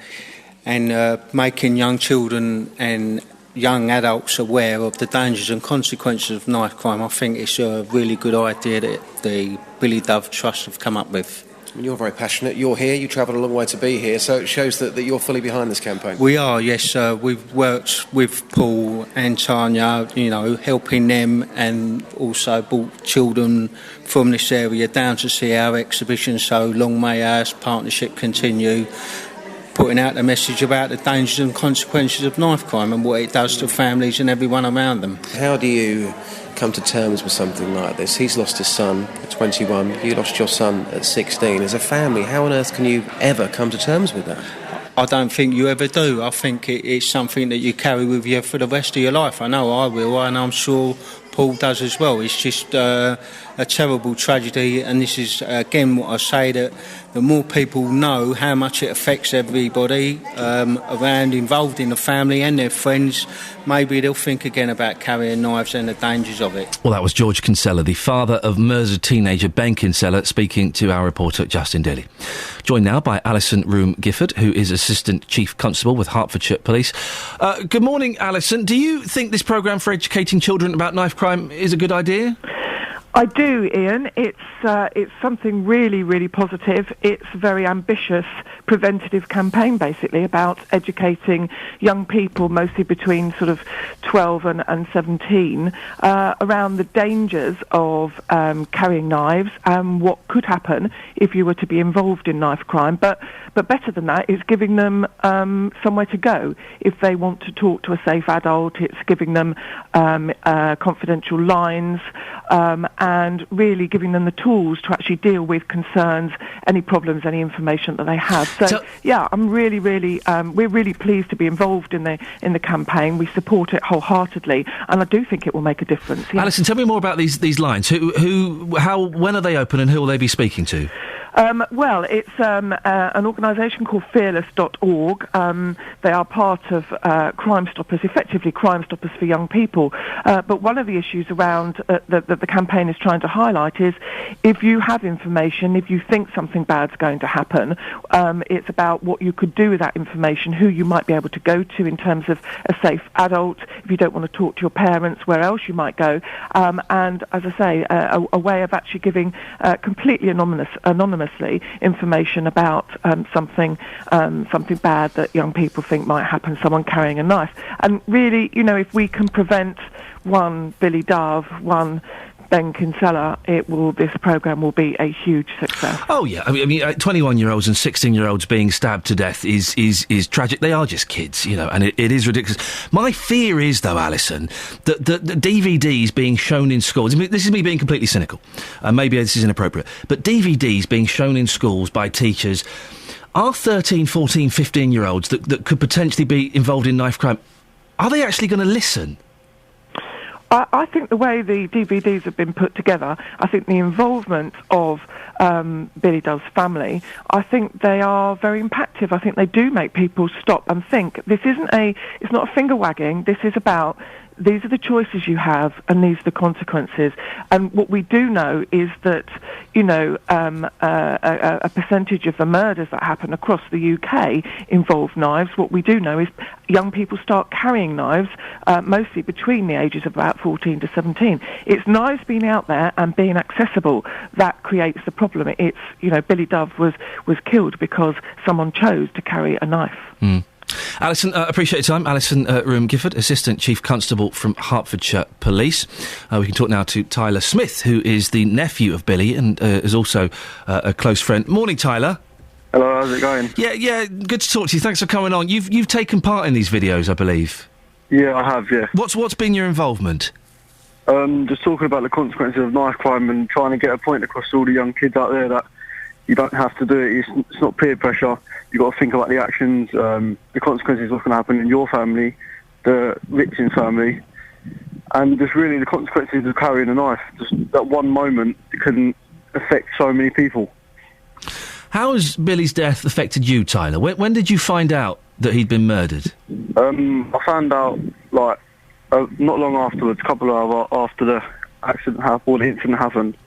and making young children and young adults aware of the dangers and consequences of knife crime. I think it's a really good idea that the Billy Dove Trust have come up with. You're very passionate. You're here. You travelled a long way to be here, so it shows that you're fully behind this campaign. We are, yes. We've worked with Paul and Tanya, helping them, and also brought children from this area down to see our exhibition, so long may our partnership continue, putting out the message about the dangers and consequences of knife crime and what it does to families and everyone around them. How do you come to terms with something like this? He's lost his son at 21, you lost your son at 16. As a family, how on earth can you ever come to terms with that? I don't think you ever do. I think it's something that you carry with you for the rest of your life. I know I will, and I'm sure Paul does as well. It's just a terrible tragedy, and this is, again, what I say, that the more people know how much it affects everybody around, involved in the family and their friends, maybe they'll think again about carrying knives and the dangers of it. Well, that was George Kinsella, the father of murdered teenager Ben Kinsella, speaking to our reporter Justin Daly. Joined now by Alison Room-Gifford, who is Assistant Chief Constable with Hertfordshire Police. Good morning, Alison. Do you think this programme for educating children about knife crime is a good idea? I do, Ian. It's something really, really positive. It's a very ambitious preventative campaign, basically, about educating young people, mostly between sort of 12 and 17, around the dangers of carrying knives and what could happen if you were to be involved in knife crime. But better than that, it's giving them somewhere to go. If they want to talk to a safe adult, it's giving them confidential lines, and really giving them the tools to actually deal with concerns, any problems, any information that they have. So yeah, I'm really, really, we're really pleased to be involved in the campaign. We support it wholeheartedly, and I do think it will make a difference. Yeah. Alison, tell me more about these lines. When are they open, and who will they be speaking to? Well, it's an organisation called fearless.org. They are part of Crime Stoppers, effectively Crime Stoppers for young people. But one of the issues around that the campaign is trying to highlight is if you have information, if you think something bad's going to happen, it's about what you could do with that information, who you might be able to go to in terms of a safe adult, if you don't want to talk to your parents, where else you might go. And as I say, a way of actually giving completely anonymous anonymously information about something bad that young people think might happen, someone carrying a knife. And really, if we can prevent one Billy Dove, one Ben Kinsella, this programme will be a huge success. Oh yeah, I mean, 21-year-olds and 16-year-olds being stabbed to death is tragic. They are just kids, and it is ridiculous. My fear is, though, Alison, that the DVDs being shown in schools. I mean, this is me being completely cynical. Maybe this is inappropriate, but DVDs being shown in schools by teachers are 13, 14, 15-year-olds that could potentially be involved in knife crime. Are they actually going to listen? I think the way the DVDs have been put together, I think the involvement of Billy Dove's family, I think they are very impactful. I think they do make people stop and think. It's not a finger wagging. This is about, these are the choices you have and these are the consequences. And what we do know is that, a percentage of the murders that happen across the UK involve knives. What we do know is young people start carrying knives, mostly between the ages of about 14 to 17. It's knives being out there and being accessible that creates the problem. It's, Billy Dove was killed because someone chose to carry a knife. Mm. Alison, appreciate your time. Alison Room-Gifford, Assistant Chief Constable from Hertfordshire Police. We can talk now to Tyler Smith, who is the nephew of Billy and is also a close friend. Morning, Tyler. Hello, how's it going? Yeah, good to talk to you. Thanks for coming on. You've taken part in these videos, I believe. Yeah, I have, yeah. What's been your involvement? Just talking about the consequences of knife crime and trying to get a point across to all the young kids out there that you don't have to do it. It's not peer pressure. You've got to think about the actions, the consequences, what's going to happen in your family, the victim's family, and just really the consequences of carrying a knife. Just that one moment can affect so many people. How has Billy's death affected you, Tyler? When did you find out that he'd been murdered? I found out, not long afterwards, a couple of hours after the accident happened, or the incident happened.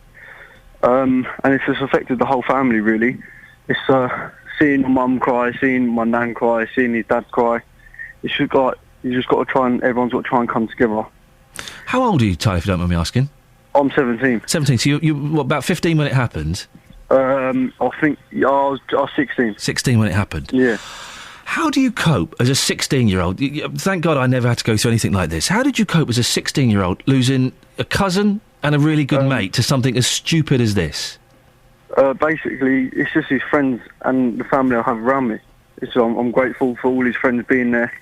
And it's just affected the whole family, really. It's seeing my mum cry, seeing my nan cry, seeing his dad cry. It's just you just got to try and everyone's got to try and come together. How old are you, Tyler, if you don't mind me asking? I'm 17. 17, so you about 15 when it happened? I think I was 16. 16 when it happened? Yeah. How do you cope as a 16-year-old? Thank God I never had to go through anything like this. How did you cope as a 16-year-old losing a cousin and a really good mate to something as stupid as this? Basically, it's just his friends and the family I have around me. I'm grateful for all his friends being there.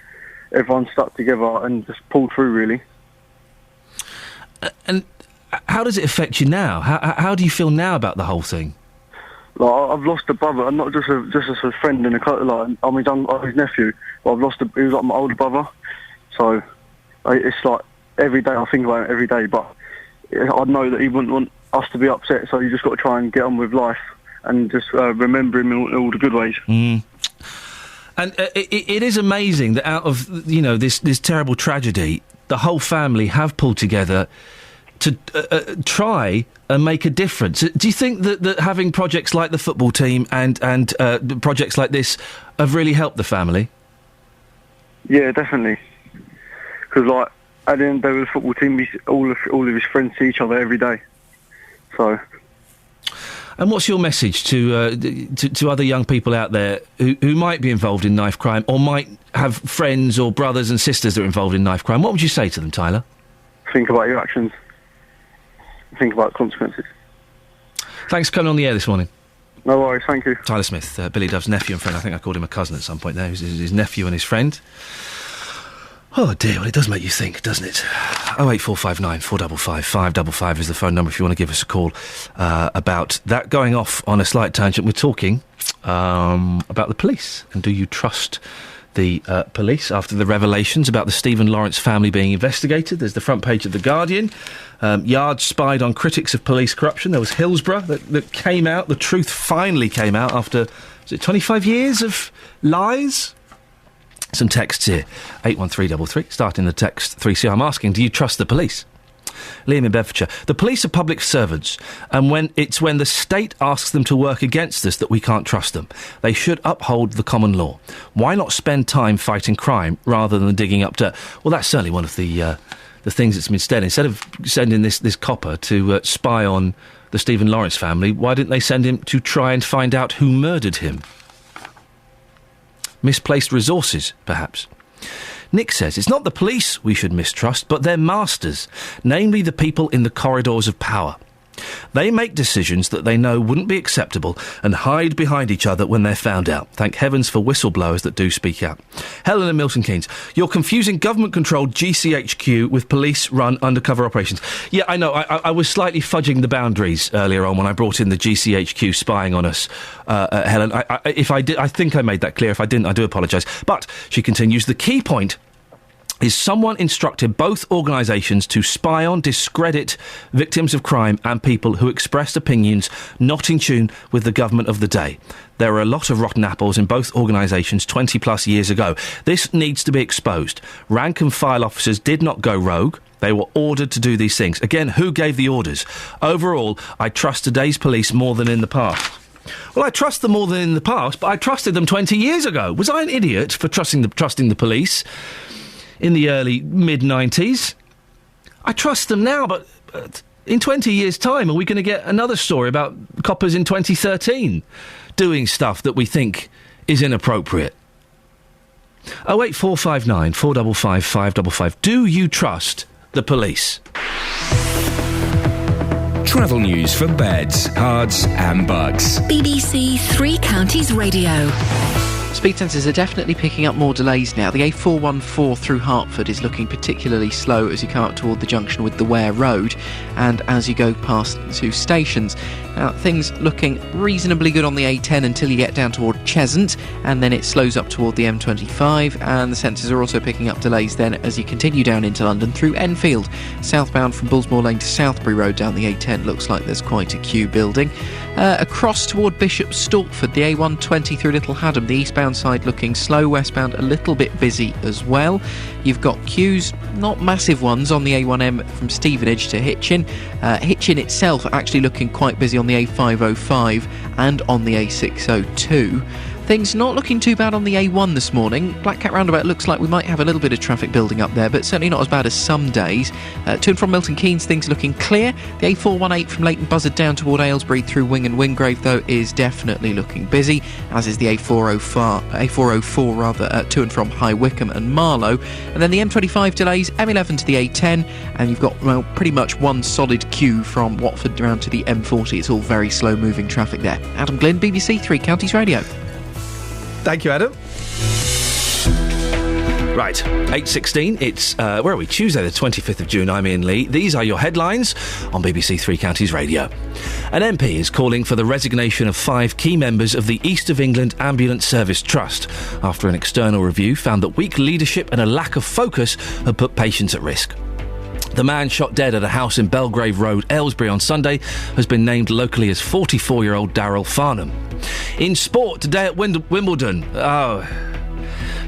Everyone stuck together and just pulled through, really. And how does it affect you now? How do you feel now about the whole thing? I've lost a brother, and not just as a friend and I'm his nephew, but he was like my older brother. So it's like every day I think about him every day, but I know that he wouldn't want us to be upset, so you just got to try and get on with life and just remember him in all the good ways. Mm. And it is amazing that out of this terrible tragedy, the whole family have pulled together to try and make a difference. Do you think that having projects like the football team and projects like this have really helped the family? Yeah, definitely. Because at the end of the day with the football team, all of his friends see each other every day. So. And what's your message to other young people out there who might be involved in knife crime or might have friends or brothers and sisters that are involved in knife crime? What would you say to them, Tyler? Think about your actions. Think about consequences. Thanks for coming on the air this morning. No worries, thank you. Tyler Smith, Billy Dove's nephew and friend. I think I called him a cousin at some point there. His nephew and his friend. Oh dear, well it does make you think, doesn't it? 08459 455 555 is the phone number if you want to give us a call about that. Going off on a slight tangent, we're talking about the police. And do you trust the police after the revelations about the Stephen Lawrence family being investigated? There's the front page of The Guardian. Yard spied on critics of police corruption. There was Hillsborough that came out. The truth finally came out after, 25 years of lies? Some texts here. 81333, starting the text 3C. I'm asking, do you trust the police? Liam in Bedfordshire. The police are public servants, and when the state asks them to work against us that we can't trust them. They should uphold the common law. Why not spend time fighting crime rather than digging up dirt? Well, that's certainly one of the the things that's been said. Instead of sending this copper to spy on the Stephen Lawrence family, why didn't they send him to try and find out who murdered him? Misplaced resources, perhaps. Nick says, it's not the police we should mistrust, but their masters, namely the people in the corridors of power. They make decisions that they know wouldn't be acceptable and hide behind each other when they're found out. Thank heavens for whistleblowers that do speak out. Helen and Milton Keynes, you're confusing government-controlled GCHQ with police-run undercover operations. Yeah, I know. I was slightly fudging the boundaries earlier on when I brought in the GCHQ spying on us, Helen. If I did, I think I made that clear. If I didn't, I do apologise. But, she continues, the key point is someone instructed both organisations to spy on, discredit victims of crime and people who expressed opinions not in tune with the government of the day. There are a lot of rotten apples in both organisations 20-plus years ago. This needs to be exposed. Rank-and-file officers did not go rogue. They were ordered to do these things. Again, who gave the orders? Overall, I trust today's police more than in the past. Well, I trust them more than in the past, but I trusted them 20 years ago. Was I an idiot for trusting the police in the early, mid-90s? I trust them now, but in 20 years' time, are we going to get another story about coppers in 2013 doing stuff that we think is inappropriate? 08459 455 555. Do you trust the police? Travel news for beds, cards and bugs. BBC Three Counties Radio. Speed sensors are definitely picking up more delays now. The A414 through Hertford is looking particularly slow as you come up toward the junction with the Ware Road and as you go past two stations. Now, things looking reasonably good on the A10 until you get down toward Cheshunt, and then it slows up toward the M25, and the sensors are also picking up delays then as you continue down into London through Enfield. Southbound from Bullsmore Lane to Southbury Road down the A10 looks like there's quite a queue building. Across toward Bishop Stortford, the A120 through Little Haddam, the eastbound side looking slow, westbound a little bit busy as well. You've got queues, not massive ones, on the A1M from Stevenage to Hitchin. Hitchin itself actually looking quite busy on the A505 and on the A602. Things not looking too bad on the A1 this morning. Black Cat Roundabout looks like we might have a little bit of traffic building up there, but certainly not as bad as some days. To and from Milton Keynes, things looking clear. The A418 from Leighton Buzzard down toward Aylesbury through Wing and Wingrave, though, is definitely looking busy, as is the A404 to and from High Wycombe and Marlow. And then the M25 delays, M11 to the A10, and you've got, well, pretty much one solid queue from Watford around to the M40. It's all very slow-moving traffic there. Adam Glynn, BBC Three Counties Radio. Thank you, Adam. Right, 8:16, it's, where are we? Tuesday the 25th of June, I'm Iain Lee. These are your headlines on BBC Three Counties Radio. An MP is calling for the resignation of 5 key members of the East of England Ambulance Service Trust after an external review found that weak leadership and a lack of focus had put patients at risk. The man shot dead at a house in Belgrave Road, Aylesbury on Sunday has been named locally as 44-year-old Daryl Farnham. In sport, today at Wimbledon,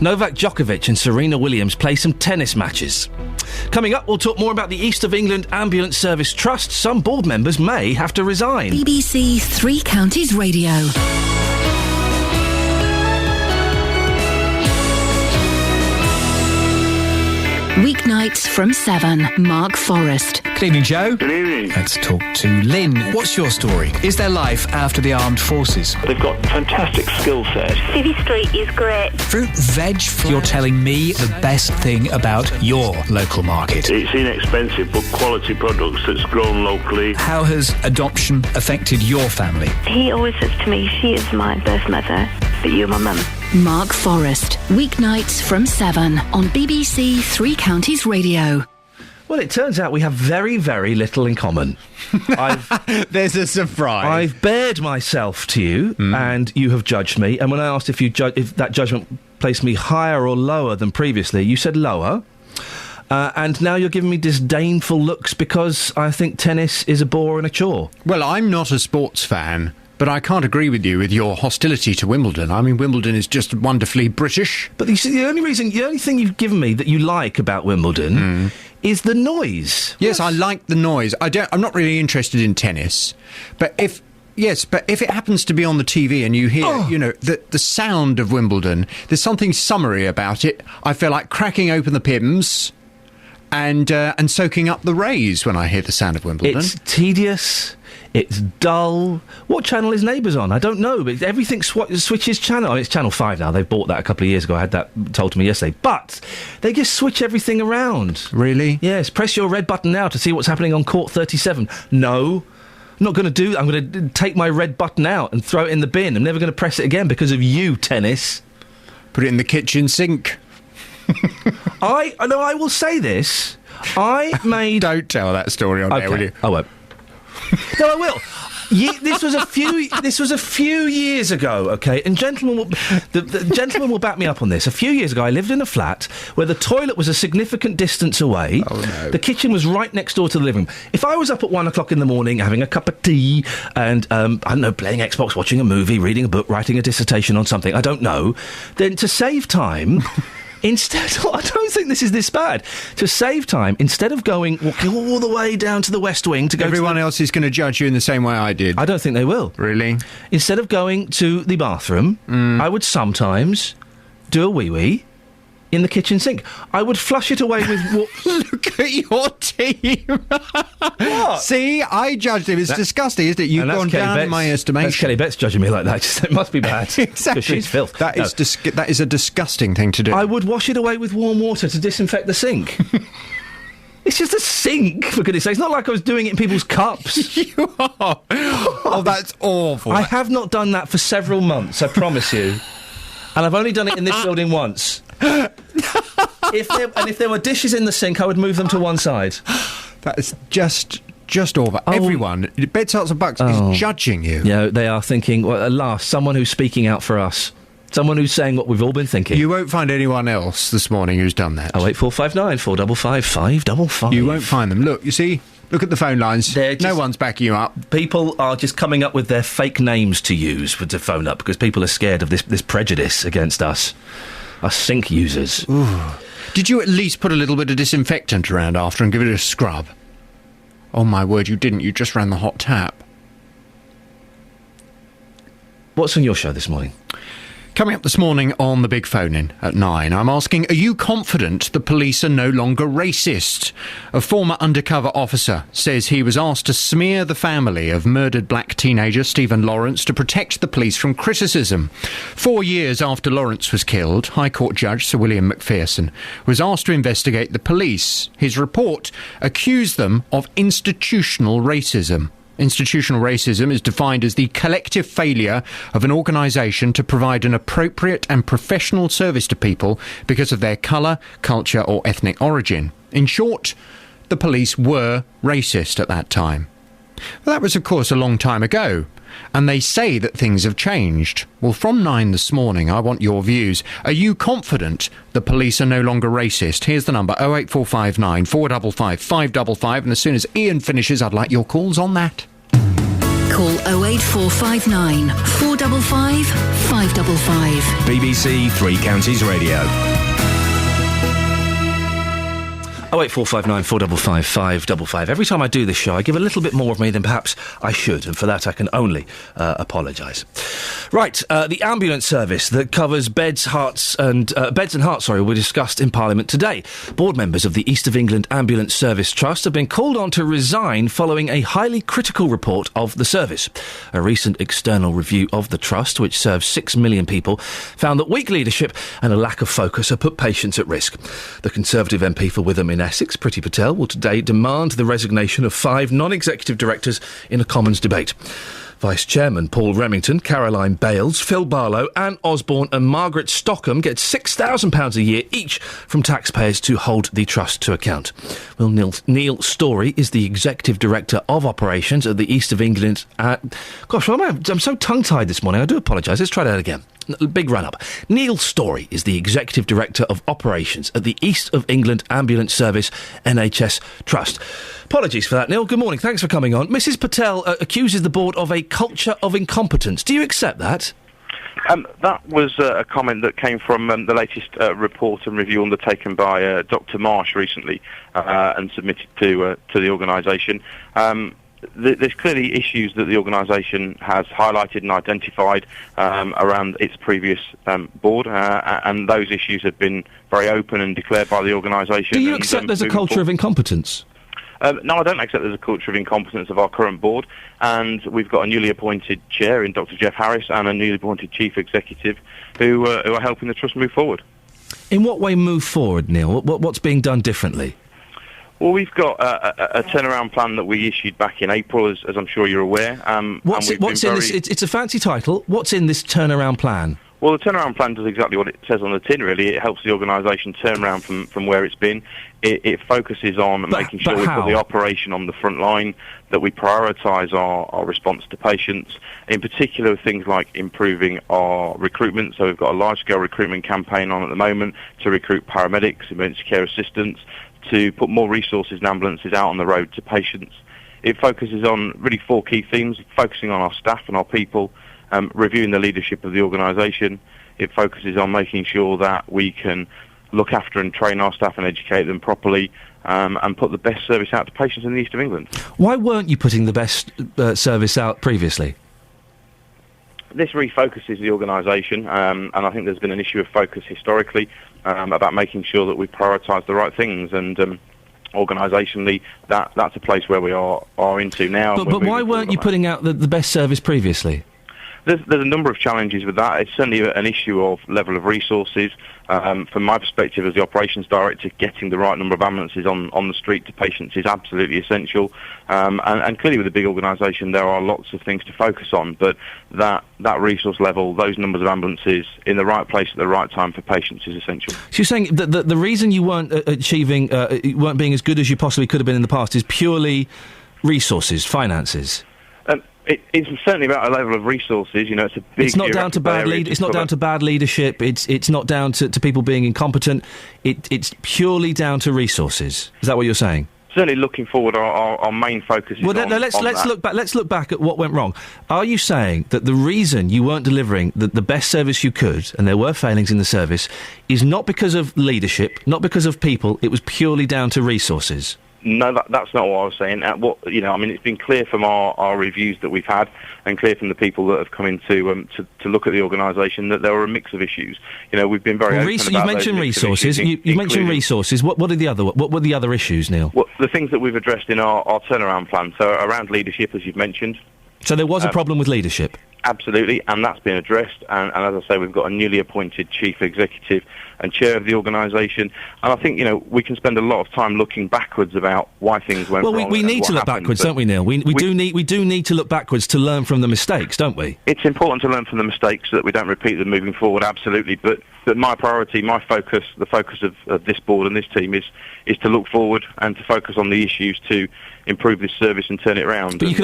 Novak Djokovic and Serena Williams play some tennis matches. Coming up, we'll talk more about the East of England Ambulance Service Trust. Some board members may have to resign. BBC Three Counties Radio. Weeknights from 7, Mark Forrest. Good evening, Joe. Good evening. Let's talk to Lynn. What's your story? Is there life after the armed forces? They've got fantastic skill set. City Street is great. Fruit, veg, you're telling me the best thing about your local market. It's inexpensive but quality products that's grown locally. How has adoption affected your family? He always says to me, she is my birth mother, but you're my mum. Mark Forrest. Weeknights from 7 on BBC Three Counties Radio. Well, it turns out we have very, very little in common. There's a surprise. I've bared myself to you, and you have judged me. And when I asked if that judgment placed me higher or lower than previously, you said lower. And now you're giving me disdainful looks because I think tennis is a bore and a chore. Well, I'm not a sports fan, but I can't agree with you with your hostility to Wimbledon. I mean, Wimbledon is just wonderfully British. But you see, the only thing you've given me that you like about Wimbledon is the noise. Yes, I like the noise. I'm not really interested in tennis, but if it happens to be on the TV and you hear, the sound of Wimbledon, there's something summery about it. I feel like cracking open the Pimm's and soaking up the rays when I hear the sound of Wimbledon. It's tedious. It's dull. What channel is Neighbours on? I don't know, but everything switches channel. It's Channel 5 now. They bought that a couple of years ago. I had that told to me yesterday. But they just switch everything around. Really? Yes. Press your red button now to see what's happening on Court 37. No. I'm not going to do that. I'm going to take my red button out and throw it in the bin. I'm never going to press it again because of you, Tennis. Put it in the kitchen sink. I will say this. I made... Don't tell that story on there, will you? I won't. No, I will. This was a few years ago, okay? And the gentleman will back me up on this. A few years ago, I lived in a flat where the toilet was a significant distance away. Oh, no. The kitchen was right next door to the living room. If I was up at 1 o'clock in the morning having a cup of tea and, I don't know, playing Xbox, watching a movie, reading a book, writing a dissertation on something, I don't know, then to save time... Instead, I don't think this is this bad. To save time, instead of walking all the way down to the West Wing to go... Everyone else is going to judge you in the same way I did. I don't think they will. Really? Instead of going to the bathroom, I would sometimes do a wee-wee in the kitchen sink. I would flush it away with... Look at your team! What? See, I judged him. It's disgusting, isn't it? You've gone down in my estimation. That's Kelly Betts judging me like that. It must be bad. Exactly. Because she's filth. That is a disgusting thing to do. I would wash it away with warm water to disinfect the sink. It's just a sink, for goodness sake. It's not like I was doing it in people's cups. You are. Oh, that's awful. I have not done that for several months, I promise you. And I've only done it in this building once. If there were dishes in the sink, I would move them to one side. That is just awful. Everyone, Beds, Hearts and Bucks, is judging you. Yeah, they are thinking, well, at last, someone who's speaking out for us. Someone who's saying what we've all been thinking. You won't find anyone else this morning who's done that. 08459 455 555. You won't find them. Look, you see... Look at the phone lines. No one's backing you up. People are just coming up with their fake names to use to phone up because people are scared of this prejudice against us sink users. Ooh. Did you at least put a little bit of disinfectant around after and give it a scrub? Oh, my word, you didn't. You just ran the hot tap. What's on your show this morning? Coming up this morning on the Big Phone-In at 9, I'm asking, are you confident the police are no longer racist? A former undercover officer says he was asked to smear the family of murdered black teenager Stephen Lawrence to protect the police from criticism. 4 years after Lawrence was killed, High Court Judge Sir William Macpherson was asked to investigate the police. His report accused them of institutional racism. Institutional racism is defined as the collective failure of an organisation to provide an appropriate and professional service to people because of their colour, culture or ethnic origin. In short, the police were racist at that time. Well, that was, of course, a long time ago, and they say that things have changed. Well, from 9 this morning, I want your views. Are you confident the police are no longer racist? Here's the number, 08459 455 555, and as soon as Iain finishes, I'd like your calls on that. Call 08459 455 555. BBC Three Counties Radio. 08459 455 555. Every time I do this show, I give a little bit more of me than perhaps I should, and for that I can only apologise. Right, the ambulance service that covers Beds and Hearts were discussed in Parliament today. Board members of the East of England Ambulance Service Trust have been called on to resign following a highly critical report of the service. A recent external review of the trust, which serves 6 million people, found that weak leadership and a lack of focus have put patients at risk. The Conservative MP for Witham in Essex, Priti Patel, will today demand the resignation of 5 non-executive directors in a Commons debate. Vice Chairman Paul Remington, Caroline Bales, Phil Barlow, Anne Osborne and Margaret Stockham get £6,000 a year each from taxpayers to hold the trust to account. Well, Neil Storey is the Executive Director of Operations at the East of England... I'm so tongue-tied this morning, I do apologise. Let's try that again. Big run-up. Neil Storey is the Executive Director of Operations at the East of England Ambulance Service NHS Trust. Apologies for that, Neil. Good morning. Thanks for coming on. Mrs Patel accuses the board of a culture of incompetence. Do you accept that? That was a comment that came from the latest report and review undertaken by Dr Marsh recently and submitted to the organisation. there's clearly issues that the organisation has highlighted and identified around its previous board, and those issues have been very open and declared by the organisation. Do you accept there's a culture of incompetence? No, I don't accept there's a culture of incompetence of our current board, and we've got a newly appointed chair in Dr. Jeff Harris and a newly appointed chief executive who are helping the trust move forward. In what way move forward, Neil? What's being done differently? Well, we've got a turnaround plan that we issued back in April, as I'm sure you're aware. What's in this? It's a fancy title. What's in this turnaround plan? Well, the turnaround plan does exactly what it says on the tin, really. It helps the organisation turn around from where it's been. It focuses on making sure we put the operation on the front line, that we prioritise our response to patients, in particular things like improving our recruitment. So we've got a large-scale recruitment campaign on at the moment to recruit paramedics, emergency care assistants, to put more resources and ambulances out on the road to patients. It focuses on really 4 key themes, focusing on our staff and our people, reviewing the leadership of the organisation. It focuses on making sure that we can look after and train our staff and educate them properly, and put the best service out to patients in the east of England. Why weren't you putting the best service out previously? This refocuses the organisation, and I think there's been an issue of focus historically about making sure that we prioritise the right things, and organisationally that's a place where we are into now. But why weren't you putting out the best service previously? There's a number of challenges with that. It's certainly an issue of level of resources. From my perspective as the operations director, getting the right number of ambulances on the street to patients is absolutely essential. And clearly with a big organisation there are lots of things to focus on, but that resource level, those numbers of ambulances in the right place at the right time for patients is essential. So you're saying that the reason you weren't achieving, weren't being as good as you possibly could have been in the past is purely resources, finances? It's certainly about a level of resources. You know, it's a big. It's not down to bad It's not down to bad leadership. It's not down to people being incompetent. It's purely down to resources. Is that what you're saying? Certainly, looking forward, our main focus is let's look back. Let's look back at what went wrong. Are you saying that the reason you weren't delivering the best service you could, and there were failings in the service, is not because of leadership, not because of people? It was purely down to resources. No, that's not what I was saying. It's been clear from our reviews that we've had, and clear from the people that have come in to look at the organisation, that there were a mix of issues. You know, we've been very open about you've mentioned resources. You've mentioned resources. What were the other issues, Neil? Well, the things that we've addressed in our turnaround plan. So around leadership, as you've mentioned. So there was a problem with leadership. Absolutely, and that's been addressed. And as I say, we've got a newly appointed chief executive and chair of the organisation. And I think, we can spend a lot of time looking backwards about why things went wrong. Well, we need to look backwards, don't we, Neil? We do need to look backwards to learn from the mistakes, don't we? It's important to learn from the mistakes so that we don't repeat them moving forward, absolutely. But my priority, my focus, the focus of this board and this team is to look forward and to focus on the issues to improve this service and turn it around. But you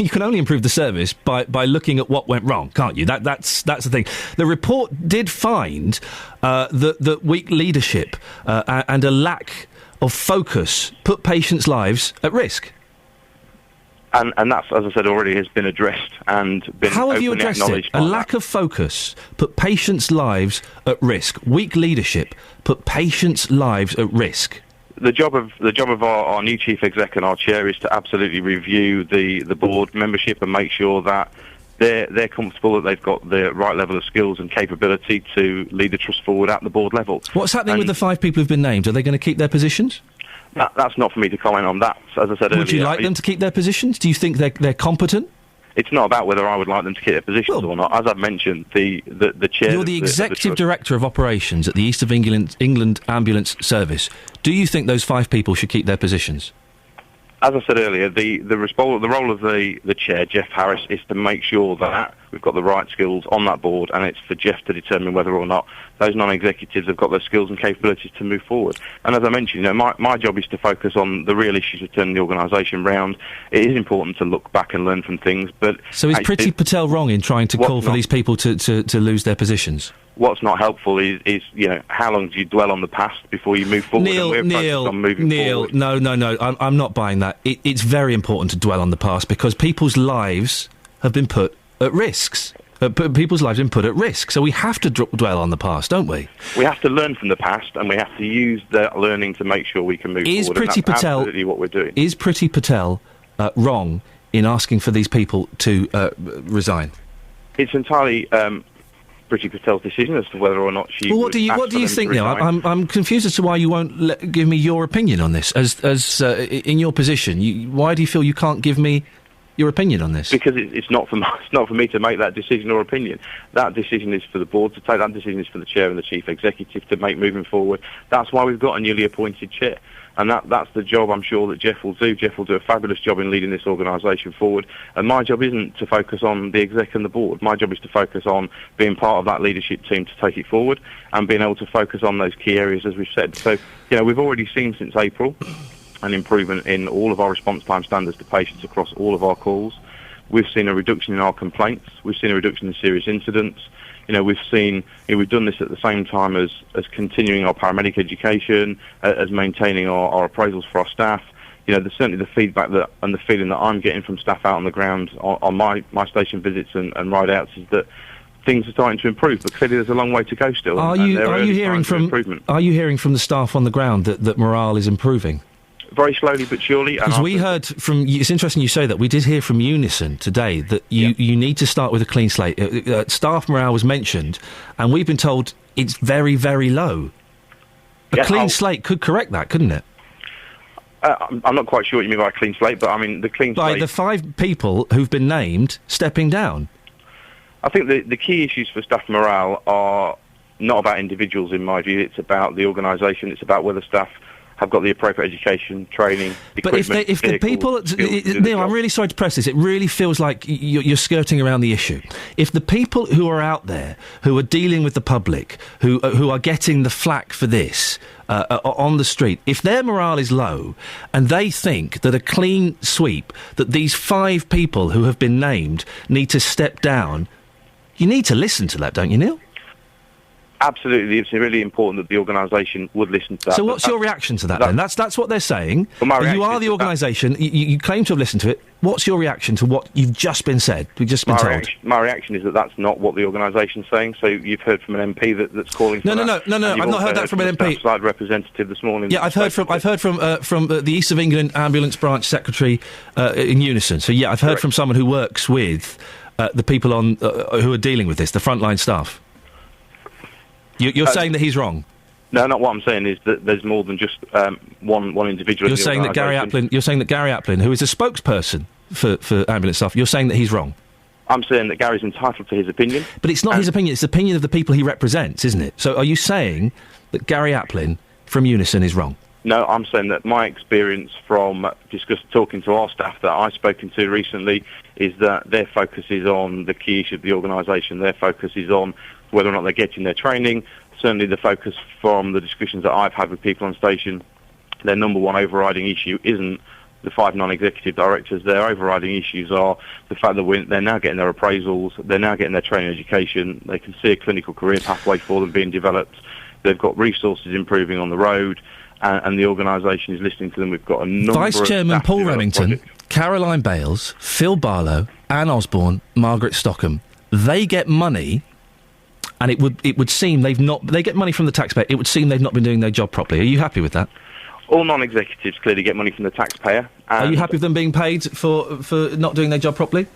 can only improve the service by looking at what went wrong, can't you? That's the thing. The report did find that weak leadership and a lack of focus put patients' lives at risk. And that's, as I said already, has been addressed and been How have you addressed it? A lack of focus put patients' lives at risk. Weak leadership put patients' lives at risk. The job of our new chief exec and our chair is to absolutely review the board membership and make sure that they're comfortable that they've got the right level of skills and capability to lead the trust forward at the board level. What's happening with the 5 people who've been named? Are they going to keep their positions? That's not for me to comment on that. As I said earlier, would you like them to keep their positions? Do you think they're competent? It's not about whether I would like them to keep their positions or not. As I've mentioned, the chair... You're the executive director of operations at the East of England Ambulance Service. Do you think those 5 people should keep their positions? As I said earlier, the role of the chair, Jeff Harris, is to make sure that we've got the right skills on that board, and it's for Jeff to determine whether or not those non-executives have got those skills and capabilities to move forward. And as I mentioned, my job is to focus on the real issues of turning the organisation round. It is important to look back and learn from things, but... So is Priti Patel wrong in trying to call for these people to lose their positions? What's not helpful is how long do you dwell on the past before you move forward? Neil, forward. No, I'm not buying that. It's very important to dwell on the past because people's lives have been put at risks. People's lives have been put at risk, so we have to dwell on the past, don't we? We have to learn from the past, and we have to use that learning to make sure we can move forward. And that's absolutely what we're doing. Is Priti Patel wrong in asking for these people to resign? It's entirely Priti Patel's decision as to whether or not she. Well, what do you think, Neil? I'm confused as to why you won't give me your opinion on this. As in your position, why do you feel you can't give me your opinion on this? Because it's not for me to make that decision or opinion. That decision is for the board to take. That decision is for the chair and the chief executive to make moving forward. That's why we've got a newly appointed chair. And that's the job I'm sure that Jeff will do. Jeff will do a fabulous job in leading this organisation forward. And my job isn't to focus on the exec and the board. My job is to focus on being part of that leadership team to take it forward and being able to focus on those key areas, as we've said. So, we've already seen since April an improvement in all of our response time standards to patients across all of our calls. We've seen a reduction in our complaints. We've seen a reduction in serious incidents. We've seen, we've done this at the same time as continuing our paramedic education, as maintaining our appraisals for our staff. There's certainly the feedback and the feeling that I'm getting from staff out on the ground on my station visits and ride-outs is that things are starting to improve, but clearly there's a long way to go still. Are you hearing from the staff on the ground that morale is improving? Very slowly but surely. Because we heard from... It's interesting you say that. We did hear from Unison today that you need to start with a clean slate. Staff morale was mentioned, and we've been told it's very, very low. A clean slate could correct that, couldn't it? I'm not quite sure what you mean by a clean slate, but I mean the clean slate... Like the 5 people who've been named stepping down. I think the key issues for staff morale are not about individuals, in my view. It's about the organisation. It's about whether staff have got the appropriate education, training, equipment, But if the people... Neil, I'm really sorry to press this. It really feels like you're skirting around the issue. If the people who are out there, who are dealing with the public, who are getting the flack for this on the street, if their morale is low and they think that a clean sweep, that these 5 people who have been named need to step down, you need to listen to that, don't you, Neil? Absolutely, it's really important that the organisation would listen to that. So what's your reaction to that then? That's what they're saying. Well, you are the organisation, you claim to have listened to it. What's your reaction to what you've just been said? We've just been told. My reaction is that that's not what the organisation's saying. So you've heard from an MP that's calling for No, I've not heard that from an MP. Side representative this morning. Yeah, I've heard from the East of England Ambulance Branch Secretary in Unison. So yeah, I've heard from someone who works with the people on who are dealing with this, the frontline staff. You're saying that he's wrong? No, not what I'm saying is that there's more than just one individual. You're saying that Gary Applin, who is a spokesperson for ambulance staff, you're saying that he's wrong? I'm saying that Gary's entitled to his opinion. But it's not his opinion, it's the opinion of the people he represents, isn't it? So are you saying that Gary Applin from Unison is wrong? No, I'm saying that my experience from talking to our staff that I've spoken to recently is that their focus is on the key issue of the organisation. Their focus is on whether or not they're getting their training. Certainly the focus from the discussions that I've had with people on station, their number one overriding issue isn't the 5 non-executive directors. Their overriding issues are the fact that they're now getting their appraisals, they're now getting their training education, they can see a clinical career pathway for them being developed, they've got resources improving on the road, and the organisation is listening to them. We've got a number Vice Chairman Paul Remington, Caroline Bales, Phil Barlow, Anne Osborne, Margaret Stockham, they get money... And it would seem they get money from the taxpayer. It would seem they've not been doing their job properly. Are you happy with that? All non-executives clearly get money from the taxpayer. Are you happy with them being paid for not doing their job properly?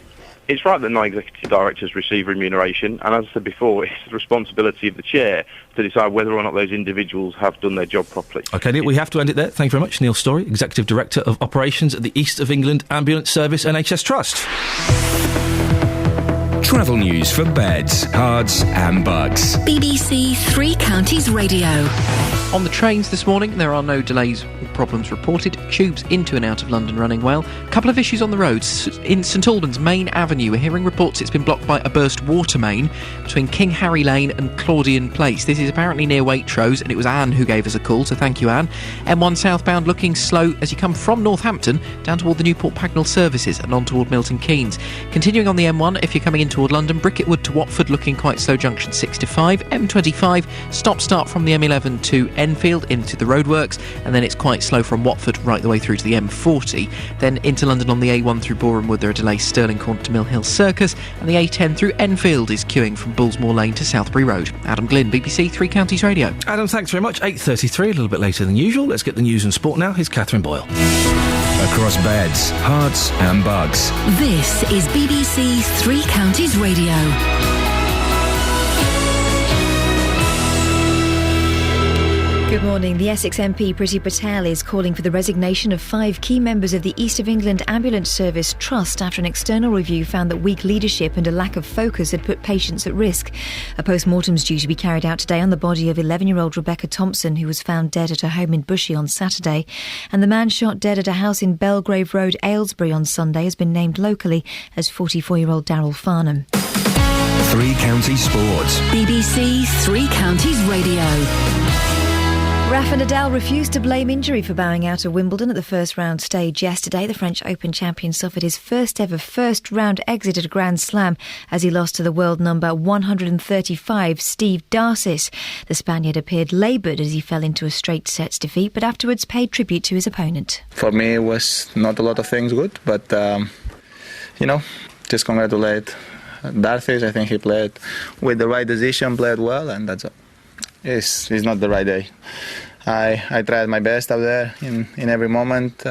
It's right that non-executive directors receive remuneration, and as I said before, it's the responsibility of the chair to decide whether or not those individuals have done their job properly. OK, Neil, we have to end it there. Thank you very much. Neil Storey, Executive Director of Operations at the East of England Ambulance Service NHS Trust. Travel news for beds, cards and bugs. BBC Three Counties Radio. On the trains this morning, there are no delays or problems reported. Tubes into and out of London running well. A couple of issues on the roads. In St Albans Main Avenue, we're hearing reports it's been blocked by a burst water main between King Harry Lane and Claudian Place. This is apparently near Waitrose, and it was Anne who gave us a call, so thank you, Anne. M1 southbound looking slow as you come from Northampton down toward the Newport Pagnell services and on toward Milton Keynes. Continuing on the M1, if you're coming in toward London, Bricketwood to Watford looking quite slow, junction 6 to 5. M25, stop-start from the M11 to Enfield into the roadworks, and then it's quite slow from Watford right the way through to the M40. Then into London on the A1 through Boreham Wood, there are delays Stirling Corner to Mill Hill Circus, and the A10 through Enfield is queuing from Bullsmore Lane to Southbury Road. Adam Glynn, BBC Three Counties Radio. Adam, thanks very much. 8:33, a little bit later than usual. Let's get the news and sport now. Here's Catherine Boyle. Across beds, hearts and bucks. This is BBC Three Counties Radio. Good morning. The Essex MP Priti Patel is calling for the resignation of 5 key members of the East of England Ambulance Service Trust after an external review found that weak leadership and a lack of focus had put patients at risk. A post-mortem is due to be carried out today on the body of 11-year-old Rebecca Thompson, who was found dead at her home in Bushey on Saturday. And the man shot dead at a house in Belgrave Road, Aylesbury on Sunday has been named locally as 44-year-old Daryl Farnham. Three Counties Sports. BBC Three Counties Radio. Rafa Nadal refused to blame injury for bowing out of Wimbledon at the first round stage yesterday. The French Open champion suffered his first ever first round exit at a Grand Slam as he lost to the world number 135, Steve Darcis. The Spaniard appeared laboured as he fell into a straight sets defeat, but afterwards paid tribute to his opponent. For me, it was not a lot of things good, but, just congratulate Darcis. I think he played with the right decision, played well, and that's all. It's not the right day. I tried my best out there in every moment.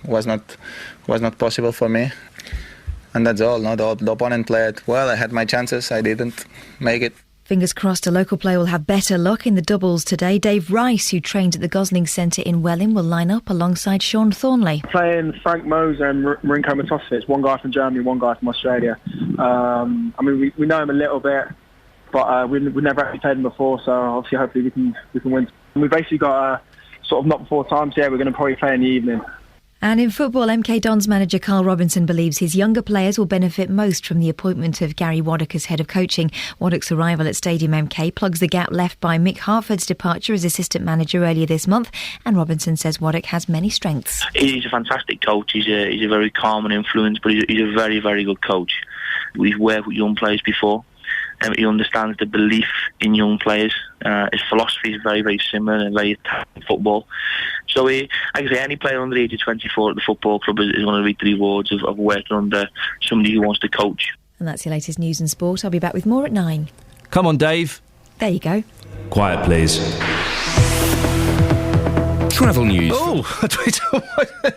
Was not possible for me, and that's all. No, the opponent played well. I had my chances. I didn't make it. Fingers crossed a local player will have better luck in the doubles today. Dave Rice, who trained at the Gosling Centre in Welling, will line up alongside Sean Thornley. Playing Frank Moser and Marinko Matosevich, one guy from Germany, one guy from Australia. We know him a little bit, but we never actually played him before, so obviously hopefully we can win. And we basically got sort of not before time, so yeah, we're going to probably play in the evening. And in football, MK Dons manager Carl Robinson believes his younger players will benefit most from the appointment of Gary Waddock as head of coaching. Waddock's arrival at Stadium MK plugs the gap left by Mick Harford's departure as assistant manager earlier this month, and Robinson says Waddock has many strengths. He's a fantastic coach. He's a very calm and influenced, but he's a very, very good coach. We've worked with young players before. He understands the belief in young players. His philosophy is very, very similar and very attacking football. So, like I say, any player under the age of 24 at the football club is going to reap the rewards of working under somebody who wants to coach. And that's your latest news and sport. I'll be back with more at 9. Come on, Dave. There you go. Quiet, please. Travel news. Oh,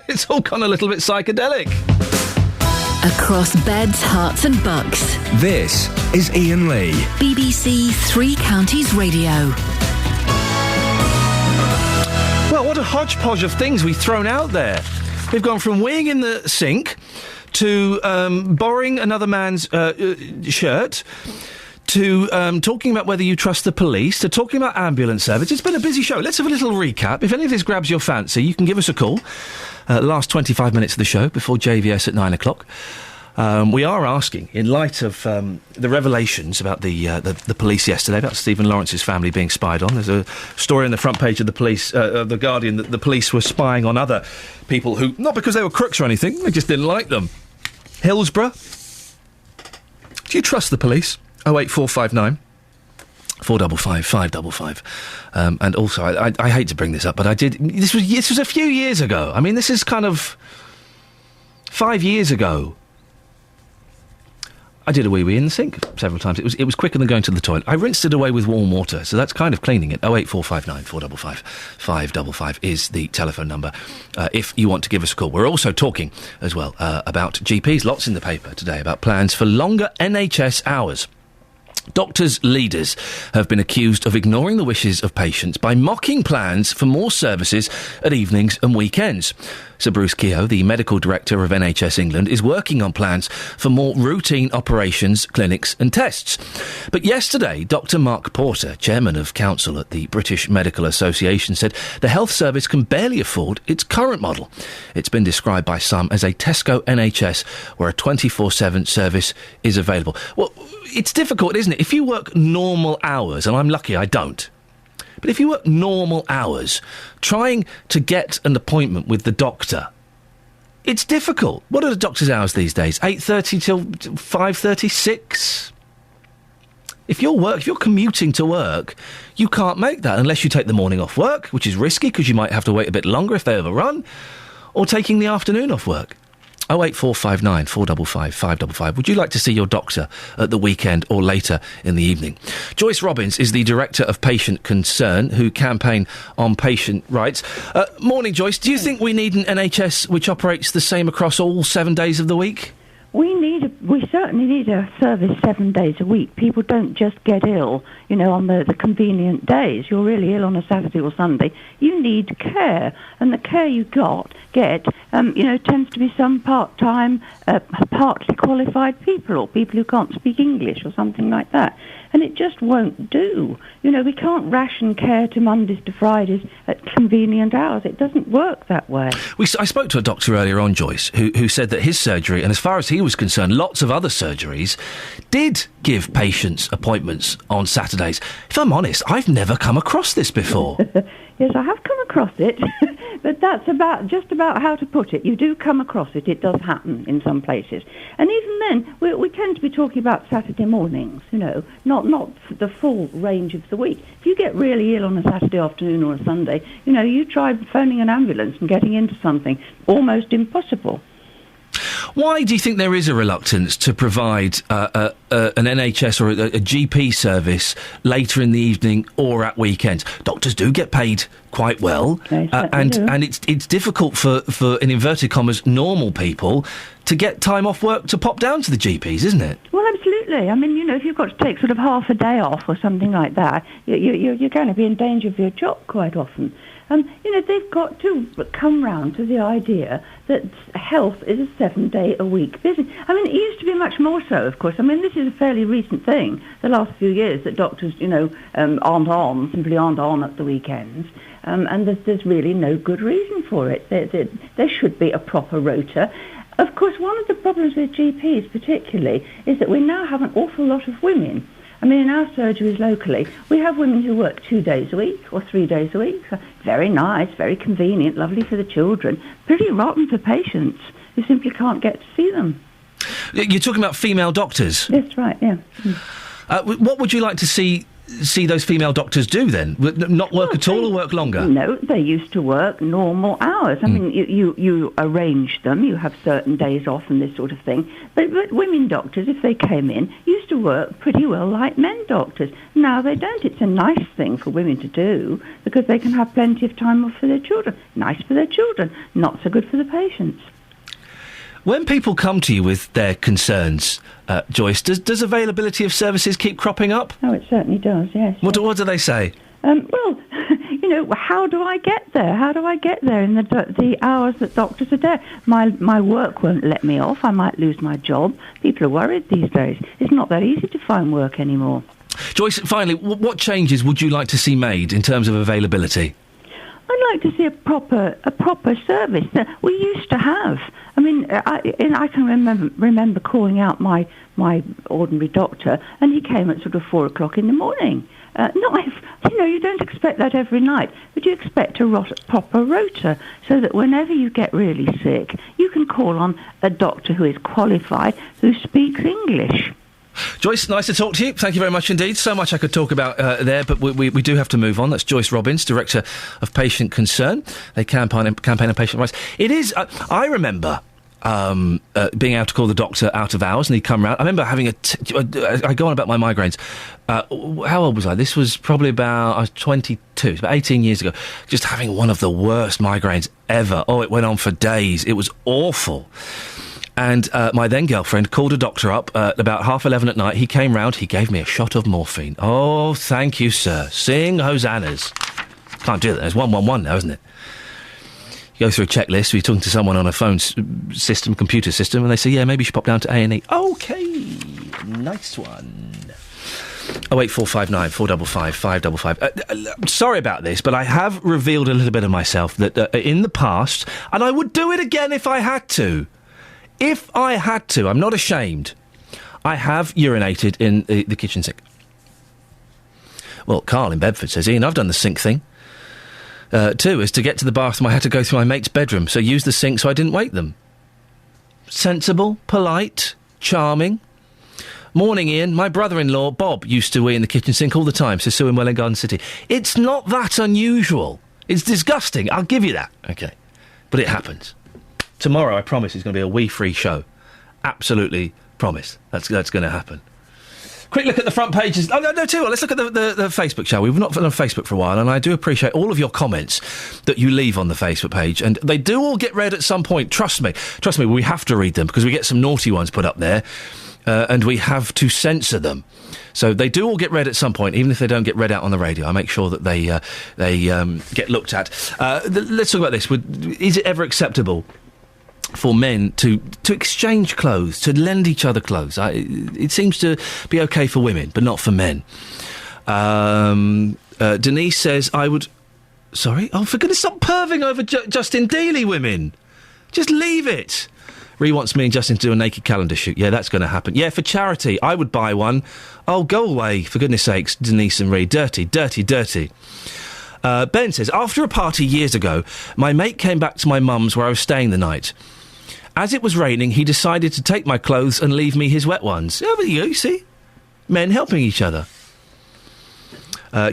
it's all gone a little bit psychedelic. Across beds, hearts and bucks. This is Iain Lee. BBC Three Counties Radio. Well, what a hodgepodge of things we've thrown out there. We've gone from weighing in the sink to borrowing another man's shirt to talking about whether you trust the police, to talking about ambulance service. It's been a busy show. Let's have a little recap. If any of this grabs your fancy, you can give us a call. Last 25 minutes of the show before JVS at 9 o'clock. We are asking, in light of the revelations about the police yesterday, about Stephen Lawrence's family being spied on. There's a story on the front page of The Guardian that the police were spying on other people who, not because they were crooks or anything, they just didn't like them. Hillsborough. Do you trust the police? 08459 455 555. And also, I hate to bring this up, but I did. This was a few years ago. I mean, this is kind of 5 years ago. I did a wee-wee in the sink several times. It was quicker than going to the toilet. I rinsed it away with warm water, so that's kind of cleaning it. 08459 455 555 is the telephone number if you want to give us a call. We're also talking as well about GPs. Lots in the paper today about plans for longer NHS hours. Doctors' leaders have been accused of ignoring the wishes of patients by mocking plans for more services at evenings and weekends. Sir Bruce Keogh, the medical director of NHS England, is working on plans for more routine operations, clinics and tests. But yesterday, Dr Mark Porter, chairman of council at the British Medical Association, said the health service can barely afford its current model. It's been described by some as a Tesco NHS where a 24/7 service is available. Well, it's difficult, isn't it? If you work normal hours, and I'm lucky I don't, but if you work normal hours, trying to get an appointment with the doctor, it's difficult. What are the doctor's hours these days? 8:30 till 5:30, 6? If you're commuting to work, you can't make that unless you take the morning off work, which is risky because you might have to wait a bit longer if they overrun, or taking the afternoon off work. 08459 455 555. Would you like to see your doctor at the weekend or later in the evening? Joyce Robbins is the Director of Patient Concern, who campaign on patient rights. Morning, Joyce. Do you think we need an NHS which operates the same across all 7 days of the week? We certainly need a service 7 days a week. People don't just get ill, on the convenient days. You're really ill on a Saturday or Sunday. You need care, and the care you get, tends to be some part-time, partly qualified people, or people who can't speak English or something like that. And it just won't do. We can't ration care to Mondays to Fridays at convenient hours. It doesn't work that way. I spoke to a doctor earlier on, Joyce, who said that his surgery, and as far as he was concerned, lots of other surgeries, did give patients appointments on Saturdays. If I'm honest, I've never come across this before. Yes, I have come across it, but that's just about how to put it. You do come across it. It does happen in some places. And even then, we tend to be talking about Saturday mornings, not the full range of the week. If you get really ill on a Saturday afternoon or a Sunday, you try phoning an ambulance and getting into something. Almost impossible. Why do you think there is a reluctance to provide an NHS or a GP service later in the evening or at weekends? Doctors do get paid quite well, and it's difficult for, in inverted commas, normal people to get time off work to pop down to the GPs, isn't it? Well, absolutely. I mean, if you've got to take sort of half a day off or something like that, you're going to be in danger of your job quite often. They've got to come round to the idea that health is a 7-day-a-week business. I mean, it used to be much more so, of course. I mean, this is a fairly recent thing, the last few years, that doctors, simply aren't on at the weekends. And there's really no good reason for it. There should be a proper rota. Of course, one of the problems with GPs particularly is that we now have an awful lot of women. I mean, in our surgeries locally, we have women who work 2 days a week or 3 days a week. Very nice, very convenient, lovely for the children. Pretty rotten for patients who simply can't get to see them. You're talking about female doctors? That's right, yeah. What would you like to see those female doctors do then? Not work at all or work longer? No, they used to work normal hours. I mean, you arrange them, you have certain days off and this sort of thing. But women doctors, if they came in, used to work pretty well like men doctors. Now they don't. It's a nice thing for women to do because they can have plenty of time off for their children. Nice for their children, not so good for the patients. When people come to you with their concerns, Joyce, does availability of services keep cropping up? Oh, it certainly does, yes. What do they say? Well, how do I get there? How do I get there in the hours that doctors are there? My work won't let me off. I might lose my job. People are worried these days. It's not that easy to find work anymore. Joyce, finally, what changes would you like to see made in terms of availability? I'd like to see a proper service that we used to have. I mean, I can remember calling out my ordinary doctor, and he came at sort of 4 o'clock in the morning. You don't expect that every night, but you expect a proper rota so that whenever you get really sick, you can call on a doctor who is qualified, who speaks English. Joyce, nice to talk to you. Thank you very much indeed. So much I could talk about there, but we do have to move on. That's Joyce Robbins, Director of Patient Concern. They campaign on patient rights. It is... I remember... being able to call the doctor out of hours and he'd come round. I remember having I go on about my migraines. How old was I? This was probably I was 22, about 18 years ago. Just having one of the worst migraines ever. Oh, it went on for days. It was awful. And my then girlfriend called a doctor up about 11:30 at night. He came round. He gave me a shot of morphine. Oh, thank you, sir. Sing hosannas. Can't do that. There's 111 now, isn't it? You go through a checklist, you're talking to someone on a phone system, computer system, and they say, yeah, maybe you should pop down to A&E. OK, nice one. 08459 455 555. Sorry about this, but I have revealed a little bit of myself that in the past, and I would do it again if I had to. If I had to, I'm not ashamed. I have urinated in the kitchen sink. Well, Carl in Bedford says, Iain, I've done the sink thing. Too, is to get to the bathroom, I had to go through my mate's bedroom, so use the sink so I didn't wake them. Sensible, polite, charming. Morning, Iain. My brother-in-law, Bob, used to wee in the kitchen sink all the time, says Sue in Welwyn Garden City. It's not that unusual. It's disgusting, I'll give you that. OK. But it happens. tomorrow, I promise, is going to be a wee-free show. Absolutely promise. That's going to happen. Quick look at the front pages. Oh, no, tell you what, let's look at the Facebook, shall we? We've not been on Facebook for a while, and I do appreciate all of your comments that you leave on the Facebook page, and they do all get read at some point. Trust me, we have to read them, because we get some naughty ones put up there, and we have to censor them. So they do all get read at some point, even if they don't get read out on the radio. I make sure that they get looked at. Let's talk about this. Is it ever acceptable for men to exchange clothes, to lend each other clothes? It seems to be okay for women, but not for men. Denise says, I would... Sorry? Oh, for goodness, stop perving over Justin Dealey, women. Just leave it. Ree wants me and Justin to do a naked calendar shoot. Yeah, that's going to happen. Yeah, for charity. I would buy one. Oh, go away, for goodness sakes, Denise and Ree. Dirty, dirty, dirty. Ben says, after a party years ago, my mate came back to my mum's where I was staying the night. As it was raining, he decided to take my clothes and leave me his wet ones. Yeah, but you see? Men helping each other.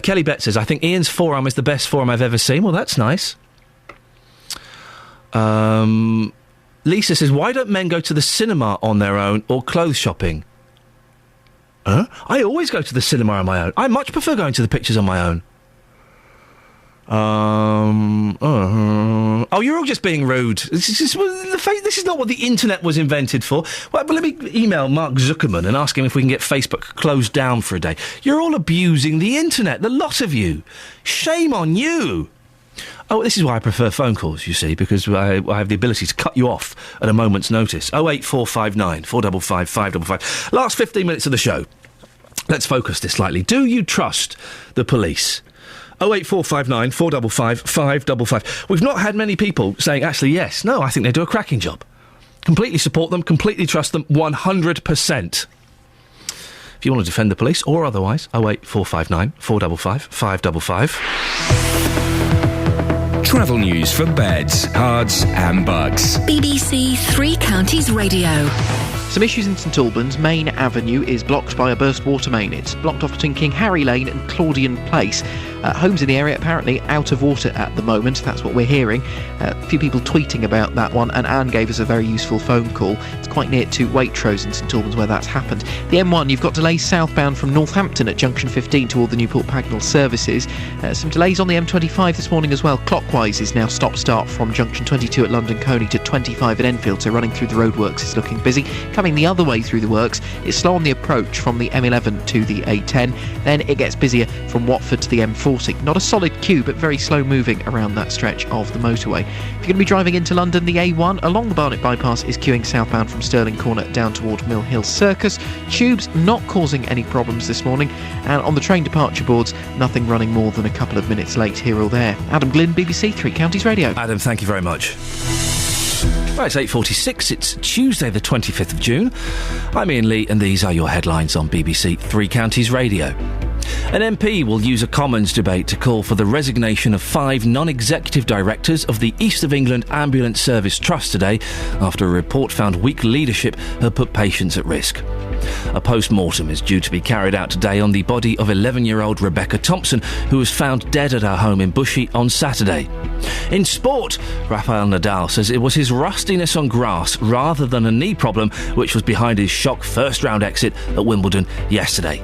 Kelly Bett says, I think Ian's forearm is the best forearm I've ever seen. Well, that's nice. Lisa says, why don't men go to the cinema on their own or clothes shopping? Huh? I always go to the cinema on my own. I much prefer going to the pictures on my own. Oh, you're all just being rude. This is not what the internet was invented for. Well, let me email Mark Zuckerman and ask him if we can get Facebook closed down for a day. You're all abusing the internet, the lot of you. Shame on you. Oh, this is why I prefer phone calls, you see, because I have the ability to cut you off at a moment's notice. 08459 455 555. Last 15 minutes of the show. Let's focus this slightly. Do you trust the police? 08459 455 555. We've not had many people saying, actually, yes, no, I think they do a cracking job. Completely support them, completely trust them, 100%. If you want to defend the police, or otherwise, 08459 455 555. Travel news for beds, cards and bugs. BBC Three Counties Radio. Some issues in St Albans. Main Avenue is blocked by a burst water main. It's blocked off between King Harry Lane and Claudian Place. Homes in the area apparently out of water at the moment. That's what we're hearing. A few people tweeting about that one, and Anne gave us a very useful phone call. It's quite near to Waitrose in St Albans where that's happened. The M1, you've got delays southbound from Northampton at junction 15 to all the Newport Pagnell services. Some delays on the M25 this morning as well. Clockwise is now stop-start from junction 22 at London Coney to 25 at Enfield, so running through the roadworks is looking busy. Coming the other way through the works, it's slow on the approach from the M11 to the A10. Then it gets busier from Watford to the M40. Not a solid queue, but very slow moving around that stretch of the motorway. If you're going to be driving into London, the A1 along the Barnet bypass is queuing southbound from Stirling Corner down toward Mill Hill Circus. Tubes not causing any problems this morning, and on the train departure boards, nothing running more than a couple of minutes late here or there. Adam Glynn, BBC Three Counties Radio. Adam, thank you very much. Right, it's 8:46. It's Tuesday, the 25th of June. I'm Ian Lee, and these are your headlines on BBC Three Counties Radio. An MP will use a Commons debate to call for the resignation of 5 non-executive directors of the East of England Ambulance Service Trust today after a report found weak leadership had put patients at risk. A post-mortem is due to be carried out today on the body of 11-year-old Rebecca Thompson, who was found dead at her home in Bushey on Saturday. In sport, Rafael Nadal says it was his rustiness on grass rather than a knee problem which was behind his shock first-round exit at Wimbledon yesterday.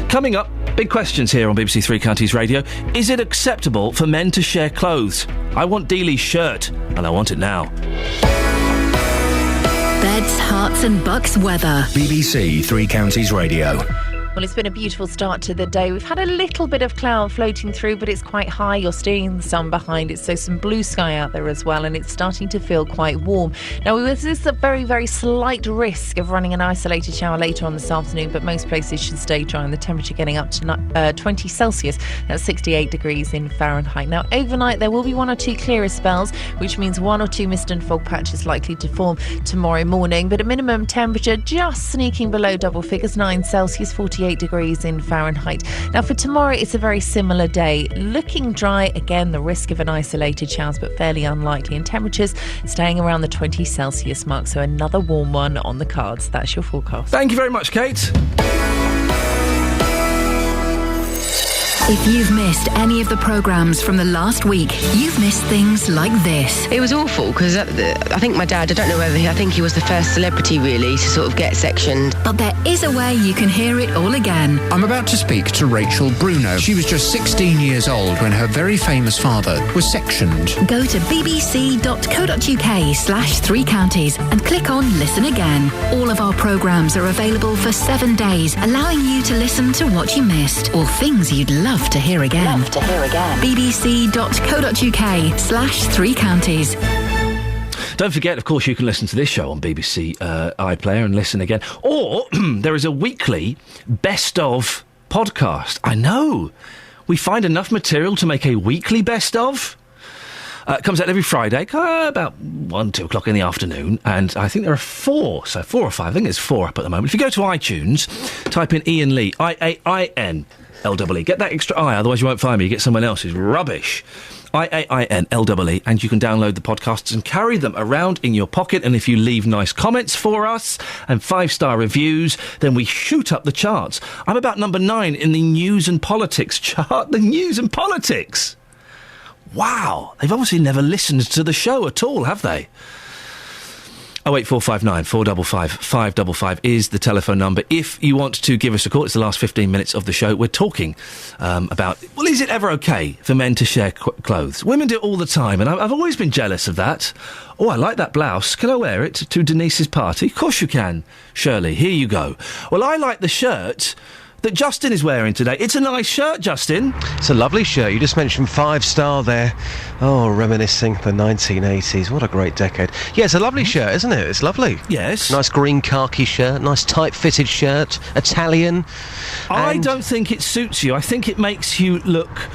Coming up, big questions here on BBC Three Counties Radio. Is it acceptable for men to share clothes? I want Dealey's shirt, and I want it now. Beds, hearts and bucks weather. BBC Three Counties Radio. Well, it's been a beautiful start to the day. We've had a little bit of cloud floating through, but it's quite high. You're seeing the sun behind it, so some blue sky out there as well, and it's starting to feel quite warm. Now, this is a very, very slight risk of running an isolated shower later on this afternoon, but most places should stay dry, and the temperature getting up to 20 Celsius. That's 68 degrees in Fahrenheit. Now, overnight, there will be 1 or 2 clearer spells, which means 1 or 2 mist and fog patches likely to form tomorrow morning, but a minimum temperature just sneaking below double figures, 9 Celsius, 48 degrees in Fahrenheit. Now for tomorrow, it's a very similar day. Looking dry, again, the risk of an isolated showers, but fairly unlikely. And temperatures staying around the 20 Celsius mark, so another warm one on the cards. That's your forecast. Thank you very much, Kate. If you've missed any of the programmes from the last week, you've missed things like this. It was awful because I think my dad, I don't know whether I think he was the first celebrity really to sort of get sectioned. But there is a way you can hear it all again. I'm about to speak to Rachel Bruno. She was just 16 years old when her very famous father was sectioned. Go to bbc.co.uk/3 counties and click on Listen Again. All of our programmes are available for 7 days, allowing you to listen to what you missed or things you'd love to hear again. bbc.co.uk/3 counties. Don't forget, of course, you can listen to this show on BBC iPlayer and listen again. Or there is a weekly best of podcast. I know. We find enough material to make a weekly best of. It comes out every Friday, about 1, 2 o'clock in the afternoon, and I think there are 4 or 5, I think there's 4 up at the moment. If you go to iTunes, type in Iain Lee, IAINLEE. Get that extra I, otherwise you won't find me, you get someone else's rubbish. IAINLEE, and you can download the podcasts and carry them around in your pocket, and if you leave nice comments for us and 5-star reviews, then we shoot up the charts. I'm about number 9 in the news and politics chart. The news and politics! Wow, they've obviously never listened to the show at all, have they? 08459 455 555 is the telephone number. If you want to give us a call, it's the last 15 minutes of the show. We're talking about, well, is it ever okay for men to share clothes? Women do it all the time, and I've always been jealous of that. Oh, I like that blouse. Can I wear it to Denise's party? Of course you can, Shirley. Here you go. Well, I like the shirt that Justin is wearing today. It's a nice shirt, Justin. It's a lovely shirt. You just mentioned 5-star there. Oh, reminiscing the 1980s. What a great decade. Yeah, it's a lovely shirt, isn't it? It's lovely. Yes. Nice green khaki shirt, nice tight-fitted shirt, Italian. I don't think it suits you. I think it makes you look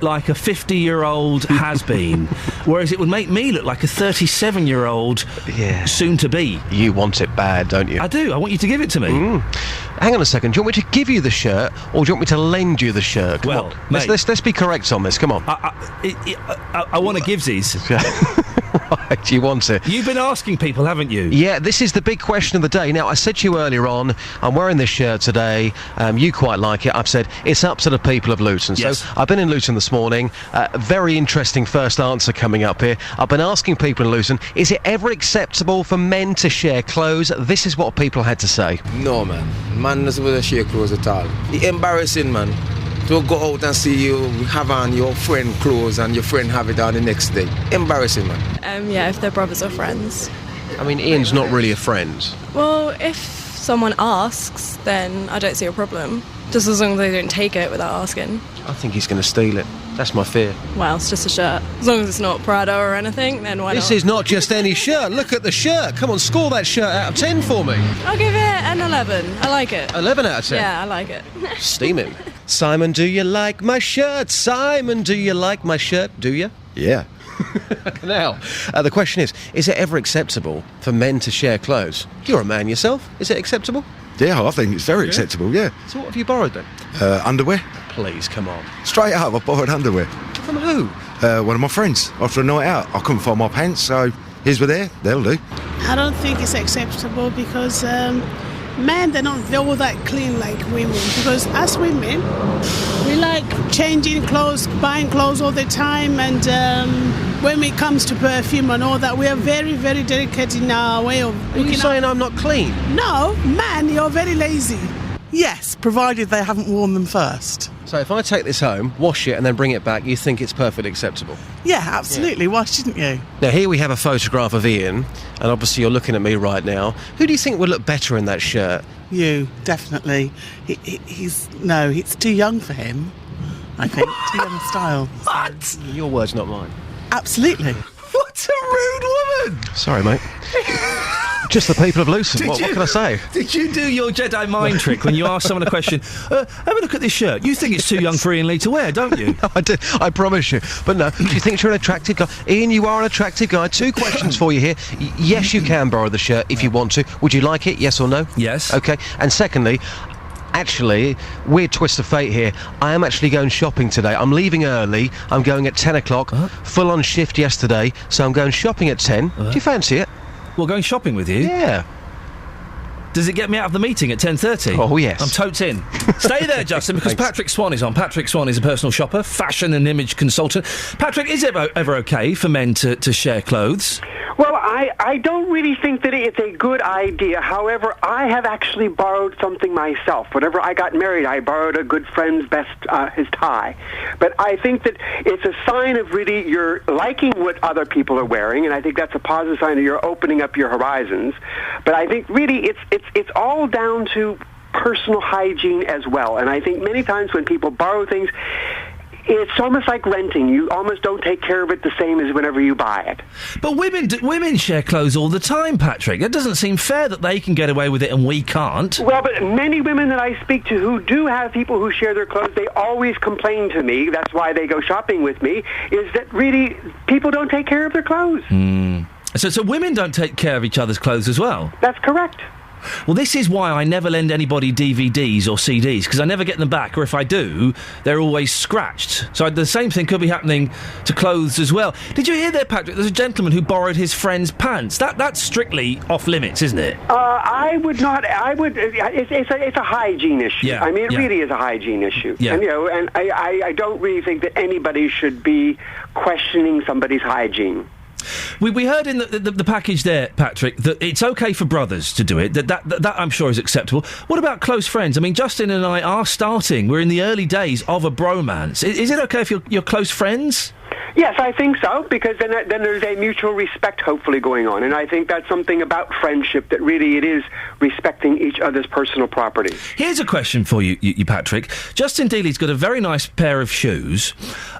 like a 50-year-old has-been, whereas it would make me look like a 37-year-old soon-to-be. You want it bad, don't you? I do. I want you to give it to me. Hang on a second. Do you want me to give you the shirt, or do you want me to lend you the shirt? Come on. Let's be correct on this. Come on. I want a givesies. Right, you want it. You've been asking people, haven't you? Yeah, this is the big question of the day. Now, I said to you earlier on, I'm wearing this shirt today. You quite like it. I've said it's up to the people of Luton. Yes. So I've been in Luton this morning. Very interesting first answer coming up here. I've been asking people in Luton, is it ever acceptable for men to share clothes? This is what people had to say. No, man. Man doesn't want to share clothes at all. It's embarrassing, man. To go out and see you have on your friend clothes and your friend have it on the next day. Embarrassing, man. Yeah, if they're brothers or friends. I mean, Ian's not really a friend. Well, if someone asks, then I don't see a problem. Just as long as they don't take it without asking. I think he's going to steal it. That's my fear. Well, it's just a shirt. As long as it's not Prada or anything, then why not? This is not just any shirt. Look at the shirt. Come on, score that shirt out of 10 for me. I'll give it an 11. I like it. 11 out of 10? Yeah, I like it. Steaming. Simon, do you like my shirt? Simon, do you like my shirt? Do you? Yeah. Now, the question is it ever acceptable for men to share clothes? You're a man yourself. Is it acceptable? Yeah, I think it's very acceptable, yeah. So what have you borrowed then? Underwear. Please, come on. Straight up, I borrowed underwear. From who? One of my friends. After a night out, I couldn't find my pants, so his were there. They'll do. I don't think it's acceptable because men, they're not all that clean like women. Because as women, we like changing clothes, buying clothes all the time, and when it comes to perfume and all that, we are very, very delicate in our way of... Are you saying I'm not clean? No, man, you're very lazy. Yes, provided they haven't worn them first. So if I take this home, wash it and then bring it back, you think it's perfectly acceptable? Yeah, absolutely. Yeah. Why shouldn't you? Now here we have a photograph of Iain, and obviously you're looking at me right now. Who do you think would look better in that shirt? You, definitely. He's too young for him, I think. Too young a style. What? Your words, not mine. Absolutely. What a rude woman! Sorry, mate. Just the people of Luton. What can I say? Did you do your Jedi mind trick when you ask someone a question? Have a look at this shirt. You think it's too young for Iain Lee to wear, don't you? No, I do. I promise you. But no, do you think you're an attractive guy? Iain, you are an attractive guy. 2 questions for you here. Yes, you can borrow the shirt if you want to. Would you like it? Yes or no? Yes. Okay. And secondly, actually, weird twist of fate here. I am actually going shopping today. I'm leaving early. I'm going at 10 o'clock. Full on shift yesterday, so I'm going shopping at 10. Do you fancy it? Well, going shopping with you? Yeah. Does it get me out of the meeting at 10:30? Oh, yes. I'm totes in. Stay there, Justin, because Patrick Swan is on. Patrick Swan is a personal shopper, fashion and image consultant. Patrick, is it ever okay for men to share clothes? Well, I don't really think that it's a good idea. However, I have actually borrowed something myself. Whenever I got married, I borrowed a good friend's his tie. But I think that it's a sign of really you're liking what other people are wearing, and I think that's a positive sign that you're opening up your horizons. But I think really it's all down to personal hygiene as well. And I think many times when people borrow things, it's almost like renting. You almost don't take care of it the same as whenever you buy it. But women share clothes all the time, Patrick. It doesn't seem fair that they can get away with it and we can't. Well, but many women that I speak to who do have people who share their clothes, they always complain to me, that's why they go shopping with me, is that really people don't take care of their clothes. So women don't take care of each other's clothes as well? That's correct. Well, this is why I never lend anybody DVDs or CDs, because I never get them back, or if I do, they're always scratched. So the same thing could be happening to clothes as well. Did you hear there, Patrick? There's a gentleman who borrowed his friend's pants. That's strictly off limits, isn't it? I would not. I would. It's a hygiene issue. Yeah, I mean, it really is a hygiene issue. Yeah. And I don't really think that anybody should be questioning somebody's hygiene. We heard in the package there, Patrick, that it's okay for brothers to do it. That I'm sure is acceptable. What about close friends? I mean, Justin and I are starting. We're in the early days of a bromance. Is it okay if you're close friends? Yes, I think so, because then there's a mutual respect hopefully going on, and I think that's something about friendship that really it is respecting each other's personal property. Here's a question for you, Patrick. Justin Dealey's got a very nice pair of shoes,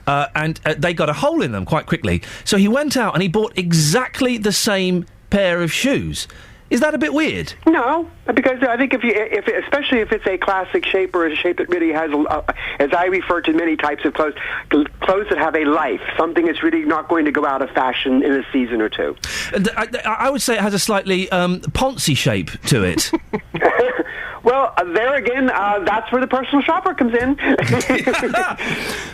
and they got a hole in them quite quickly, so he went out and he bought exactly the same pair of shoes. Is that a bit weird? No, because I think especially if it's a classic shape or a shape that really has, as I refer to many types of clothes that have a life, something that's really not going to go out of fashion in a season or two. I would say it has a slightly Ponzi shape to it. Well, there again, that's where the personal shopper comes in.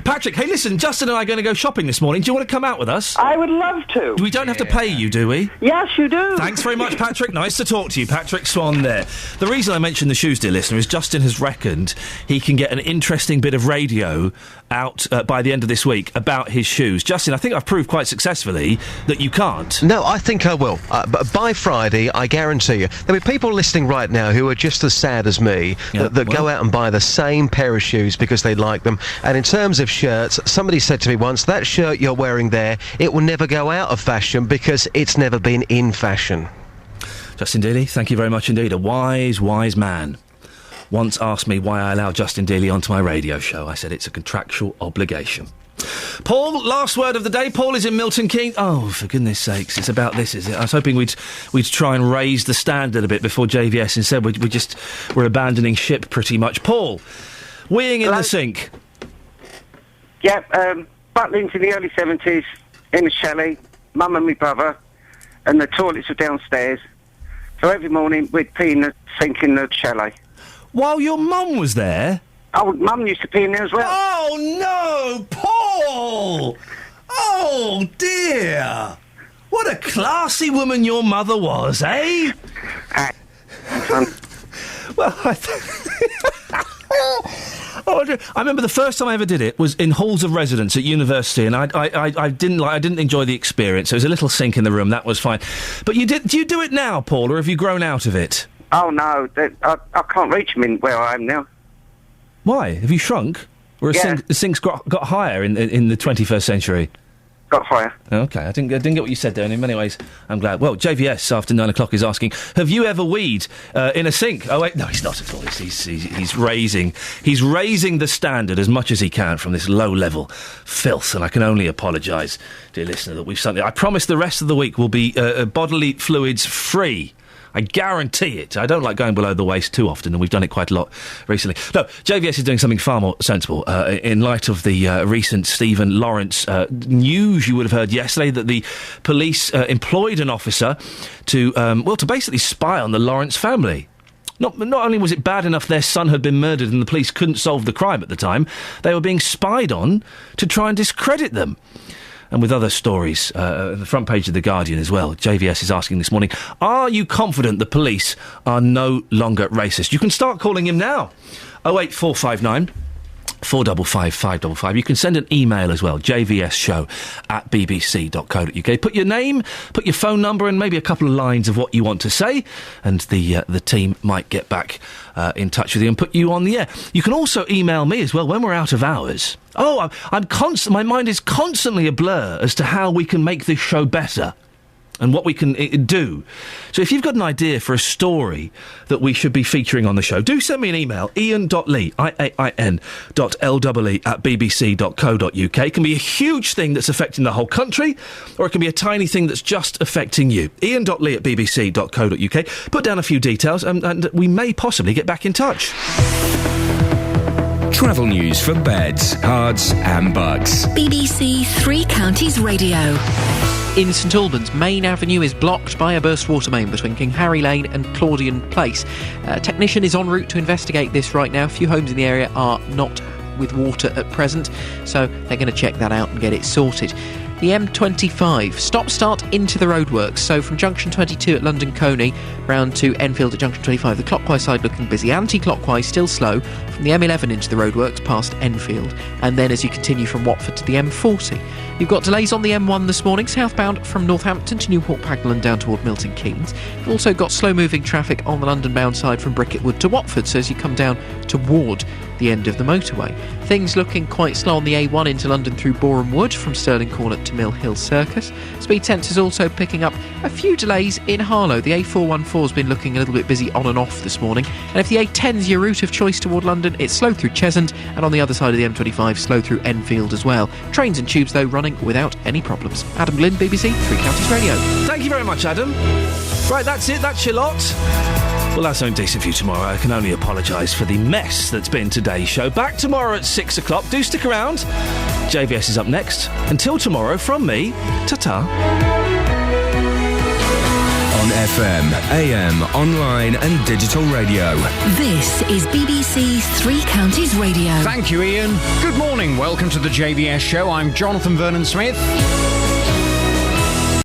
Patrick, hey, listen, Justin and I are going to go shopping this morning. Do you want to come out with us? I would love to. We don't have to pay you, do we? Yes, you do. Thanks very much, Patrick. Nice to talk to you. Patrick Swan there. The reason I mentioned the shoes, dear listener, is Justin has reckoned he can get an interesting bit of radio out by the end of this week about his shoes. Justin, I think I've proved quite successfully that you can't. No, I think I will. But by Friday, I guarantee you, there'll be people listening right now who are just as sad as me that go out and buy the same pair of shoes because they like them. And in terms of shirts, somebody said to me once, that shirt you're wearing there, it will never go out of fashion because it's never been in fashion. Justin Dealey, thank you very much indeed. A wise man once asked me why I allowed Justin Dealey onto my radio show. I said it's a contractual obligation. Paul, last word of the day. Paul is in Milton Keynes. Oh, for goodness sakes, it's about this, is it? I was hoping we'd try and raise the standard a bit before JVS. Instead, we're abandoning ship pretty much. Paul, weeing in the sink. Yeah, back into the early 70s, in a chalet, mum and my brother, and the toilets were downstairs. So every morning we'd pee in the sink in the chalet. While your mum was there? Oh, mum used to pee in there as well. Oh, no, Paul! Oh, dear! What a classy woman your mother was, eh? Well, I remember the first time I ever did it was in halls of residence at university, and I didn't enjoy the experience. There was a little sink in the room, that was fine. But do you do it now, Paul, or have you grown out of it? Oh, no, I can't reach them in where I am now. Why? Have you shrunk? Or the sink's got higher in the 21st century? Got higher. Okay, I didn't get what you said there, and in many ways, I'm glad. Well, JVS, after 9 o'clock, is asking, have you ever weed in a sink? Oh, wait, no, he's not at all. He's raising the standard as much as he can from this low-level filth, and I can only apologise, dear listener, that we've something. I promise the rest of the week will be bodily fluids free. I guarantee it. I don't like going below the waist too often, and we've done it quite a lot recently. No, JVS is doing something far more sensible. In light of the recent Stephen Lawrence news you would have heard yesterday, that the police employed an officer to basically spy on the Lawrence family. Not only was it bad enough their son had been murdered and the police couldn't solve the crime at the time, they were being spied on to try and discredit them. and with other stories. The front page of The Guardian as well. JVS is asking this morning, are you confident the police are no longer racist? You can start calling him now. 08459 455 555. You can send an email as well, jvsshow@bbc.co.uk. Put your name, put your phone number, and maybe a couple of lines of what you want to say, and the team might get back in touch with you and put you on the air. You can also email me as well when we're out of hours. My mind is constantly a blur as to how we can make this show better and what we can do. So if you've got an idea for a story that we should be featuring on the show, do send me an email, Iain.lee, IAIN.LEE@bbc.co.uk. It can be a huge thing that's affecting the whole country, or it can be a tiny thing that's just affecting you. Iain.lee@bbc.co.uk. Put down a few details and we may possibly get back in touch. Travel news for beds, cards and bugs. BBC Three Counties Radio. In St Albans, Main Avenue is blocked by a burst water main between King Harry Lane and Claudian Place. A technician is en route to investigate this right now. A few homes in the area are not with water at present, so they're going to check that out and get it sorted. The M25, stop-start into the roadworks, so from junction 22 at London Coney round to Enfield at junction 25, the clockwise side looking busy, anti-clockwise still slow from the M11 into the roadworks past Enfield, and then as you continue from Watford to the M40. You've got delays on the M1 this morning, southbound from Northampton to Newport Pagnell and down toward Milton Keynes. You've also got slow-moving traffic on the London-bound side from Bricket Wood to Watford, so as you come down toward the end of the motorway. Things looking quite slow on the A1 into London through Boreham Wood from Stirling Corner to Mill Hill Circus. Speed sensors also picking up a few delays in Harlow. The A414 has been looking a little bit busy on and off this morning, and if the A10's your route of choice toward London, it's slow through Cheshunt, and on the other side of the M25, slow through Enfield as well. Trains and tubes, though, running without any problems. Adam Glynn, BBC Three Counties Radio. Thank you very much, Adam. Right, that's it. That's your lot. We'll have something decent for you tomorrow. I can only apologise for the mess that's been today's show. Back tomorrow at 6 o'clock. Do stick around. JVS is up next. Until tomorrow, from me, ta-ta. On FM, AM, online and digital radio. This is BBC Three Counties Radio. Thank you, Iain. Good morning. Welcome to the JVS show. I'm Jonathan Vernon-Smith.